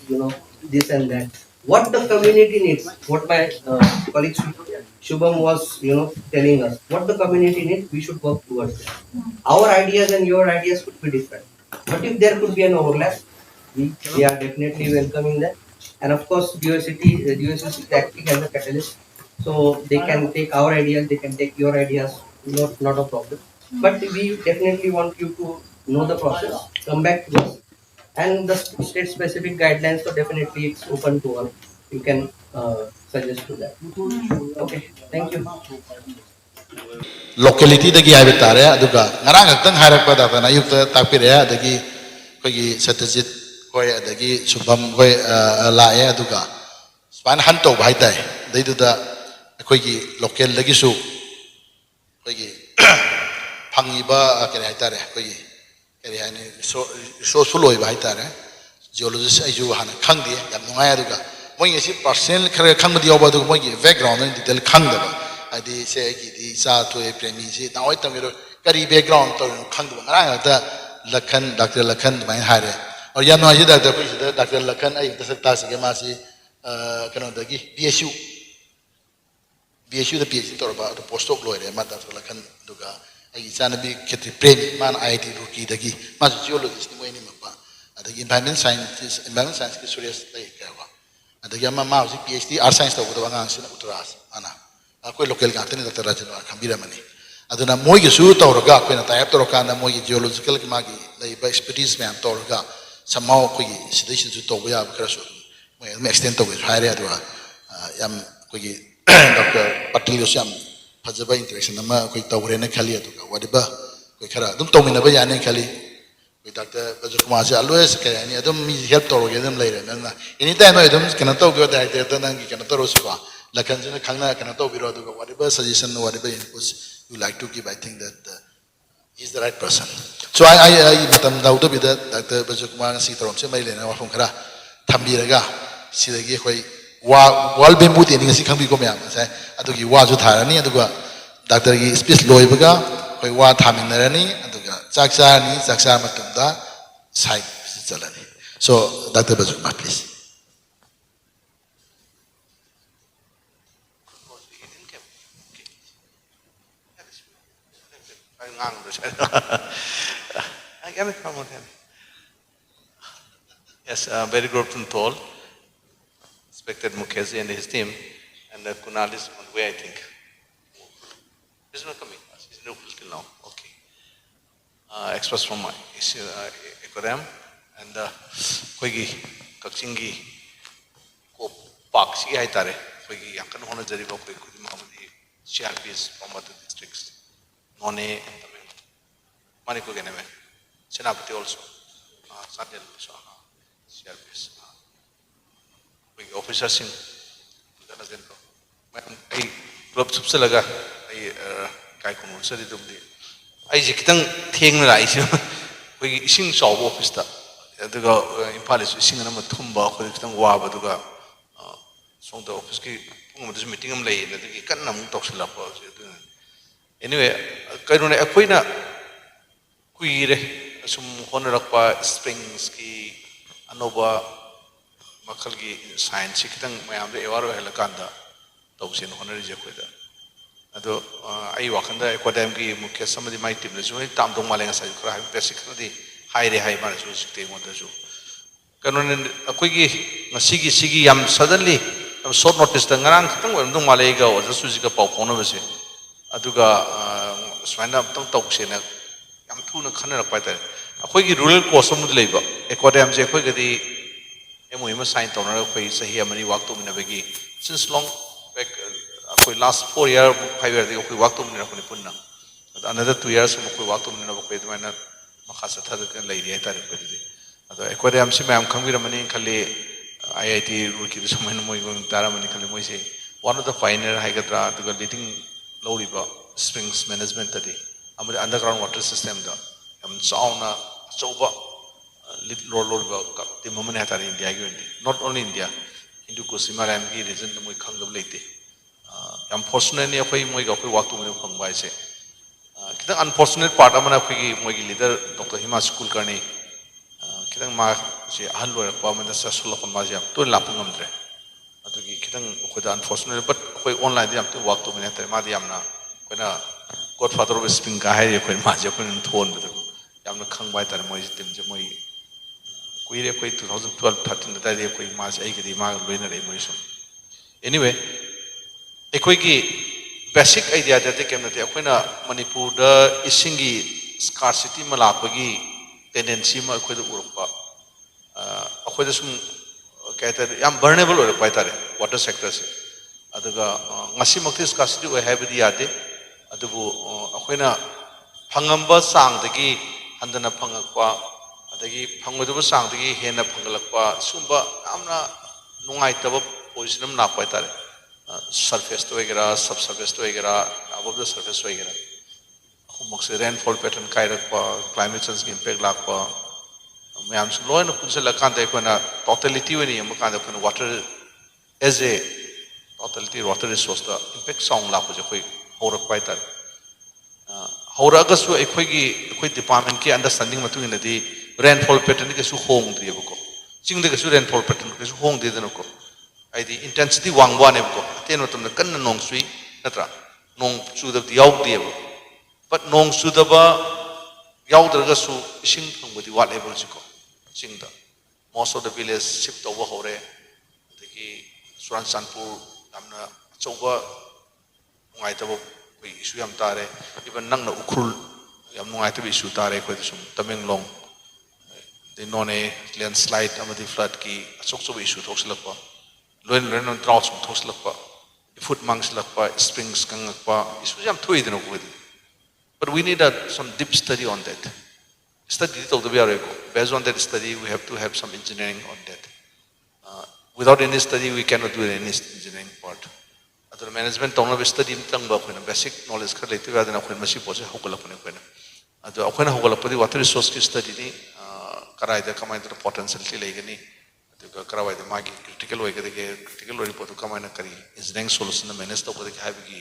S12: this and that. What the community needs, what my colleague Shubham was, telling us, what the community needs, we should work towards it. Our ideas and your ideas could be different. But if there could be an overlap, we are definitely welcoming that. And of course, DOCC is acting as a catalyst. So they can take our ideas, they can take your ideas, not a problem. But we definitely want you to know the process, come back to us, and the state specific guidelines. So definitely it's open to all. You can suggest to that. Okay, thank you.
S14: Locality the Gia Vitare, Aduga, Narang, Harapa, and Ayuka Tapire, the Gi, Kogi, Satajit, Koya, the Gi, Shubham, Lae, Aduga. Span Hanto, Haitai, they do the Kogi, local legisu, Kogi, Pangiba, Keratare, Kogi, so full of Haitare, geologist, as you Hana Kandi, Yamuaduga. When you see percent, Kamadi over the background in detail Kandava. I did say the Sa to a premium. Now I tell you, Kari background to Kandava, Lakan, Dr. Lakan, my Hare. Or Yano, Dr. Lakan, I the task Gamasi, Kanadagi, BSU. BSU the PhD about the postdoc lawyer, Mata Lakan Duga. I sana be Ketri Premi, man IT rookie, the Gi, much geologist, the way in Mapa. The environment science is serious like Kawa. And the Yama Mouse, PhD, art science of the Wangas in Utras, Anna. Aku local garden that Rajana Kambira Mani. Aduna Moy Su Torga, when I have Torokana, Moy geological Magi, the expertise man Torga, somehow Kogi, sedation to Toya, Krasu, my extent of his higher Yam Kogi, Dr. Patil Yam, Pazaba interaction, Quick Taurena Kali, whatever, Quikara, don't tell me never Yan Kali. With Dr. Brajakumar, always can I don't help to get them later. Anytime I don't cannot talk about that, then you cannot Rosua. Lakanjana Kanga cannot talk about whatever suggestion, whatever inputs you like to give. I think that he's the right person. So I doubt with that Dr. Brajakumar Sitaram, Semailena from Kara, Tambiraga, Sidagi, Wal Bembuti, and Sikambi Gomiam. I took you was with Harani, Dr. Space Loibaga, Wa Taminarani, Saksani, Saksa Matunda, side Zalani. So, Dr. Brajakumar, please.
S16: Yes, very grateful to all. Respected Mukesh and his team, and Kunal is on the way, I think. He's not coming. He's no till now. Okay. Express from my Ekodam and Kogi, Kakchingi, Ko Paksi Haitare, Kogi, Yakan Honajari Boki, Kudimavadi, CRPs from other districts, None and Manipur Ganeme, Senapati also, Sandel, CRPs, Kogi officers in I Club Subsalaga, I Kaikun, Sadi Dubdi. I Jikitang Ting Rice, we sing Shaw office. The go in Palace, sing a Tumba, Kulitan Wabaduga, song the office meeting them late, that you can't talk to anyway, Karuna Aquina Quire, some Honorapa Springski, Anova Makalgi science, Sikitang, Mayam, the Evaro Helakanda, Tobsin Honor Jaquida. Ado I wakanda Equadamgi Mukesh somebody my team is only Tam Domalang side cry basically high managers they want to do. Canon a quickie Sigi Yam suddenly I'm so noticed the Ngarang Malega or the Suzica Pauponovasi Aduga Swanda Toxina Yam Tuna Canada Pata. A quickie rural course of labor. Equadam Jaquigadi Emuima signed on a face here many walked to Minavegi since long back. For last 4 years, 5 years, we worked on Punna. Another 2 years, we worked on the Makasata lady. Aquarium Simam Kamira Kali, IIT Rookie, Taramani Kalimoise, one of the pioneer Haigadra to the leading low river springs management today. The underground water system, the sauna, soba, little road the moment at India, not only India, into Kusima and region, we come the lady. Unfortunately, we walk to the unfortunate part of my leader, Dr. Hima School Karni, Kitang Mark, she unload a permanent successful of Mazia, to Lapumandre. With the unfortunate, but we online to walk to Minata Madiamna, when a godfather of Spring Gahari, when Mazia couldn't tone with them. Yamna Kang by Taramoy, Tim Jamoy. We equate 2012, 13, the day of Mas Agadi Mark Lunar emotion. Anyway, ꯑꯩꯈꯣꯏꯒꯤ basic idea ꯗꯗꯤ ꯀꯦꯝ ꯅꯠꯇꯦ ꯑꯩꯈꯣꯏꯅ ꯃꯅꯤꯄꯨꯔꯗ ꯏꯁꯤꯡꯒꯤ scarcity ꯑꯃ ꯂꯥꯛꯄꯒꯤ tendency ꯑꯃ ꯑꯩꯈꯣꯏꯗ ꯎꯔꯛꯄ ꯑꯩꯈꯣꯏꯗ ꯁꯨꯝ ꯀꯩ ꯍꯥꯏꯇꯥꯔꯦ ꯌꯥꯝ vulnerable ꯑꯣꯏꯔꯛꯄ ꯍꯥꯏꯇꯥꯔꯦ water sectorꯁꯦ ꯑꯗꯨꯒ ꯉꯁꯤꯃꯛꯇꯤ scarcity ꯑꯣꯏ ꯍꯥꯏꯕꯗꯤ ꯌꯥꯗꯦ ꯑꯗꯨꯕꯨ ꯑꯩꯈꯣꯏꯅ ꯐꯪꯉꯝꯕ ꯆꯥꯡꯗꯒꯤ ꯍꯟꯊꯅ ꯐꯪꯉꯛꯄ ꯑꯗꯒꯤ ꯐꯪꯒꯗꯕ ꯆꯥꯡꯗꯒꯤ ꯍꯦꯟꯅ ꯐꯪꯒꯠꯂꯛꯄ ꯁꯤꯒꯨꯝꯕ ꯌꯥꯝꯅ ꯅꯨꯡꯉꯥꯏꯇꯕ ꯄꯣꯖꯤꯁꯟ ꯑꯃ ꯂꯥꯛꯄ ꯍꯥꯏꯇꯥꯔꯦ ꯁꯔꯐꯦꯁꯇ ꯑꯣꯏꯒꯦꯔꯥ ꯁꯕ ꯁꯔꯐꯦꯁꯇ ꯑꯣꯏꯒꯦꯔꯥ ꯑꯕove ꯗ ꯁꯔꯐꯦꯁ ꯑꯣꯏꯒꯦꯔꯥ ꯑꯍꯨꯝꯃꯛꯁꯦ ꯔꯦꯟꯐꯣꯜ ꯄꯦꯇꯔꯟ ꯀꯥꯏꯔꯛꯄ ꯀ꯭ꯂꯥꯏꯃꯦꯠ ꯆꯦꯟꯖꯀꯤ ꯏꯝꯄꯦꯛ ꯂꯥꯛꯄ ꯃꯌꯥꯝꯁꯨ ꯂꯣꯏꯅ ꯄꯨꯟꯁꯤꯜꯂꯀꯥꯟꯗ ꯑꯩꯈꯣꯏꯅ ꯇꯣꯇꯦꯂꯤꯇꯤ ꯑꯣꯏꯅ ꯌꯦꯡꯕ ꯀꯥꯟꯗ ꯑꯩꯈꯣꯏꯅ water as a totality water ꯔꯤꯁꯣꯔꯁꯇ ꯏꯝꯄꯦꯛ ꯆꯥꯎꯅ ꯂꯥꯛꯄꯁꯦ ꯑꯩꯈꯣꯏ ꯍꯧꯔꯛꯄ ꯍꯥꯏꯇꯥꯔꯦ ꯍꯧꯔꯛꯑꯒꯁꯨ ꯑꯩꯈꯣꯏ ꯗꯤꯄꯥꯔꯠꯃꯦꯟꯠꯀꯤ ꯑꯟꯗꯔꯁꯇꯦꯟꯗꯤꯡ ꯃꯇꯨꯡ ꯏꯟꯅꯗꯤ ꯔꯦꯟꯐꯣꯜ ꯄꯦꯇꯔꯟꯗꯤ ꯀꯩꯁꯨ ꯍꯣꯡꯗ꯭ꯔꯤꯑꯕꯀꯣ ꯆꯤꯡꯗꯒꯁꯨ ꯔꯦꯟꯐꯣꯜ ꯄꯦꯇꯔꯟ ꯀꯩꯁꯨ ꯍꯣꯡꯗꯦꯗꯅꯀꯣ ꯍꯥꯏꯗꯤ ꯏꯟꯇꯦꯟꯁꯤꯇꯤ ꯋꯥꯡꯕ ꯋꯥꯅꯦꯕꯀꯣ ꯑꯇꯦꯟꯕ ꯃꯇꯝꯗ ꯀꯟꯅ ꯅꯣꯡ ꯆꯨꯏ ꯅꯠꯇ꯭ꯔꯥ ꯅꯣꯡ ꯆꯨꯗꯕꯗꯤ ꯌꯥꯎꯗꯦꯕ ꯕꯠ ꯅꯣꯡ ꯆꯨꯗꯕ ꯌꯥꯎꯗ꯭ꯔꯒꯁꯨ ꯏꯁꯤꯡ ꯐꯪꯕꯗꯤ ꯋꯥꯠꯂꯦꯕ ꯍꯧꯖꯤꯛꯀꯣ ꯆꯤꯡꯗ most of the village shift ꯇꯧꯕ ꯍꯧꯔꯦ ꯑꯗꯒꯤ ꯆꯨꯔꯥꯆꯥꯟꯄꯨꯔ ꯌꯥꯝꯅ ꯑꯆꯧꯕ ꯅꯨꯡꯉꯥꯏꯇꯕ ꯑꯩꯈꯣꯏ ꯏꯁꯨ ꯌꯥꯝ ꯇꯥꯔꯦ ꯏꯚꯟ ꯅꯪꯅ ꯎꯈ꯭ꯔꯨꯜ ꯌꯥꯝ ꯅꯨꯡꯉꯥꯏꯇꯕ ꯏꯁꯨ ꯇꯥꯔꯦ ꯑꯩꯈꯣꯏꯗ ꯁꯨꯝ ꯇꯃꯦꯡꯂꯣꯡ ꯑꯗꯩ ꯅꯣꯅꯦ ꯂꯦꯟꯁ꯭ꯂꯥꯏꯠ ꯑꯃꯗꯤ ꯐ꯭ꯂꯠꯀꯤ ꯑꯆꯧ ꯑꯆꯧꯕ ꯏꯁꯨ ꯊꯣꯛꯁꯤꯜꯂꯛꯄ ꯂꯣꯏꯅ ꯗ꯭ꯔꯥꯎꯠ ꯁꯨꯝ ꯊꯣꯛꯁꯤꯜꯂꯛꯄ ꯏꯐꯨꯠ ꯃꯥꯡꯁꯤꯜꯂꯛꯄ ꯁ꯭ꯄ꯭ꯔꯤꯡꯁ ꯀꯪꯉꯛꯄ ꯏꯁꯨ ꯌꯥꯝ ꯊꯣꯛꯏꯗꯅ ꯑꯩꯈꯣꯏꯗꯤ but we need some deep study on that study tꯧꯗꯕ ꯌꯥꯔꯣꯏꯀꯣ based on that study we have to have some engineering on that without any study we cannot do any engineering part ꯑꯗꯨꯅ management ꯇꯧꯅꯕ study ꯑꯃꯇꯪꯕ ꯑꯩꯈꯣꯏꯅ basic knowledge ꯈꯔ ꯂꯩꯇꯕ ꯌꯥꯗꯅ ꯑꯩꯈꯣꯏꯅ ꯃꯁꯤ ꯄꯣꯠꯁꯦ ꯍꯧꯒꯠꯂꯛꯄꯅꯦ ꯑꯩꯈꯣꯏꯅ ꯑꯗꯣ ꯑꯩꯈꯣꯏꯅ ꯍꯧꯒꯠꯂꯛꯄꯗꯤ ꯋꯥꯇꯔ ꯔꯤꯁꯣꯔꯁꯀꯤ ꯁ꯭ꯇꯗꯤꯅꯤ ꯀꯔꯥꯏꯗ ꯀꯃꯥꯏꯅ ꯇꯧꯅ ꯄꯣꯇꯦꯟꯁꯤꯌꯦꯜꯇꯤ ꯂꯩꯒꯅꯤ ꯑꯗꯨꯒ ꯀꯔꯥꯏꯋꯥꯏꯗ ꯃꯥꯒꯤ ꯀ꯭ꯔꯤꯇꯤꯀꯦꯜ ꯑꯣꯏꯒꯗꯒꯦ ꯀ꯭ꯔꯤꯇꯤꯀꯦꯜ ꯑꯣꯏꯔꯤꯕ ꯄꯣꯠꯇꯨ ꯀꯃꯥꯏꯅ ꯀꯔꯤ ꯏꯟꯖꯤꯅꯤꯌꯥꯔꯤꯡ ꯁꯣꯂꯨꯁꯟꯅ ꯃꯦꯅꯦꯖ ꯇꯧꯒꯗꯒꯦ ꯍꯥꯏꯕꯒꯤ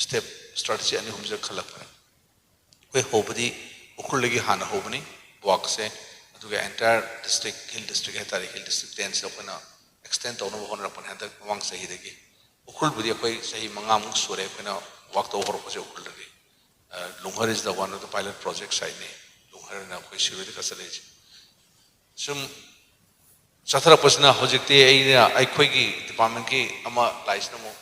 S16: ꯁ꯭ꯇꯦꯞ ꯁ꯭ꯇ꯭ꯔꯦꯇꯦꯖꯤ ꯑꯅꯤ ꯑꯍꯨꯝꯁꯦ ꯈꯜꯂꯛꯄꯅꯦ ꯑꯩꯈꯣꯏ ꯍꯧꯕꯗꯤ ꯎꯈ꯭ꯔꯨꯜꯗꯒꯤ ꯍꯥꯟꯅ ꯍꯧꯕꯅꯤ ꯋꯥꯛꯁꯦ ꯑꯗꯨꯒ ꯑꯦꯟꯇꯥꯌꯔ ꯗꯤꯁꯇ꯭ꯔꯤꯛ ꯍꯤꯜ ꯗꯤꯁꯇ꯭ꯔꯤꯛ ꯍꯥꯏꯇꯥꯔꯦ ꯍꯤꯜ ꯗꯤꯁꯇ꯭ꯔꯤꯛ 10ꯁꯤꯗ ꯑꯩꯈꯣꯏꯅ ꯑꯦꯛꯁꯇꯦꯟ ꯇꯧꯅꯕ ꯍꯣꯠꯅꯔꯛꯄꯅꯦ ꯍꯟꯗꯛ ꯃꯃꯥꯡ ꯆꯍꯤꯗꯒꯤ ꯎꯈ꯭ꯔꯨꯜꯕꯨꯗꯤ ꯑꯩꯈꯣꯏ ꯆꯍꯤ 5ꯃꯨꯛ ꯁꯨꯔꯦ ꯑꯩꯈꯣꯏꯅ ꯋꯥꯛ ꯇꯧꯕ ꯍꯧꯔꯛꯄꯁꯦ ꯎꯈ꯭ꯔꯨꯜꯗꯒꯤ Lunghar is the one of the pilot project ꯁꯥꯏꯠꯅꯤ ꯂꯨꯡꯍꯔꯅ ꯑꯩꯈꯣꯏ ꯁꯤꯔꯣꯏꯗ ꯆꯠꯂꯛꯏꯁꯦ ꯁꯨꯝ ꯆꯠꯊꯔꯛꯄꯁꯤꯅ ꯍꯧꯖꯤꯛꯇꯤ ꯑꯩꯈꯣꯏꯒꯤ ꯗꯤꯄꯥꯔꯠꯃꯦꯟꯠꯀꯤ ꯑꯃ ꯂꯥꯛꯏꯁꯤꯅ ꯑꯃꯨꯛ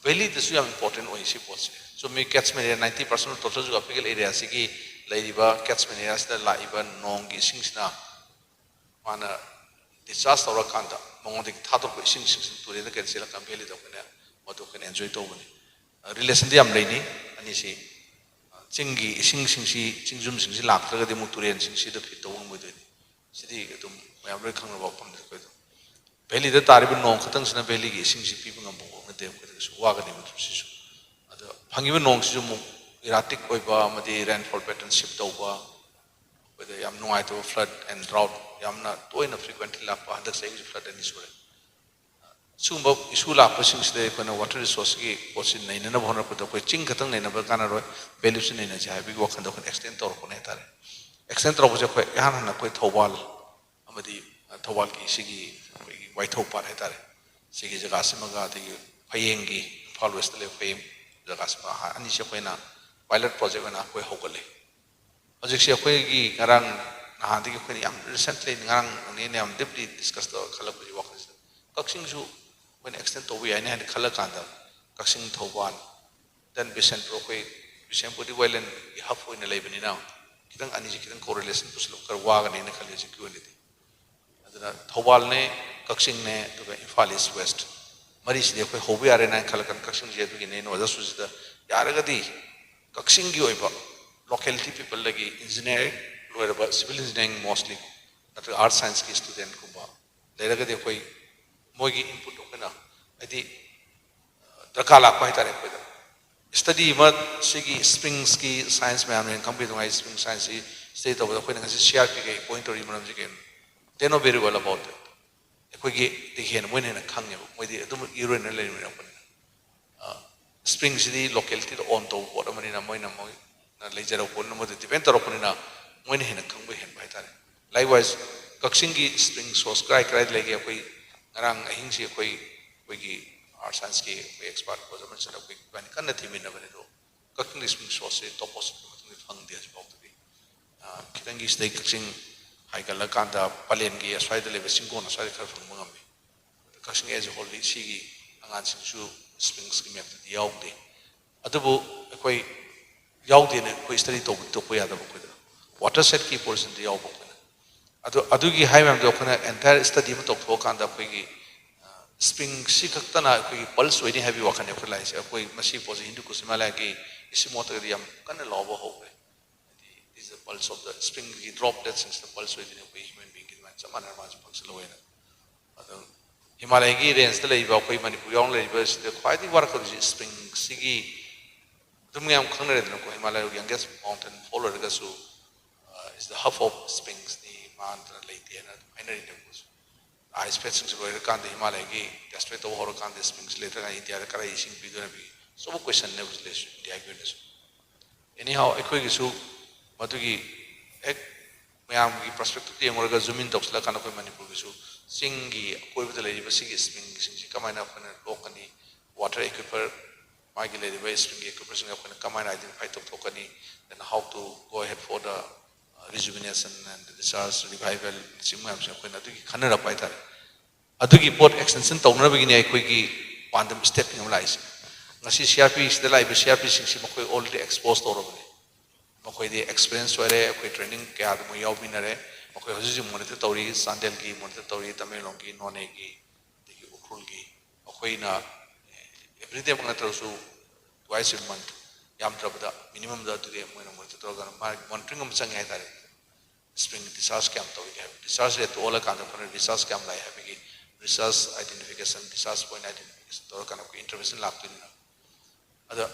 S16: ꯚꯦꯂꯤꯗꯁꯨ ꯌꯥꯝ ꯏꯝꯄꯣꯔꯇꯦꯟ ꯑꯣꯏ ꯁꯤ ꯄꯣꯠꯁꯦ ꯆꯨꯝꯃꯤ ꯀꯦꯠꯁꯃꯦꯟ ꯑꯦꯔꯤꯌꯥ 90% ꯇꯣꯇꯦꯜ ꯖꯤꯑꯣꯒ꯭ꯔꯥꯐꯤꯀꯦꯜ ꯑꯦꯔꯤꯌꯥꯁꯤꯒꯤ ꯂꯩꯔꯤꯕ ꯀꯦꯠꯁꯃꯦꯟ ꯑꯦꯔꯤꯌꯥꯁꯤꯗ ꯂꯥꯛꯏꯕ ꯅꯣꯡꯒꯤ ꯏꯁꯤꯡꯁꯤꯅ ꯃꯥꯅ ꯗꯤꯁꯆꯥꯔꯖ ꯇꯧꯔꯀꯥꯟꯗ ꯃꯉꯣꯟꯗꯒꯤ ꯊꯥꯗꯣꯛꯄ ꯏꯁꯤꯡꯁꯤꯡꯁꯤꯅ ꯇꯨꯔꯦꯟꯗ ꯀꯩꯗ ꯆꯦꯜꯂꯛꯀꯥꯟ ꯚꯦꯂꯤꯗ ꯑꯩꯈꯣꯏꯅ ꯃꯗꯨ ꯑꯩꯈꯣꯏꯅ ꯑꯦꯟꯖꯣꯏ ꯇꯧꯕꯅꯤ ꯔꯤꯂꯦꯁꯟꯗꯤ ꯌꯥꯝ ꯂꯩꯅꯤ ꯑꯅꯤꯁꯤ ꯆꯤꯡꯒꯤ ꯏꯁꯤꯡꯁꯤꯡꯁꯤ ꯆꯤꯡꯖꯨꯝꯁꯤꯡꯁꯤ ꯂꯥꯛꯇ꯭ꯔꯒꯗꯤ ꯑꯃꯨꯛ ꯇꯨꯔꯦꯟꯁꯤꯡꯁꯤꯗ ꯐꯤꯠ ꯇꯧꯕ ꯉꯝꯃꯣꯏꯗꯣꯏꯅꯤ ꯁꯤꯗꯤ ꯑꯗꯨꯝ ꯃꯌꯥꯝ ꯂꯣꯏ ꯈꯪꯅꯕ ꯋꯥꯐꯝꯅꯤ ꯑꯩꯈꯣꯏꯗꯣ ꯚꯦꯂꯤꯗ ꯇꯥꯔꯤꯕ ꯅꯣꯡ ꯈꯛꯇꯪꯁꯤꯅ ꯚꯦꯂꯤꯒꯤ ꯏꯁꯤꯡꯁꯤ ꯄꯤꯕ ꯉꯝꯕ ꯅꯠꯇꯦ ꯑꯩꯈꯣꯏꯗꯁꯨ ꯋꯥꯒꯅꯤ ꯃꯗꯨꯁꯤꯁꯨ ꯑꯗꯣ ꯐꯪꯉꯤꯕ ꯅꯣꯡꯁꯤꯁꯨ ꯑꯃꯨꯛ ꯏꯔꯥꯇꯤꯛ ꯑꯣꯏꯕ ꯑꯃꯗꯤ ꯔꯦꯟꯐꯣꯜ ꯄꯦꯇꯔꯟ ꯁꯤꯞ ꯇꯧꯕ ꯑꯩꯈꯣꯏꯗ ꯌꯥꯝ ꯅꯨꯡꯉꯥꯏꯇꯕ ꯐ꯭ꯂꯠ ꯑꯦꯟ ꯗ꯭ꯔꯥꯎꯠ ꯌꯥꯝꯅ ꯇꯣꯏꯅ ꯐ꯭ꯔꯤꯀ꯭ꯋꯦꯟꯠꯂꯤ ꯂꯥꯛꯄ ꯍꯟꯗꯛ ꯆꯍꯤꯒꯤꯁꯨ ꯐ꯭ꯂꯠ 2 ꯁꯨꯔꯦ ꯁꯤꯒꯨꯝꯕ ꯏꯁꯨ ꯂꯥꯛꯄꯁꯤꯡꯁꯤꯗ ꯑꯩꯈꯣꯏꯅ ꯋꯥꯇꯔ ꯔꯤꯁꯣꯔꯁꯀꯤ ꯄꯣꯠꯁꯤ ꯅꯩꯅꯅꯕ ꯍꯣꯠꯅꯔꯛꯄꯗ ꯑꯩꯈꯣꯏ ꯆꯤꯡ ꯈꯛꯇꯪ ꯅꯩꯅꯕ ꯀꯥꯟꯅꯔꯣꯏ ꯚꯦꯂꯤꯁꯨ ꯅꯩꯅꯁꯦ ꯍꯥꯏꯕꯒꯤ ꯋꯥꯈꯜꯗ ꯑꯩꯈꯣꯏꯅ ꯑꯦꯛꯁꯇꯦꯟ ꯇꯧꯔꯛꯄꯅꯦ ꯍꯥꯏꯇꯥꯔꯦ ꯑꯦꯛꯁꯇꯦꯟ ꯇꯧꯔꯛꯄꯁꯦ ꯑꯩꯈꯣꯏ ꯏꯍꯥꯟ ꯍꯥꯟꯅ ꯑꯩꯈꯣꯏ ꯊꯧꯕꯥꯜ ꯑꯃꯗꯤ ꯊꯧꯕꯥꯜꯒꯤ ꯁꯤꯒꯤ ꯑꯩꯈꯣꯏꯒꯤ ꯋꯥꯏꯊꯧ ꯄꯥꯠ ꯍꯥꯏꯇꯥꯔꯦ ꯁꯤꯒꯤ ꯖꯒꯥꯁꯤꯃꯒ ꯑꯗꯒꯤ ꯐꯌꯦꯡꯒꯤ ꯏꯝꯐꯥꯜ ꯋꯦꯁꯇ ꯂꯩꯕ ꯐꯌꯦꯡ ꯖꯒꯥꯁꯤꯃ ꯑꯅꯤꯁꯤ ꯑꯩꯈꯣꯏꯅ ꯄꯥꯏꯂꯠ ꯄ꯭ꯔꯣꯖꯦꯛ ꯑꯣꯏꯅ ꯑꯩꯈꯣꯏ ꯍꯧꯒꯠꯂꯦ ꯍꯧꯖꯤꯛꯁꯦ ꯑꯩꯈꯣꯏꯒꯤ ꯉꯔꯥꯡ ꯅꯍꯥꯟꯗꯒꯤ ꯑꯩꯈꯣꯏꯅ ꯌꯥꯝ ꯔꯤꯁꯦꯟꯠꯂꯤ ꯉꯔꯥꯡ ꯅꯦꯅ ꯌꯥꯝ ꯗꯤꯞꯂꯤ ꯗꯤꯁꯀꯁ ꯇꯧꯔ ꯈꯜꯂꯛꯄꯒꯤ ꯋꯥꯈꯜꯁꯤꯗ ꯀꯛꯆꯤꯡꯁꯨ ꯑꯩꯈꯣꯏꯅ ꯑꯦꯛꯁꯇꯦꯟ ꯇꯧꯕ ꯌꯥꯏꯅꯤ ꯍꯥꯏꯅ ꯈꯜꯂꯀꯥꯟꯗ ꯀꯛꯆꯤꯡ ꯊꯧꯕꯥꯜ ꯗꯦꯟ ꯕꯤꯁꯦꯟꯄꯨꯔ ꯑꯩꯈꯣꯏ ꯕꯤꯁꯦꯟꯄꯨꯔꯗꯤ ꯋꯦꯂꯦꯟꯒꯤ ꯍꯕ ꯑꯣꯏꯅ ꯂꯩꯕꯅꯤꯅ ꯈꯤꯇꯪ ꯑꯅꯤꯁꯤ ꯈꯤꯇꯪ ꯀꯣꯔꯤꯂꯦꯁꯟ ꯄꯨꯁꯤꯜꯂꯛꯄ ꯈꯔ ꯋꯥꯒꯅꯤꯅ ꯈꯜꯂꯤ ꯍꯧꯖꯤꯛꯀꯤ ꯑꯣꯏꯅꯗꯤ ꯑꯗꯨꯅ ꯊꯧꯕꯥꯜꯅꯦ ꯀꯛꯆꯤꯡꯅꯦ ꯑꯗꯨꯒ ꯏꯝꯐꯥꯜ ꯏꯁ ꯋꯦꯁꯠ ꯃꯔꯤꯁꯤꯗꯤ ꯑꯩꯈꯣꯏ ꯍꯧꯕ ꯌꯥꯔꯦꯅ ꯈꯜꯂꯀꯥꯟꯗ ꯀꯛꯆꯤꯡꯁꯦ ꯑꯗꯨꯒꯤꯅꯦ ꯅꯣꯔꯗꯁꯨꯁꯤꯗ ꯌꯥꯔꯒꯗꯤ ꯀꯛꯆꯤꯡꯒꯤ ꯑꯣꯏꯕ ꯂꯣꯀꯦꯂꯤꯇꯤ ꯄꯤꯄꯜꯗꯒꯤ ꯏꯟꯖꯤꯅꯤꯌꯥꯔꯤꯡ ꯂꯣꯏꯔꯕ ꯁꯤꯚꯤꯜ ꯏꯟꯖꯤꯅꯤꯌꯥꯔꯤꯡ ꯃꯣꯁꯂꯤ ꯅꯠꯇ꯭ꯔꯒ ꯑꯥꯔꯠ ꯁꯥꯏꯟꯁꯀꯤ ꯁ꯭ꯇꯨꯗꯦꯟꯠꯀꯨꯝꯕ ꯂꯩꯔꯒꯗꯤ ꯑꯩꯈꯣꯏ ꯃꯣꯏꯒꯤ ꯏꯟꯄꯨꯠ ꯑꯩꯈꯣꯏꯅ ꯍꯥꯏꯗꯤ ꯗꯔꯀꯥꯔ ꯂꯥꯛꯄ ꯍꯥꯏꯇꯥꯔꯦ ꯑꯩꯈꯣꯏꯗ ꯁ꯭ꯇꯗꯤ ꯑꯃ ꯁꯤꯒꯤ ꯁ꯭ꯄ꯭ꯔꯤꯡꯁꯀꯤ ꯁꯥꯏꯟꯁ ꯃꯌꯥꯝꯅ ꯈꯪꯕꯤꯗꯉꯥꯏ ꯁ꯭ꯄ꯭ꯔꯤꯡ ꯁꯥꯏꯟꯁꯁꯤ ꯁ꯭ꯇꯗꯤ ꯇꯧꯕꯗ ꯑꯩꯈꯣꯏꯅ ꯉꯁꯤ CRPꯒꯤ ꯄꯣꯏꯟ ꯇꯧꯔꯤꯕ ꯃꯔꯝꯁꯤ ꯀꯩꯅꯣ ꯗꯦ ꯅꯣ ꯚꯦꯔꯤ ꯋꯦꯜ ꯑꯕꯥꯎꯠ ꯗꯦꯠ ꯑꯩꯈꯣꯏꯒꯤꯗꯒꯤ ꯍꯦꯟꯅ ꯃꯣꯏꯅ ꯍꯦꯟꯅ ꯈꯪꯉꯦꯕ ꯃꯣꯏꯗꯤ ꯑꯗꯨꯝ ꯏꯔꯣꯏꯅ ꯂꯩꯔꯛꯄꯅꯤꯅ ꯁ꯭ꯄ꯭ꯔꯤꯡꯁꯤꯗꯤ ꯂꯣꯀꯦꯂꯤꯇꯤꯗ ꯑꯣꯟ ꯇꯧꯕ ꯄꯣꯠ ꯑꯃꯅꯤꯅ ꯃꯣꯏꯅ ꯂꯩꯖꯔꯛꯄ ꯄꯣꯠꯅ ꯃꯣꯏꯗ ꯗꯤꯄꯦꯟ ꯇꯧꯔꯛꯄꯅꯤꯅ ꯃꯣꯏꯅ ꯍꯦꯟꯅ ꯈꯪꯕ ꯍꯦꯟꯕ ꯍꯥꯏꯇꯥꯔꯦ ꯂꯥꯏꯛꯋꯥꯏꯁ ꯀꯛꯆꯤꯡꯒꯤ ꯁ꯭ꯄ꯭ꯔꯤꯡ ꯁꯣꯔꯁ ꯀꯗꯥꯏꯗ ꯂꯩꯒꯦ ꯑꯩꯈꯣꯏ ꯉꯔꯥꯡ ꯑꯍꯤꯡꯁꯤ ꯑꯩꯈꯣꯏꯒꯤ ꯑꯥꯔꯠ ꯁꯥꯏꯟꯁꯀꯤ ꯑꯩꯈꯣꯏ ꯑꯦꯛꯁꯄꯥꯔꯠ ꯀꯣꯆ ꯑꯃ ꯆꯠꯂ ꯑꯩꯈꯣꯏ ꯏꯕꯥꯅꯤ ꯀꯟꯅ ꯊꯤꯃꯤꯟꯅꯕꯅꯦ ꯑꯗꯣ ꯀꯛꯆꯤꯡꯒꯤ ꯁ꯭ꯄ꯭ꯔꯤꯡ ꯁꯣꯔꯁꯁꯦ ꯇꯣꯄꯣꯁꯤꯒꯤ ꯃꯇꯨꯡꯗ ꯐꯪꯗꯦ ꯍꯧꯖꯤꯛꯐꯥꯎꯗꯗꯤ ꯈꯤꯇꯪꯒꯤ ꯁꯤꯗꯩ ꯀꯛꯆꯤꯡ ꯍꯥꯏꯒꯠꯂꯀꯥꯟꯗ ꯄꯂꯦꯟꯒꯤ ꯑꯁ꯭ꯋꯥꯏꯗ ꯂꯩꯕ ꯆꯤꯡꯒꯣꯟ ꯑꯁ꯭ꯋꯥꯏꯗ ꯈꯔ ꯐꯪꯕ ꯉꯝꯃꯤ ꯀꯛꯆꯤꯡ ꯑꯦꯖ ꯍꯣꯜꯗꯤ ꯁꯤꯒꯤ ꯑꯉꯥꯡꯁꯤꯡꯁꯨ ꯁ꯭ꯄ꯭ꯔꯤꯡꯁꯀꯤ ꯃꯦꯞꯇꯗꯤ ꯌꯥꯎꯗꯦ ꯑꯗꯨꯕꯨ ꯑꯩꯈꯣꯏ ꯌꯥꯎꯗꯦꯅ ꯑꯩꯈꯣꯏ ꯁ꯭ꯇꯗꯤ ꯇꯧꯕ ꯇꯣꯛꯄ ꯌꯥꯗꯕ ꯑꯩꯈꯣꯏꯗ ꯋꯥꯇꯔ ꯁꯦꯠꯀꯤ ꯄꯣꯔꯁꯟꯗꯤ ꯌꯥꯎꯕ ꯑꯩꯈꯣꯏꯅ ꯑꯗꯨꯒꯤ ꯍꯥꯏ ꯃꯌꯥꯝꯗꯣ ꯑꯩꯈꯣꯏꯅ ꯑꯦꯟꯇꯥꯌꯔ ꯁ꯭ꯇꯗꯤ ꯑꯃ ꯇꯧꯊꯣꯛꯑꯀꯥꯟꯗ ꯑꯩꯈꯣꯏꯒꯤ ꯁ꯭ꯄ꯭ꯔꯤꯡꯁꯤ ꯈꯛꯇꯅ ꯑꯩꯈꯣꯏꯒꯤ ꯄꯜꯁ ꯑꯣꯏꯅꯤ ꯍꯥꯏꯕꯒꯤ ꯋꯥꯈꯜꯅꯤ ꯑꯩꯈꯣꯏ ꯂꯥꯛꯏꯁꯦ ꯑꯩꯈꯣꯏ ꯃꯁꯤ ꯄꯣꯠꯁꯦ ꯍꯤꯟꯗꯨ ꯀꯨꯁ ꯍꯤꯃꯥꯂꯌꯥꯒꯤ ꯏꯁꯤꯃꯣꯠꯇꯒꯗꯤ ꯌꯥꯝ ꯀꯟꯅ ꯂꯥꯎꯕ ꯍꯧꯈ꯭ꯔꯦ ꯍꯥꯏꯗꯤ ꯏꯁ ꯗ ꯄꯜꯁ ꯑꯣꯐ ꯗ ꯁ꯭ꯄ꯭ꯔꯤꯡꯒꯤ ꯗ꯭ꯔꯣꯞꯂꯦꯠꯁꯤꯡꯁꯤꯗ ꯄꯜꯁ ꯑꯣꯏꯗꯣꯏꯅꯤ ꯑꯩꯈꯣꯏ ꯍ꯭ꯌꯨꯃꯦꯟ ꯕꯤꯡꯒꯤ ꯑꯗꯨꯃꯥꯏꯅ ꯆꯞ ꯃꯥꯟꯅꯔ ꯃꯥꯁꯨ ꯐꯪꯁꯟ ꯑꯣꯏꯅ ꯑꯗꯣ ꯍꯤꯃꯥꯂꯌꯥꯒꯤ ꯔꯦꯟꯖꯇ ꯂꯩꯔꯤꯕ ꯑꯩꯈꯣꯏ ꯃꯅꯤꯄꯨꯔ ꯌꯥꯎꯅ ꯂꯩꯔꯤꯕꯁꯤꯗ ꯈ꯭ꯋꯥꯏꯗꯒꯤ ꯋꯥꯔꯛꯀꯗꯣꯏꯁꯤ ꯁ꯭ꯄ꯭ꯔꯤꯡꯁꯤꯒꯤ ꯑꯗꯨꯝ ꯌꯥꯝ ꯈꯪꯅꯔꯦꯗꯅꯀꯣ ꯍꯤꯃꯥꯂꯌꯥꯒꯤ ꯌꯪꯒꯦꯁ ꯃꯥꯎꯟꯇꯦꯟ ꯐꯣꯜ ꯑꯣꯏꯔꯒꯁꯨ is the hub of Springsni Mantra Laitiana, Minor Ice Fetchings Royal Himalaya, Castrate over Kanda Springs later in India, the Karaising Pidunabi. So, question nevertheless, the agreement. Anyhow, a quick issue, Matugi, Ek Mayami prospective team or Zumin Toxla Kanaka Manipur issue, Singi, Quiv the Lady Basigi Springs, Kamana Lokani, water equiper, Magi Lady Way Spring equipment of Kamana identify Tokani, then how to go ahead for the rejuvenation and discharge revival simuyamse akoina adugi khanara paitare adugi port extension tawna begini aikoigi pandam step ngam laise ngasi CRP sida laibe CRP singsi makoi already exposed torobane makoi di experience ware akoi training kya adu yaw binare makoi hoji monitor tawri sandel gi monitor tawri tamelong gi none gi degi ukrul gi akoina every day mangatrosu twice a month yam trabada minimum da today moina monitor torga monitoring am changi hai tare spring discharge camp to we have discharge rate all kind of research camp lai have again research identification discharge point identification to kind of intervention lab to ada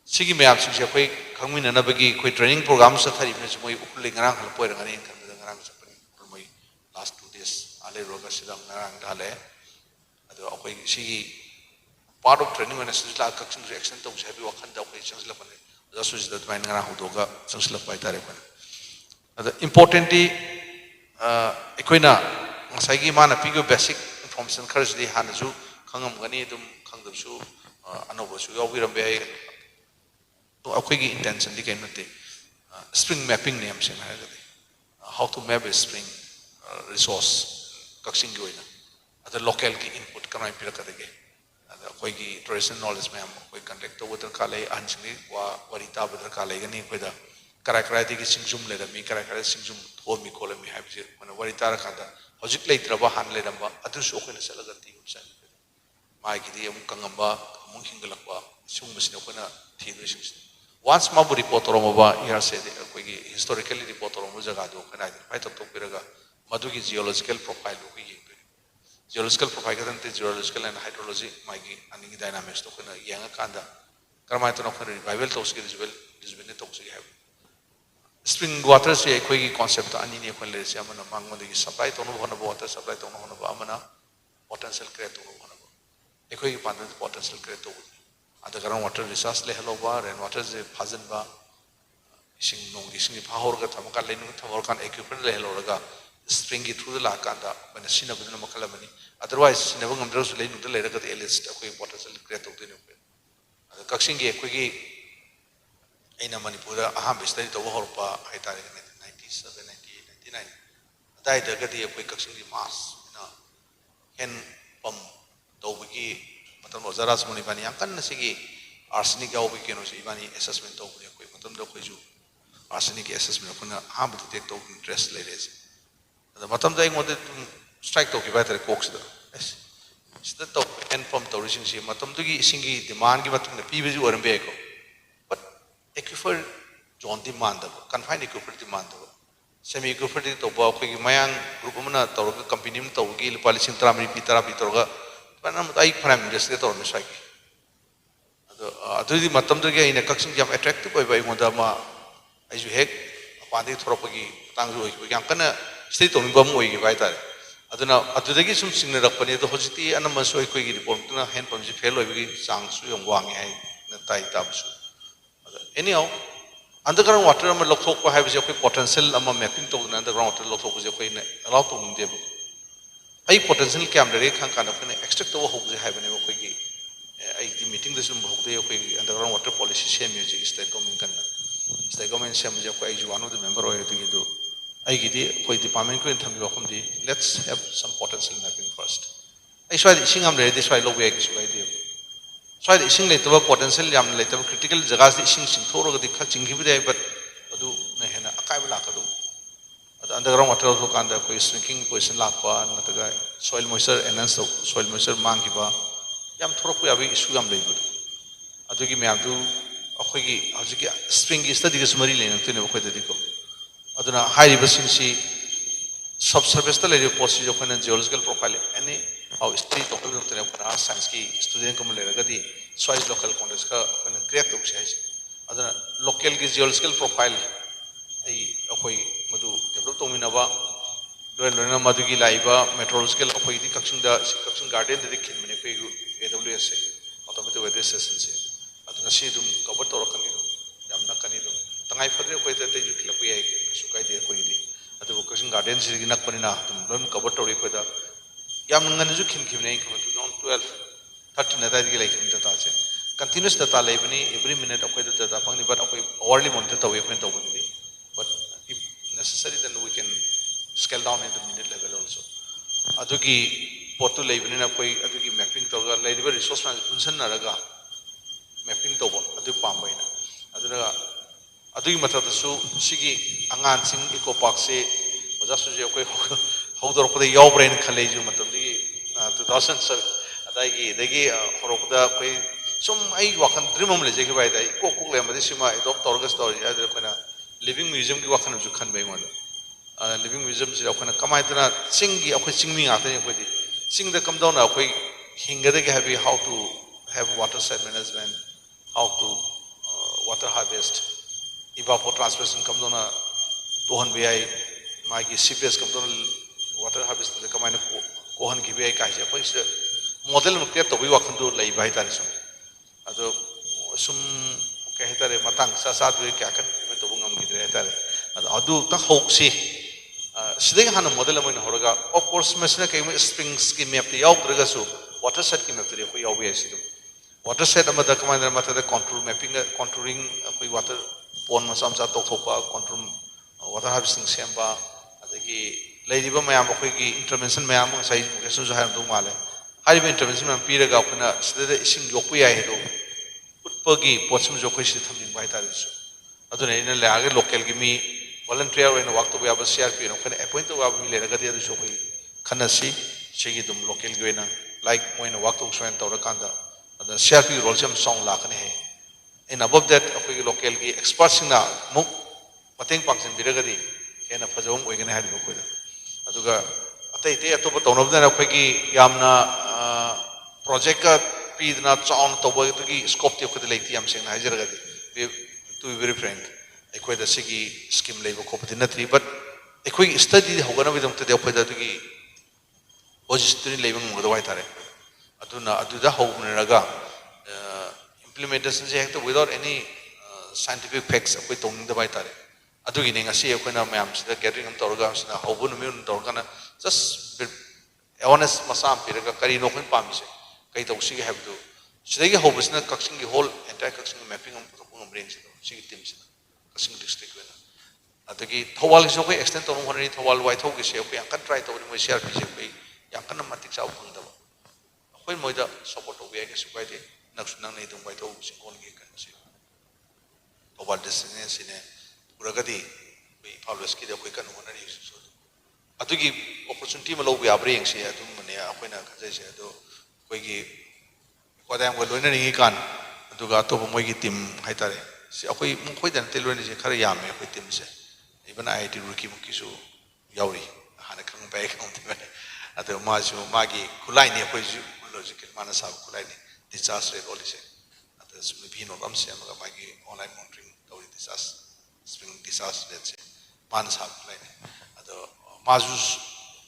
S16: sigi me app sing koi khangmin na bagi koi training program sa thari me moi ukle ngarang hal poi rang ani kan da ngarang sa pani moi last 2 days ale roga sidam ngarang dale ada koi sigi part of training when is la Kakching reaction to sabi wakhan da koi changla pane da su jida mai ngarang hodoga changla pai tare pane importantly, Equina, Masagi Mana Pigo basic information currently Hanazu, Kangam Ganidum, Kangdamsu, Anovasu, Yovirambe, Akwigi intention became spring mapping names in how to map a spring resource, Kakching Guina, at the local input, Kanai Pirakadege, and the Akwigi traditional knowledge ma'am, we contact over the Kale, Anjali, Warita with the Kalegani with the Karakaratic Singum let me characterize Singum told me call me have when a Varitara Kanda, Hojik later Han Ledamba, Atus Open a Salagati, Mike Kangamba, Munkingalapa, Sumusnopana, Tidus. Once Mabu report Romova, he has said historically report Romuzagado, and I fight of Topiraga, Madugi geological profile, geological profile, geological and hydrology, Mike, and dynamics, Tokana, Yangakanda, Karmatan of revival toxic is well, is when the toxic have. Spring water is a quick concept. Ani ne kwan lerisi amana mangma de supply to no hona water supply to no hona amana potential create to no hona. A quick potential create to. And the ground water resource le hello bar and water is a phasen ba. Ising no ising pahor ka thamaka le no thamor kan equipment le hello raga springy through the lakanda when a sin of the makalamani. Otherwise, never come to le no the later the list a quick potential create to the. The Kakching a quick in Manipur, Aham studied over Horpa, Haitari in 1997, 1999. Died the Gadi of Kakching mass, Hen Pum, Doviki, Matamozaras Monivani, Akanasigi, arsenic Oviki, Ivani assessment of the equipment of Koju, arsenic assessment of Ham to take token dress ladies. The Matam Day wanted to strike Toki better coax. Instead of Hen Pum to reaching Matam Tugi Singi, demand given the PVU or Mbeko. Equifer John demand, confined equifer demand. Semi equifer to Boki Mayang, Grupumana, Torga, Companium, Togi, Policing Tramri, Pitara, Pitorga, Panam, I prime just get on the psyche. The Matam in a Kakching jam attracted by Mondama, as you heck, Pandi Tropagi, Tangu, we can state on Bamu, Vita. Aduna, Atudagi some singer of Pane, the Hositi, and a Maso Equi report, hand from the fellow, sang Suyong Wang, and Tai Tamsu. Anyhow, underground water am lokok have a potential among mapping to the underground water lokok is a lot of them. A potential camera can extract over hope they have an evoke. I meeting this underground water policy shame music is the government. The government shame is one of the member of the I get it for the department let's have some potential mapping first. I try the Singam ready, this way low way. swai ising leitaba potential yam leitaba critical jagas di ising sing thoro ga di khak ching gibi dai but adu na hena akai bala ka du adu underground water ho kanda koi shrinking position lakwa nataga soil moisture enhance soil moisture mang giba yam thoro ko abi issue yam leibu adu gi myam du akhoi gi hojiki spring gi study ga sumari lena tune ko de ko aduna high river sing si subsurface ta lerio post jo kana geological profile any how street topic of the science ki student ko le ga di soil local context ka kana create to sai aduna local ki geological profile ai akoi madu develop to minaba loina madu gi laiba meteorological akoi di Kakching garden de kin mene ko AWS automatic weather station se aduna si dum cover to kan ni yamna kan ni dum tangai fadre ko te ju khilap ye su kai de ko di adu Kakching garden si gi nak panina dum lom cover to ko da yam ngan ju khin khim nei ko 12 13 na da gi lai kin ta che continuous data lai bani every minute akoi da data pang ni but akoi hourly monitor to we pen to bani but if necessary then we can scale down at the minute level also adugi potu lai bani na koi adugi mapping to ga lai river resource man function na raga mapping to bo adu pam bai na aduna adugi mata da su sigi angan sing eco park se oja su je koi hawdor ko de yaw brain khale ju matam di 2007 adagi horokda koi sum ai wakan dream am le je ki bai dai ko ko le ma de sima adopt torga story ya de kona living museum ki wakan ju khan bai ma living museum si kona kamai tana sing gi akhoi singmi nga ta ni ko di sing da come down akhoi hinga de happy how to have water side management how to water harvest evapotranspiration come down to han bi ai ma gi CPS come down water harvest de kamai na ko han gi bi ai ka je akhoi se model mu create to bi wakan do lai bai ta ni so ado sum ke hetare matang sa sa du kya kan me to bungam gidre hetare adu ta hok si sidai hana model mo na horaga of course mesna ke springs ki map ti yaw draga su water set ki map ti ko yaw bi asidu water set amada kamana mata da control mapping contouring ko water pon ma sam sa tok thopa control water harvesting semba adagi leidiba mayam ko gi intervention mayam sai Mukesh su ha do male hari intervention man piraga apna sidai ising yokpu ya hedo utpagi potsum jo ko si thamning bai ta risu aduna ina la age local gi mi volunteer in work to be able CRP no kana appoint to be mi le ga dia so ko khanasi sigi dum local gi na like moin work to so ento ra kanda ada CRP role jam song la kane he in above that akoi local gi experts na muk mateng pangsin biraga di ena phajong oi gane ha ri ko da aduga atai te atoba tonob da akoi gi yamna project ka pidna chaun to boy to gi scope te khud leiti am sing hajar ga di to be very frank ekoi da sigi scheme lebo ko patina tri but ekoi study hogana bidam te ekoi da to gi ojistri lebo mo da wai tare aduna aduda hogna raga implementation je hekto without any scientific facts ekoi tong da bai tare adugi ne ngasi ekoi na mayam sida gathering am torga sina hobun mi un torga na just awareness masam piraga kari no khon pamise kai to sigi have to sidagi hobusna Kakching gi whole entire Kakching mapping am to ngam brain sigi team sina Kakching district wena adagi thawal gi so ko extend to ngoni thawal wai thau gi se ko yang kan try to ni CRP se ko yang kan matik sa phang da koi moida support to bi ai su bai de nak sunang nei dong bai to si kon gi kan se thawal destination sine uragadi bi followers ki de ko kan honari so adugi opportunity ma lo bi abre yang se adum mane akoina khajai se ado koi gi kodam ko loina ri kan aduga to moi gi team haitare si akoi mu khoi dan te loina se khara yam me koi team se even IIT ruki muki su yauri hana khang bai khang te bane ado ma su ma gi khulai ne koi ju logical mana sa khulai ne disaster rate all se ado su bi no ram se ma gi online monitoring to disaster spring disaster rate se mana sa khulai ne ado ma ju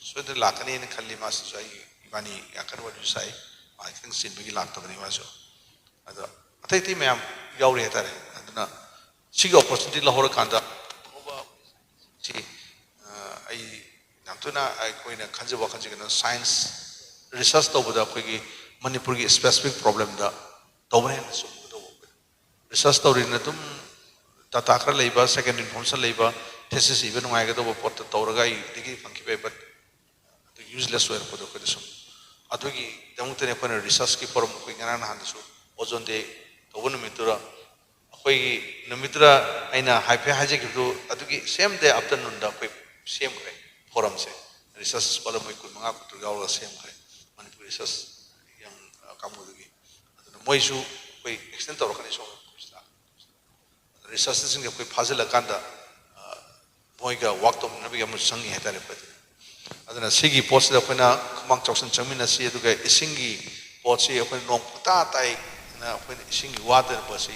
S16: so de la kani ne khalli ma su ai ibani yakan wa ju sai I think sin bagi lak tabani maso ada atai ti mayam yauri hatare aduna sigi opportunity lahore kanda oba si ai namtuna ai koina khanjaba khanjigana science research to boda koi gi Manipur gi specific problem da tobane so do research to rin tum data khar leiba second information leiba thesis even ngai ga do pot to raga I digi funky but useless way ko do ko so adugi damutene ko research ki forum ko ngana han so ozone day tawun numitura akhoi numitra aina haipe haje kidu adugi same day afternoon da akhoi same kare forum se research scholar moi kun manga kutu gawa same kare Manipur research yang kamu dugi aduna moi su koi extend tawrakani so research sing koi phazela kanda moi ga work to nabi ga mu sangi hetare pa aduna sigi post da koina khumang choksan chamina si aduga isingi post si akoi nong ta tai na akoi isingi water pa si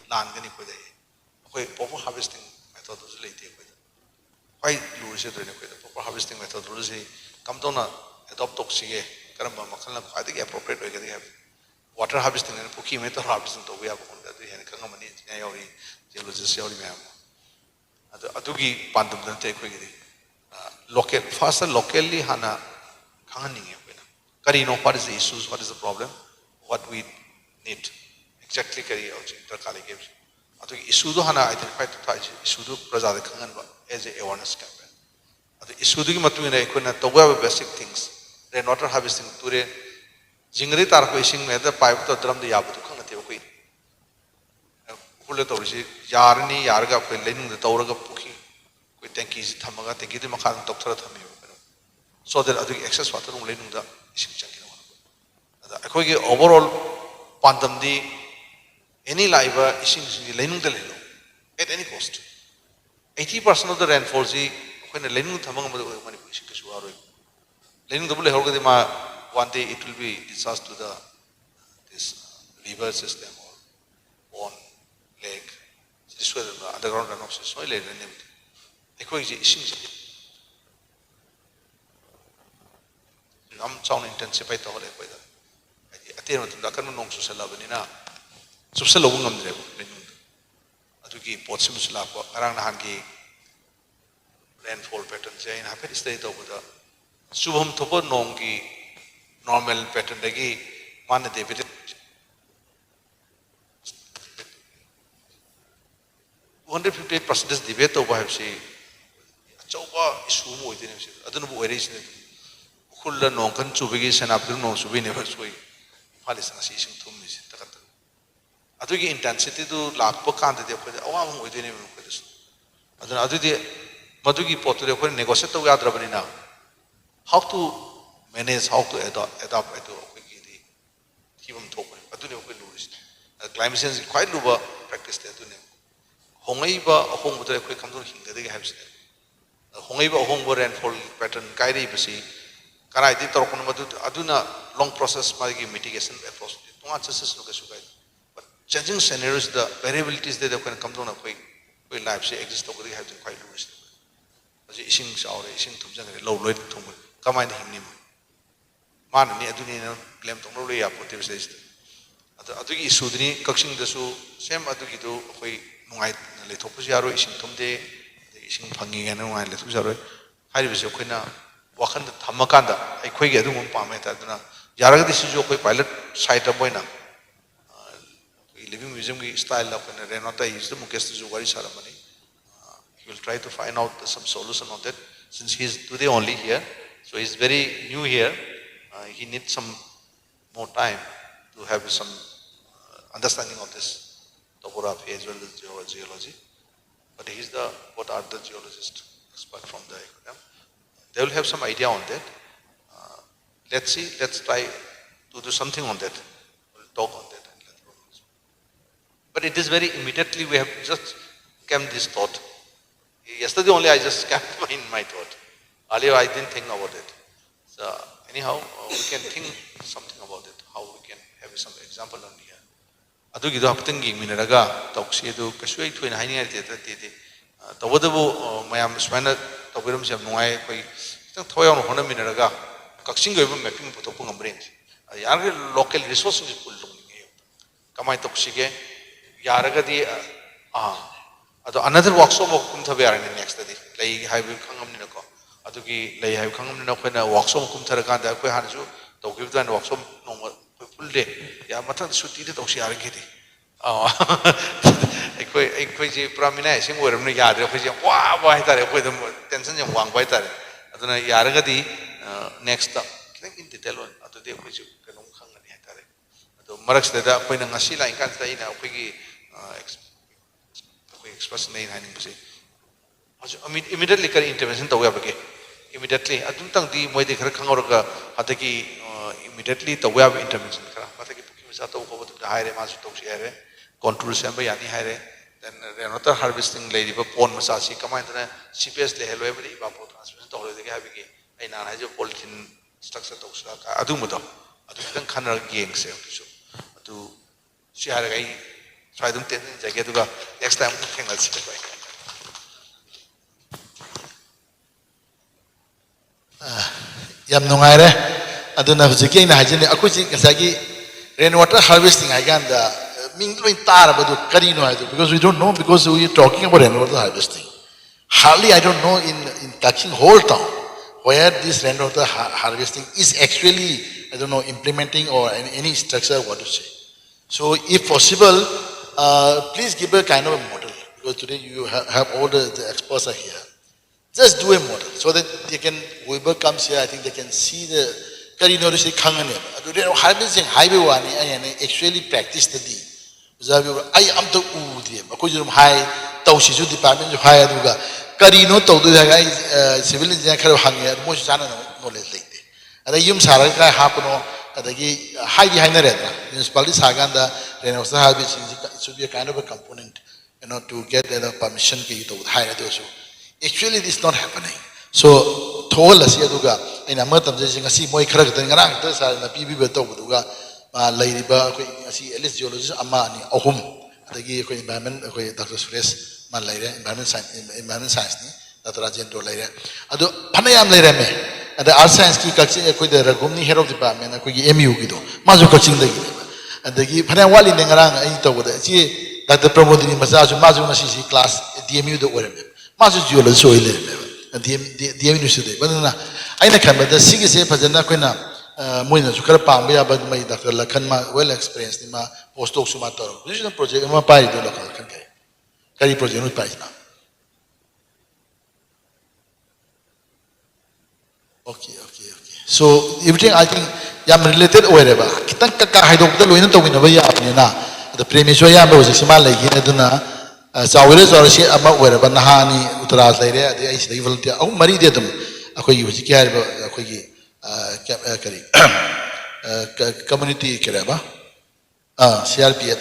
S16: lan gani ko dai akoi proper harvesting method us leite ko quite lu se do ne ko proper harvesting method ru se kam to na adopt tok sige karamba makal na khadi appropriate hoy ga water harvesting ne puki me to harvesting to ya ko da hen kanga mani ya yori geologist yori me adugi pandum dan te ko gi local first locally hana khangani nge ko na kari no what is the issues what is the problem what we need exactly kari au inter kali games adugi issue do hana identify to thai issue do praja de khangan ba as a awareness campaign adu issue do gi matu ne ko na to basic things rainwater harvesting ture jingri tar ko ising me da pipe to drum de yabu to khangate ko kulle to ri yarni yarga ko lening de tawraga pukhi ko tanki ji thamaga tanki de makhan tok thara thami so that adu excess water ung lening da ising changi no ada akoi ge overall pandam di any live ising ji lening de lelo at any cost 80% of the rainfall ji ko ne lening thamaga ma mani ising ke suaro lening de bole horga de ma one day it will be discharged to the this river system or pond lake this was the underground runoff system soil and everything ekoi ji ising ji am sound intensify to hore ko da ate no tunda kan nong su sala bani na subsala bu ngam dre lening adugi pot sim sala ko arang na han gi rainfall pattern je in happy stay to bu da Shubham thopo nong gi normal pattern dagi man de bit 150% debate over have say choba issue mo idine se adunu bo ere isne khulla nong kan chubigi sanapir nong subi ne soi phali sana si sing thum ni se takat adugi intensity du lakpa kan de ko awam mo idine mo ko des aduna adudi madugi potu de ko negotiate to yadra bani na how to manage how to adopt to the hibam thok adune ko luris climate change quite luba practice te adune hongai ba ahong bu ko kamdor hinga de habs hongai ba ahong bo rainfall pattern kai ri basi karai di tor kono madu aduna long process ma gi mitigation approach to success no ka sugai but changing scenarios the variabilities they ko kamdor na ko life se exist to ko have quite luris aji ising saure ising thumjang lo loi thum kamai ni himni mana ni aduni na claim tong lo ya positive stage adugi issue ni Kakching da su same adugi do koi nungai le thopus yaro ising thumde ising phangi ga nungai le thopus yaro hai bi se koi na wakhan da thamakan da ai koi ge adung pa me ta duna yara ga si jo koi pilot site boy na living museum gi style la koi na renota is the Mukesh jo wari sara mani he will try to find out some solution on that since he is today only here so he is very new here he needs some more time to have some understanding of this topography as well as geology. But he is the what are the geologists expert from the academy. They will have some idea on that. Let's see. Let's try to do something on that. We'll talk on that. But it is very immediately we have just came this thought. Yesterday only I just came in my thought. Earlier I didn't think about it. So anyhow, we can think something about it, how we can have some example on here. Adugi do haptang gi minaraga toksi do kasui thuin haini ate te tawadabu mayam swana tawiram sem nuai koi tang thoyang hona minaraga Kakching go mapping photo pung amrin yar local resources pul lung ni kamai toksi ge yaraga di ado another workshop of kum thabe arani next day lai highway khangam ni ko adugi lai highway khangam ni ko na workshop kum tharaga da ko hanju toki dan workshop no full day ya mathan suti de toksi arani di ekoi ji pramina sing oram ni yadre ko ji wa wa hitare ko dum tension jam wang bai tare aduna yaraga di next in detail on adu de ko ji kanum khangani hitare ꯃꯔꯛꯁꯤꯗ ꯑꯩꯈꯣꯏꯅ ꯉꯁꯤ ꯂꯥꯛꯏ ꯀꯥꯟꯁꯤꯗ ꯑꯩꯅ ꯑꯩꯈꯣꯏꯒꯤ expression ꯂꯩ ꯍꯥꯏꯅꯤꯡꯕꯁꯦ ꯍꯧꯖꯤꯛ immediately ꯀꯔꯤ intervention ꯇꯧꯕ ꯌꯥꯕꯒꯦ immediately ꯑꯗꯨꯝꯇꯪꯗꯤ ꯃꯣꯏꯗꯤ ꯈꯔ ꯈꯪꯍꯧꯔꯒ ꯑꯗꯒꯤ immediately ꯇꯧꯕ ꯌꯥꯕ intervention ꯈꯔ ꯑꯗꯒꯤ ꯄꯨꯈ꯭ꯔꯤ ꯃꯆꯥ ꯇꯧꯕ ꯈꯣꯠꯄꯗ ꯍꯥꯏꯔꯦ ꯃꯥꯁꯨ ꯇꯧꯁꯤ ꯍꯥꯏꯔꯦ contour ꯁꯦꯝꯕ ꯌꯥꯅꯤ ꯍꯥꯏꯔꯦ then rainwater harvesting ꯂꯩꯔꯤꯕ ꯄꯣꯟ ꯃꯆꯥꯁꯤ ꯀꯃꯥꯏꯅ seepage ꯂꯩꯍꯜꯂꯣꯏ ꯍꯥꯏꯕꯗꯤ evapotranspiration ꯇꯧꯍꯜꯂꯣꯏꯗꯒꯦ ꯍꯥꯏꯕꯒꯤ ꯑꯩꯅ ꯍꯥꯏꯖꯕ polythene structure ꯇꯧꯁꯤꯔ ꯑꯗꯨꯝꯕꯗꯣ ꯑꯗꯨ ꯈꯤꯇꯪ ꯈꯟꯅꯔꯒ ꯌꯦꯡꯁꯦ ꯑꯗꯨꯁꯨ ꯑꯗꯨ ꯁꯤ ꯍꯥꯏꯔꯒ ꯑꯩ ꯁ꯭ꯋꯥꯏ ꯑꯗꯨꯝ ꯇꯦꯟꯖꯒꯦ ꯑꯗꯨꯒ next time ꯑꯃꯨꯛ ꯊꯦꯡꯅꯁꯤ ꯑꯩꯈꯣꯏ
S14: ꯌꯥꯝ ꯅꯨꯡꯉꯥꯏꯔꯦ ꯑꯗꯨꯅ ꯍꯧꯖꯤꯛꯀꯤ ꯑꯩꯅ ꯍꯥꯏꯖꯅꯤ ꯑꯩꯈꯣꯏꯁꯤ ꯉꯁꯥꯏꯒꯤ ꯔꯦꯟ ꯋꯥꯇꯔ ꯍꯥꯔꯚꯦꯁꯇꯤꯡ ꯍꯥꯏꯀꯥꯟꯗ ꯃꯤꯡ ꯂꯣꯏ ꯇꯥꯔꯕꯗꯨ ꯀꯔꯤꯅꯣ ꯍꯥꯏꯗꯣ because we don't know because we are talking about rain water harvesting. Hardly I don't know in Kakching whole town where this rain water harvesting is actually I don't know implementing or any structure what to say. So if possible, please give a kind of a model because today you have all the experts are here. Just do a model so that they can, whoever comes here, I think they can see the Karino Kangane. Harvesting highway one actually practice the D. I am the Udium, Akujum High, Taushisu department, high Aduga, Karino Todu, civilians, Hangya, most knowledge like that. And the Yum Saraka Hapano, at the high behind the red. Municipality Saganda, then also harvesting should be a kind of a component, to get the permission to hire those. Actually, this is not happening. So, told us here, in a matter of see more character than others are the people talk with Lady Bar, see at least geologist Amani, Ohum, the environment, Dr. Suresh, Malaya, environment science, Dr. Argento later. Ado Panayam Lereme, and the art science key Kakching, the Ragumni head of the department, a MU Gido, Mazu Kakching the and the Panawali Nengarang, I told that the promoting massage Mazu Nasi class, DMU the Werem. Mazu geology so ile the university badana aina khamba da sigi se phajana koina moina su khara pamba ya bad mai Dr. Lakhan ma well experienced ni ma postdoc su ma toro this project ma pai do local kan kai kari project no pai na okay so everything I think yam related wherever kitang ka haidok da loina to wina ba ya apne na the premise ya ba ose sima lai gi aduna Sawiris or she about where Banahani, Uttaras later, the ice level, oh, Marie did them. A quay was carried a community Keraba. CRP,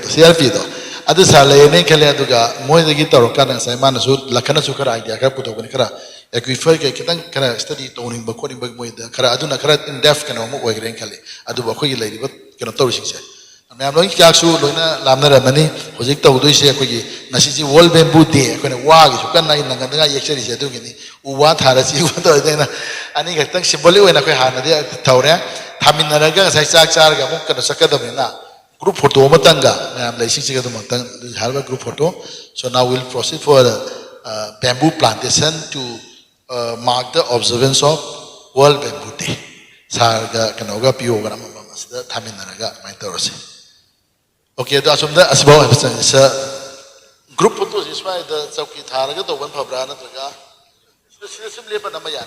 S14: CRP though. Others are laying Kaladuga, more the guitar, Kana, Simon, Lakana Sukara idea, Kaputo, Nikara, a quifer, Kitan, study toning, but quoting with the Karaduna Karat in deaf can almost work rankly. I do a quay lady, but cannot tell she. I'm going to ask you, Luna, Lamna Mani, Hosicta Udusha, Nasi Wall Bamboo Day, when a wag, you can actually say to me, what Harasi, what I think I think Shiboli when I had a Taura, Taminaraga, Saksarga, Mukana Sakadamina, group photo Matanga, I'm like 60 have a group photo. So now we'll proceed for bamboo plantation to mark the observance of World Bamboo Day. Sarga Kanoga Piogram, the Taminaraga, my Torsi. Okay, that's from the Asbo group photos is why the Sauki Targa, the one for Brana Traga. Simply, but Namayan.